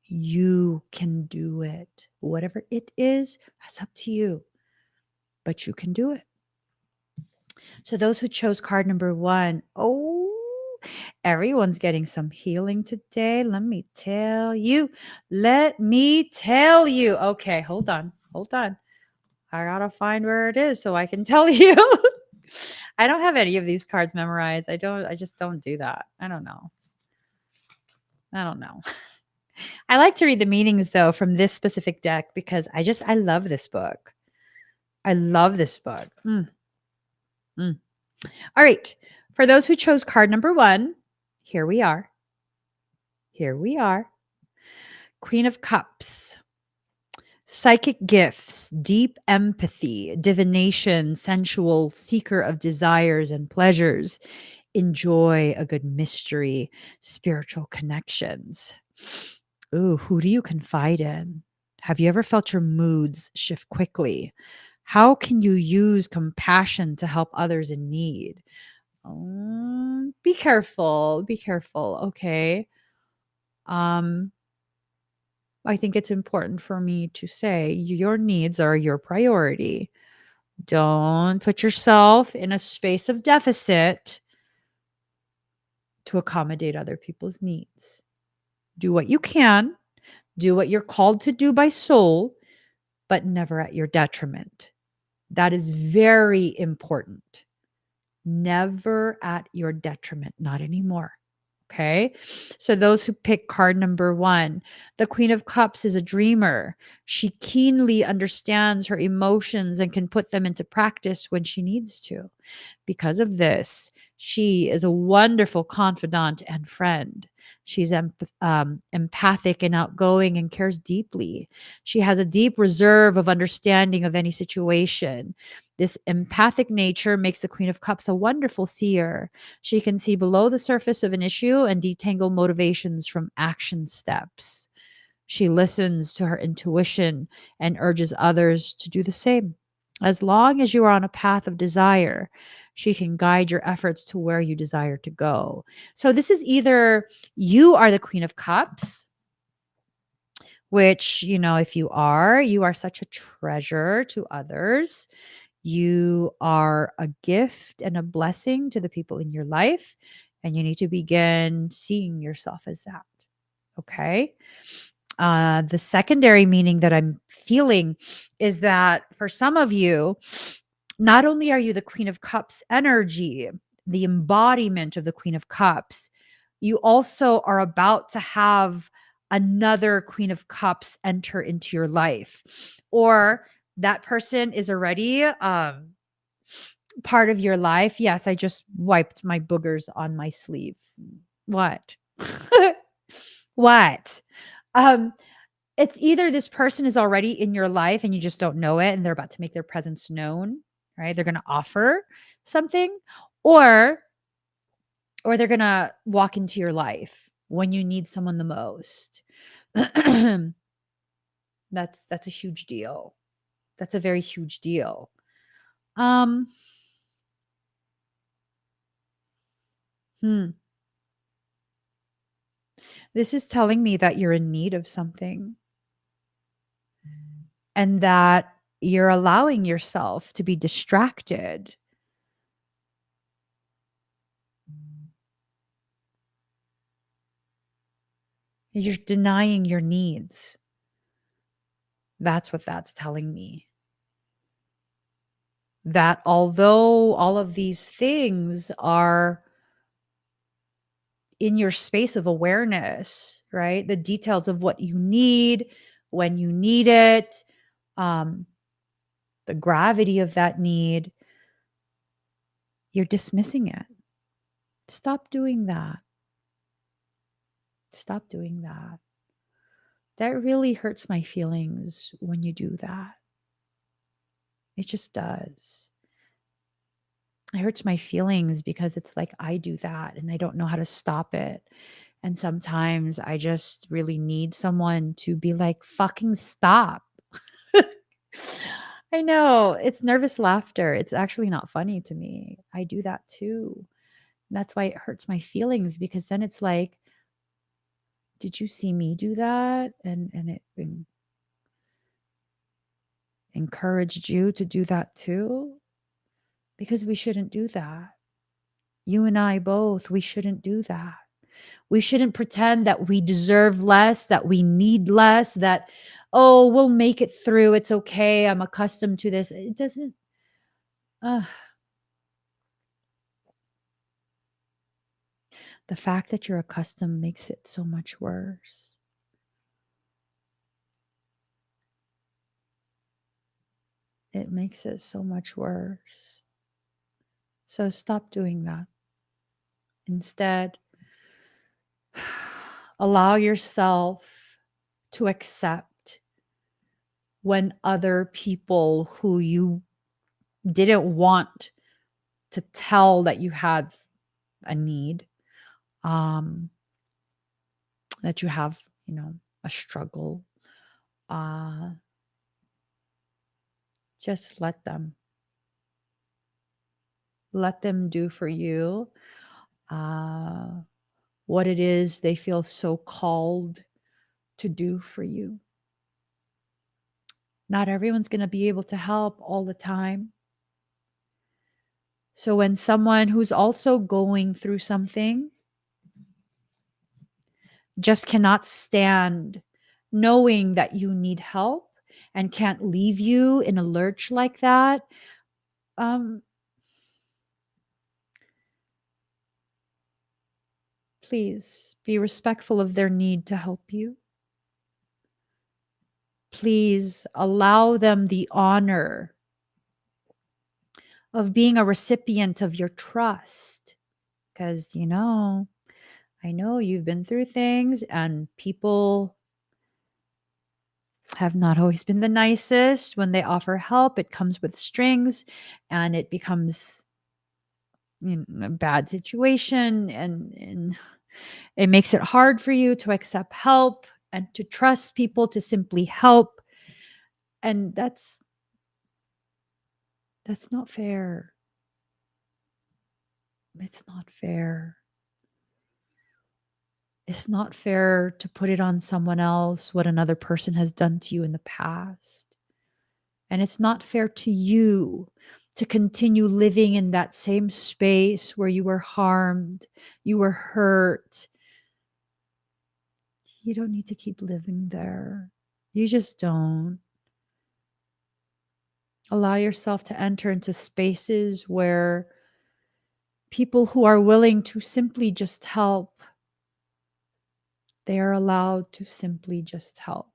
You can do it. Whatever it is, that's up to you. But you can do it. So those who chose card number 1, everyone's getting some healing today. Let me tell you. Okay, hold on. I gotta find where it is so I can tell you. I don't have any of these cards memorized. I just don't do that. I don't know. I like to read the meanings though from this specific deck because I love this book. I love this book. Mm. All right. For those who chose card number 1, here we are. Here we are. Queen of Cups. Psychic gifts, deep empathy, divination, sensual, seeker of desires and pleasures. Enjoy a good mystery, spiritual connections. Ooh, who do you confide in? Have you ever felt your moods shift quickly? How can you use compassion to help others in need? Be careful. Be careful. Okay. I think it's important for me to say your needs are your priority. Don't put yourself in a space of deficit to accommodate other people's needs. Do what you can, do what you're called to do by soul, but never at your detriment. That is very important. Never at your detriment, not anymore. Okay. So those who pick card number 1, the Queen of Cups is a dreamer. She keenly understands her emotions and can put them into practice when she needs to. Because of this, she is a wonderful confidant and friend. She's empathic and outgoing and cares deeply. She has a deep reserve of understanding of any situation. This empathic nature makes the Queen of Cups a wonderful seer. She can see below the surface of an issue and detangle motivations from action steps. She listens to her intuition and urges others to do the same. As long as you are on a path of desire, she can guide your efforts to where you desire to go. So this is either you are the Queen of Cups, which, if you are such a treasure to others. You are a gift and a blessing to the people in your life, and you need to begin seeing yourself as that. Okay. The secondary meaning that I'm feeling is that for some of you, not only are you the Queen of Cups energy, the embodiment of the Queen of Cups, you also are about to have another Queen of Cups enter into your life, or that person is already part of your life. Yes, I just wiped my boogers on my sleeve. What? What? Um, it's either this person is already in your life and you just don't know it and they're about to make their presence known, right? They're going to offer something, or they're going to walk into your life when you need someone the most. That's a huge deal. That's a very huge deal. This is telling me that you're in need of something and that you're allowing yourself to be distracted. You're denying your needs. That's what that's telling me. That although all of these things are in your space of awareness, right? The details of what you need, when you need it, the gravity of that need, you're dismissing it. Stop doing that. Stop doing that. That really hurts my feelings when you do that. It just does. It hurts my feelings because it's like I do that and I don't know how to stop it. And sometimes I just really need someone to be like, fucking stop. I know it's nervous laughter. It's actually not funny to me. I do that too. That's why it hurts my feelings, because then it's like, did you see me do that? And it encouraged you to do that too? Because we shouldn't do that. You and I both, we shouldn't do that. We shouldn't pretend that we deserve less, that we need less, that, oh, we'll make it through. It's okay. I'm accustomed to this. It doesn't. The fact that you're accustomed makes it so much worse. It makes it so much worse. So stop doing that. Instead, allow yourself to accept when other people who you didn't want to tell that you had a need, that you have, a struggle, just let them do for you what it is they feel so called to do for you. Not everyone's going to be able to help all the time. So when someone who's also going through something just cannot stand knowing that you need help and can't leave you in a lurch like that, please be respectful of their need to help you. Please allow them the honor of being a recipient of your trust. Because, I know you've been through things and people have not always been the nicest. When they offer help, it comes with strings and it becomes a bad situation, and it makes it hard for you to accept help and to trust people to simply help. And that's not fair. It's not fair. It's not fair to put it on someone else what another person has done to you in the past. And it's not fair to you to continue living in that same space where you were harmed, you were hurt. You don't need to keep living there. You just don't. Allow yourself to enter into spaces where people who are willing to simply just help, they are allowed to simply just help.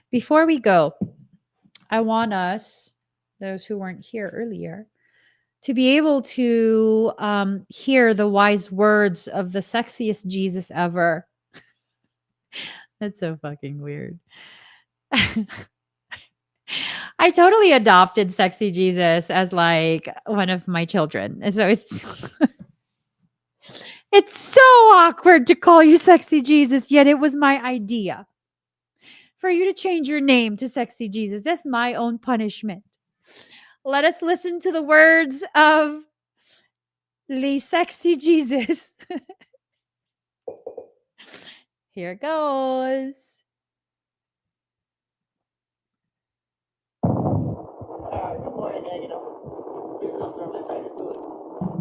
Before we go, I want us, those who weren't here earlier, to be able to hear the wise words of the sexiest Jesus ever. That's so fucking weird. I totally adopted sexy Jesus as like one of my children. And so it's it's so awkward to call you sexy Jesus, yet it was my idea for you to change your name to sexy Jesus. That's my own punishment. Let us listen to the words of Le Sexy Jesus. Here it goes. Good morning, man.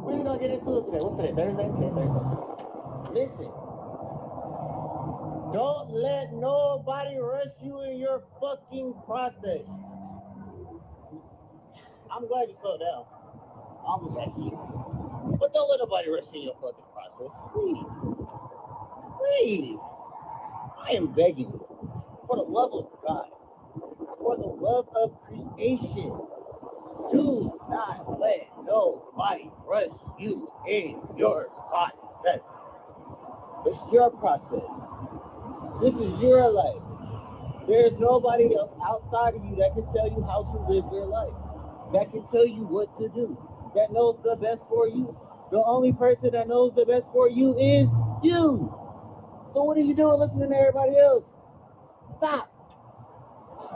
We're gonna get into it today. What's today? Thursday? Okay, Thursday. Listen. Don't let nobody rush you in your fucking process. I'm glad you slowed down. I almost got you. But don't let nobody rush you in your fucking process. Please. Please. I am begging you. For the love of God. For the love of creation. Do not let nobody rush you in your process. It's your process. This is your life. There's nobody else outside of you that can tell you how to live your life, that can tell you what to do, that knows the best for you. The only person that knows the best for you is you. So what are you doing listening to everybody else? Stop.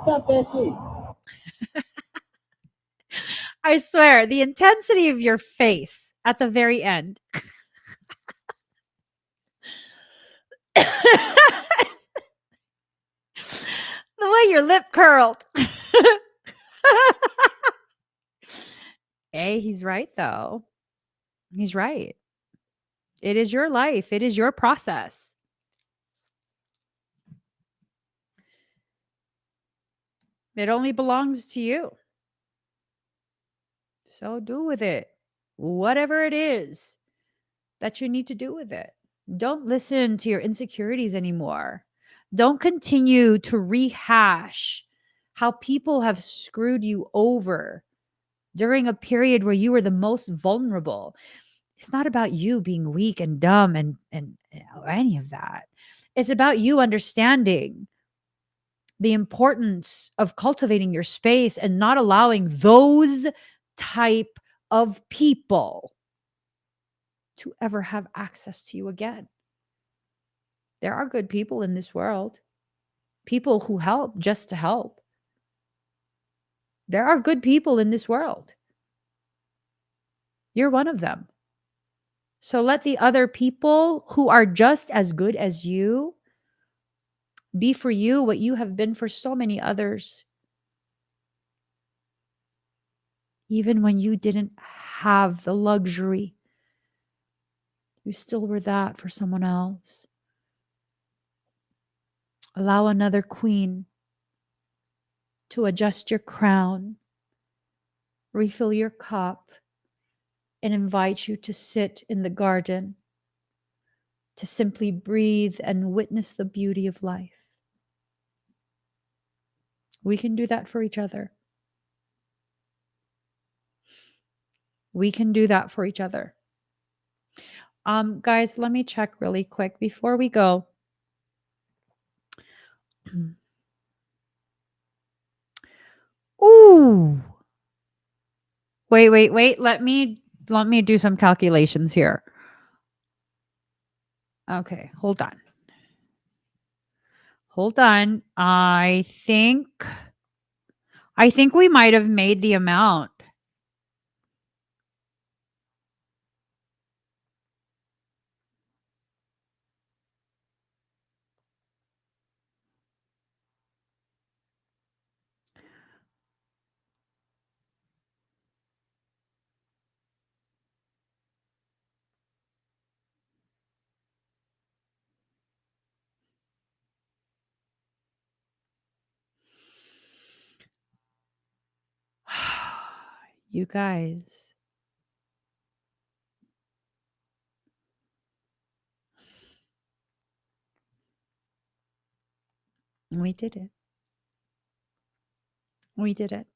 Stop that shit. I swear, the intensity of your face at the very end. The way your lip curled. Hey, he's right, though. He's right. It is your life. It is your process. It only belongs to you. So do with it whatever it is that you need to do with it. Don't listen to your insecurities anymore. Don't continue to rehash how people have screwed you over during a period where you were the most vulnerable. It's not about you being weak and dumb and or any of that. It's about you understanding the importance of cultivating your space and not allowing those type of people to ever have access to you again. There are good people in this world, people who help just to help. There are good people in this world. You're one of them. So let the other people who are just as good as you be for you what you have been for so many others. Even when you didn't have the luxury, you still were that for someone else. Allow another queen to adjust your crown, refill your cup, and invite you to sit in the garden to simply breathe and witness the beauty of life. We can do that for each other. We can do that for each other. Guys, let me check really quick before we go. Ooh. Wait. Let me do some calculations here. Okay, hold on. I think we might have made the amount. You guys. We did it. We did it.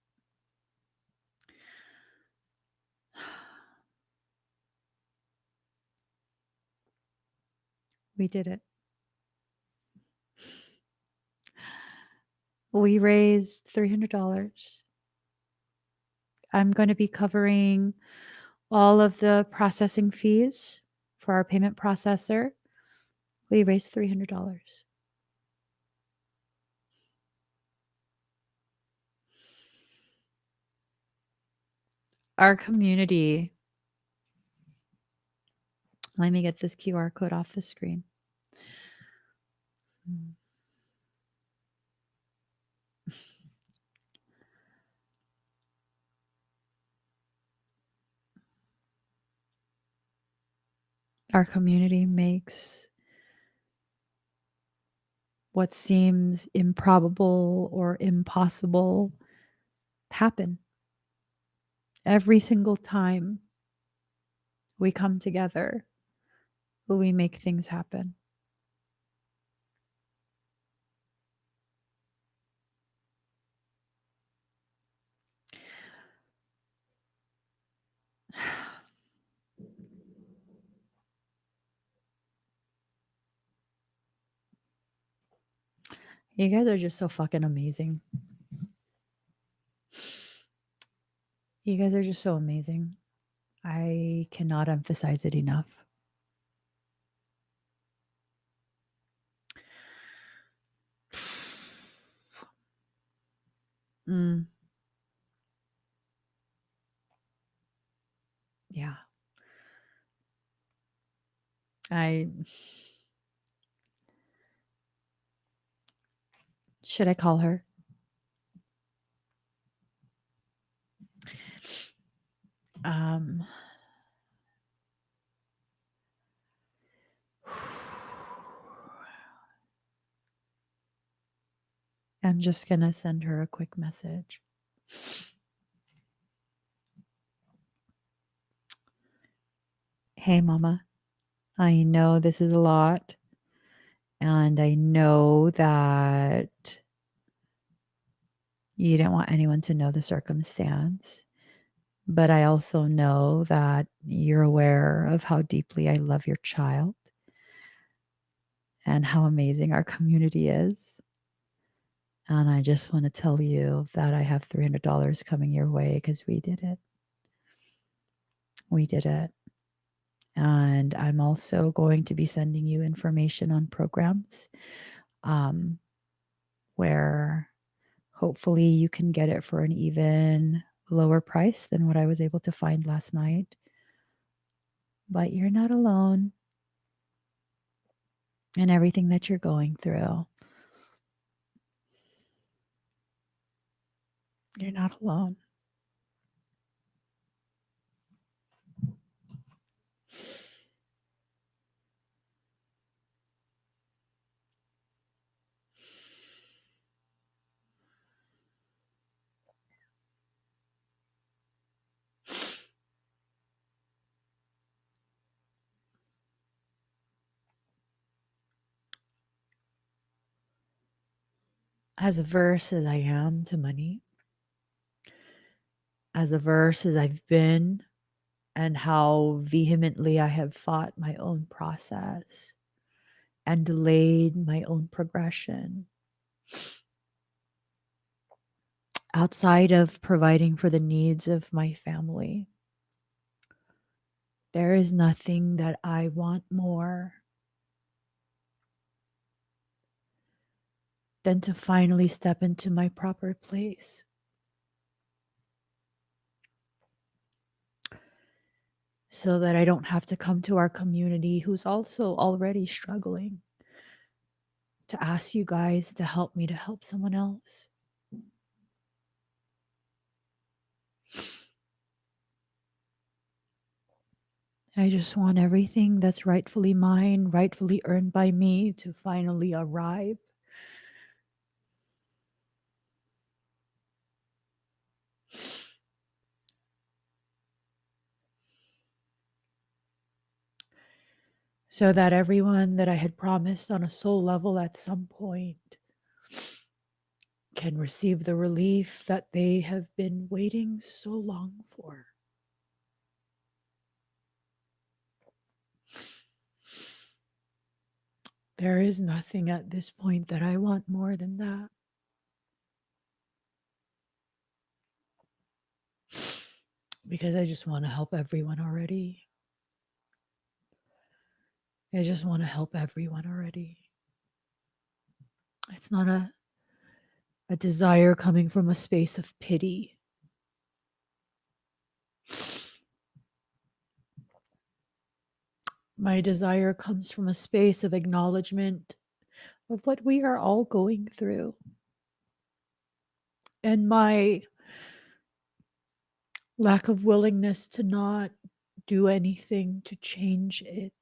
We did it. We raised $300. I'm going to be covering all of the processing fees for our payment processor. We raised $300. Our community. Let me get this QR code off the screen. Our community makes what seems improbable or impossible happen. Every single time we come together, we make things happen. You guys are just so fucking amazing. You guys are just so amazing. I cannot emphasize it enough. Yeah. Should I call her? I'm just going to send her a quick message. Hey, Mama. I know this is a lot. And I know that you didn't want anyone to know the circumstance. But I also know that you're aware of how deeply I love your child and how amazing our community is. And I just want to tell you that I have $300 coming your way because we did it. We did it. And I'm also going to be sending you information on programs where hopefully you can get it for an even lower price than what I was able to find last night. But you're not alone in everything that you're going through. You're not alone. As averse as I am to money, as averse as I've been, and how vehemently I have fought my own process and delayed my own progression, outside of providing for the needs of my family, there is nothing that I want more than to finally step into my proper place. So that I don't have to come to our community who's also already struggling to ask you guys to help me to help someone else. I just want everything that's rightfully mine, rightfully earned by me, to finally arrive. So that everyone that I had promised on a soul level at some point can receive the relief that they have been waiting so long for. There is nothing at this point that I want more than that. Because I just want to help everyone already. I just want to help everyone already. It's not a desire coming from a space of pity. My desire comes from a space of acknowledgement of what we are all going through. And my lack of willingness to not do anything to change it.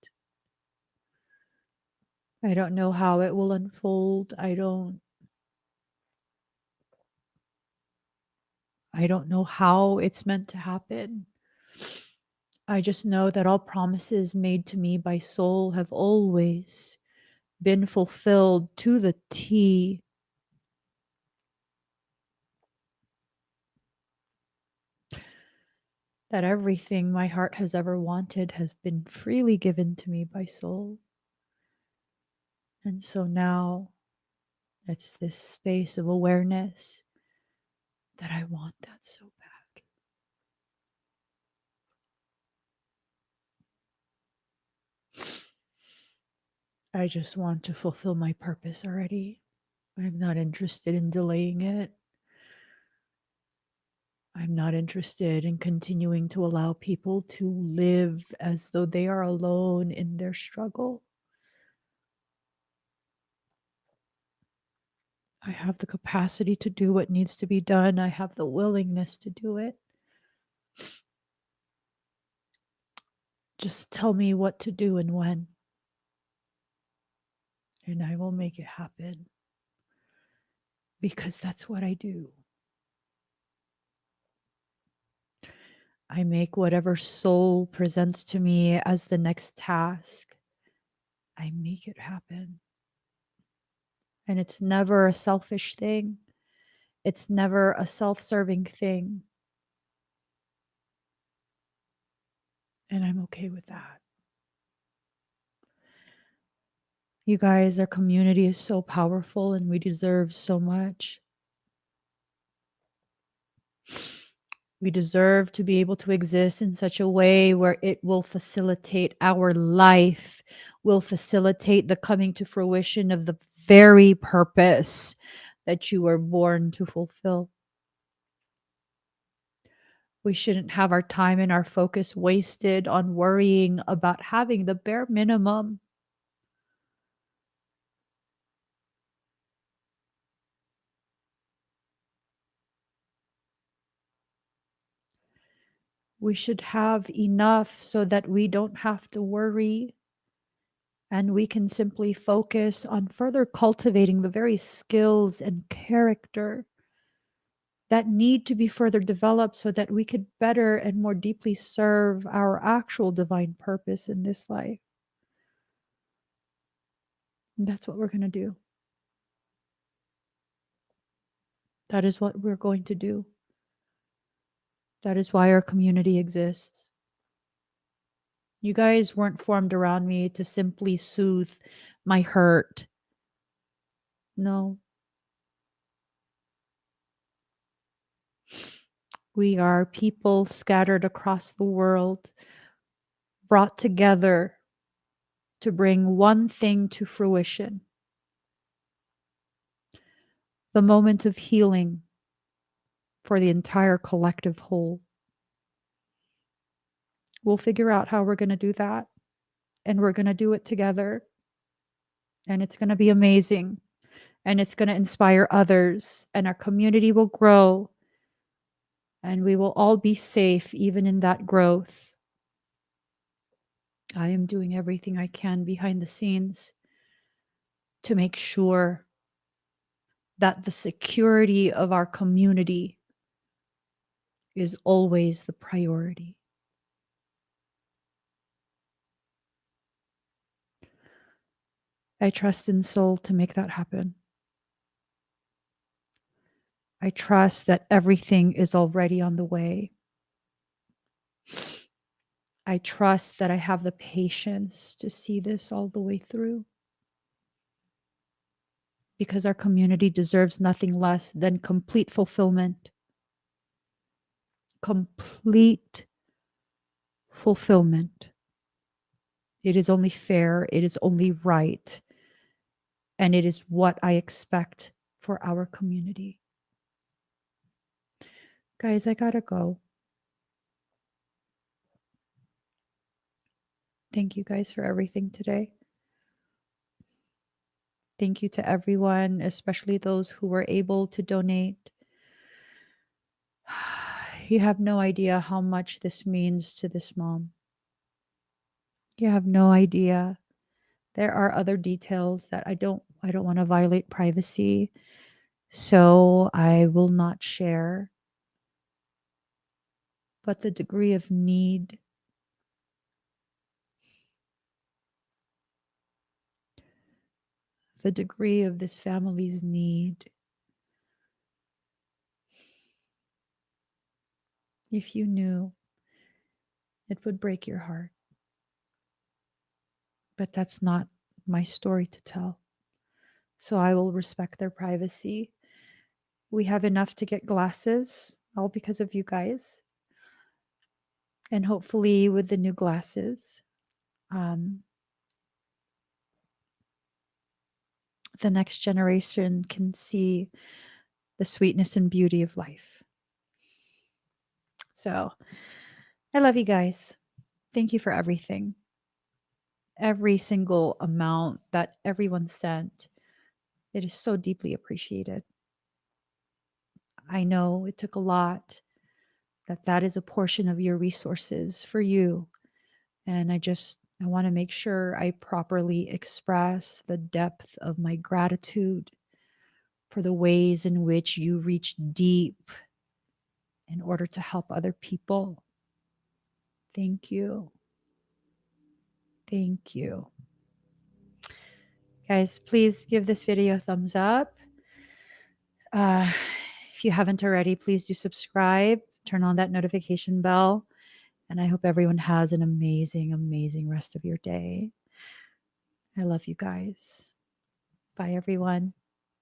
I don't know how it will unfold. I don't know how it's meant to happen. I just know that all promises made to me by soul have always been fulfilled to the T. That everything my heart has ever wanted has been freely given to me by soul. And so now it's this space of awareness that I want that so bad. I just want to fulfill my purpose already. I'm not interested in delaying it. I'm not interested in continuing to allow people to live as though they are alone in their struggle. I have the capacity to do what needs to be done. I have the willingness to do it. Just tell me what to do and when, and I will make it happen. Because that's what I do. I make whatever soul presents to me as the next task I make it happen. And it's never a selfish thing. It's never a self-serving thing. And I'm okay with that. You guys, our community is so powerful and we deserve so much. We deserve to be able to exist in such a way where it will facilitate our life, will facilitate the coming to fruition of the very purpose that you were born to fulfill. We shouldn't have our time and our focus wasted on worrying about having the bare minimum. We should have enough so that we don't have to worry and we can simply focus on further cultivating the very skills and character that need to be further developed so that we could better and more deeply serve our actual divine purpose in this life. And that's what we're going to do. That is what we're going to do. That is why our community exists. You guys weren't formed around me to simply soothe my hurt. No. We are people scattered across the world, brought together to bring one thing to fruition: the moment of healing for the entire collective whole. We'll figure out how we're going to do that, and we're going to do it together. And it's going to be amazing, and it's going to inspire others, and our community will grow, and we will all be safe even in that growth. I am doing everything I can behind the scenes to make sure that the security of our community is always the priority. I trust in soul to make that happen. I trust that everything is already on the way. I trust that I have the patience to see this all the way through, because our community deserves nothing less than complete fulfillment. Complete fulfillment. It is only fair, it is only right, and it is what I expect for our community. Guys, I gotta go. Thank you guys for everything today. Thank you to everyone, especially those who were able to donate. You have no idea how much this means to this mom. You have no idea. There are other details that I don't want to violate privacy, so I will not share. But the degree of need, the degree of this family's need, if you knew, it would break your heart. But that's not my story to tell. So I will respect their privacy. We have enough to get glasses, all because of you guys. And hopefully with the new glasses, the next generation can see the sweetness and beauty of life. So I love you guys. Thank you for everything. Every single amount that everyone sent, it is so deeply appreciated. I know it took a lot, that is a portion of your resources for you. And I want to make sure I properly express the depth of my gratitude for the ways in which you reach deep in order to help other people. Thank you. Thank you. Guys, please give this video a thumbs up. Uh, if you haven't already, please do subscribe, turn on that notification bell. And I hope everyone has an amazing, amazing rest of your day. I love you guys. Bye, everyone.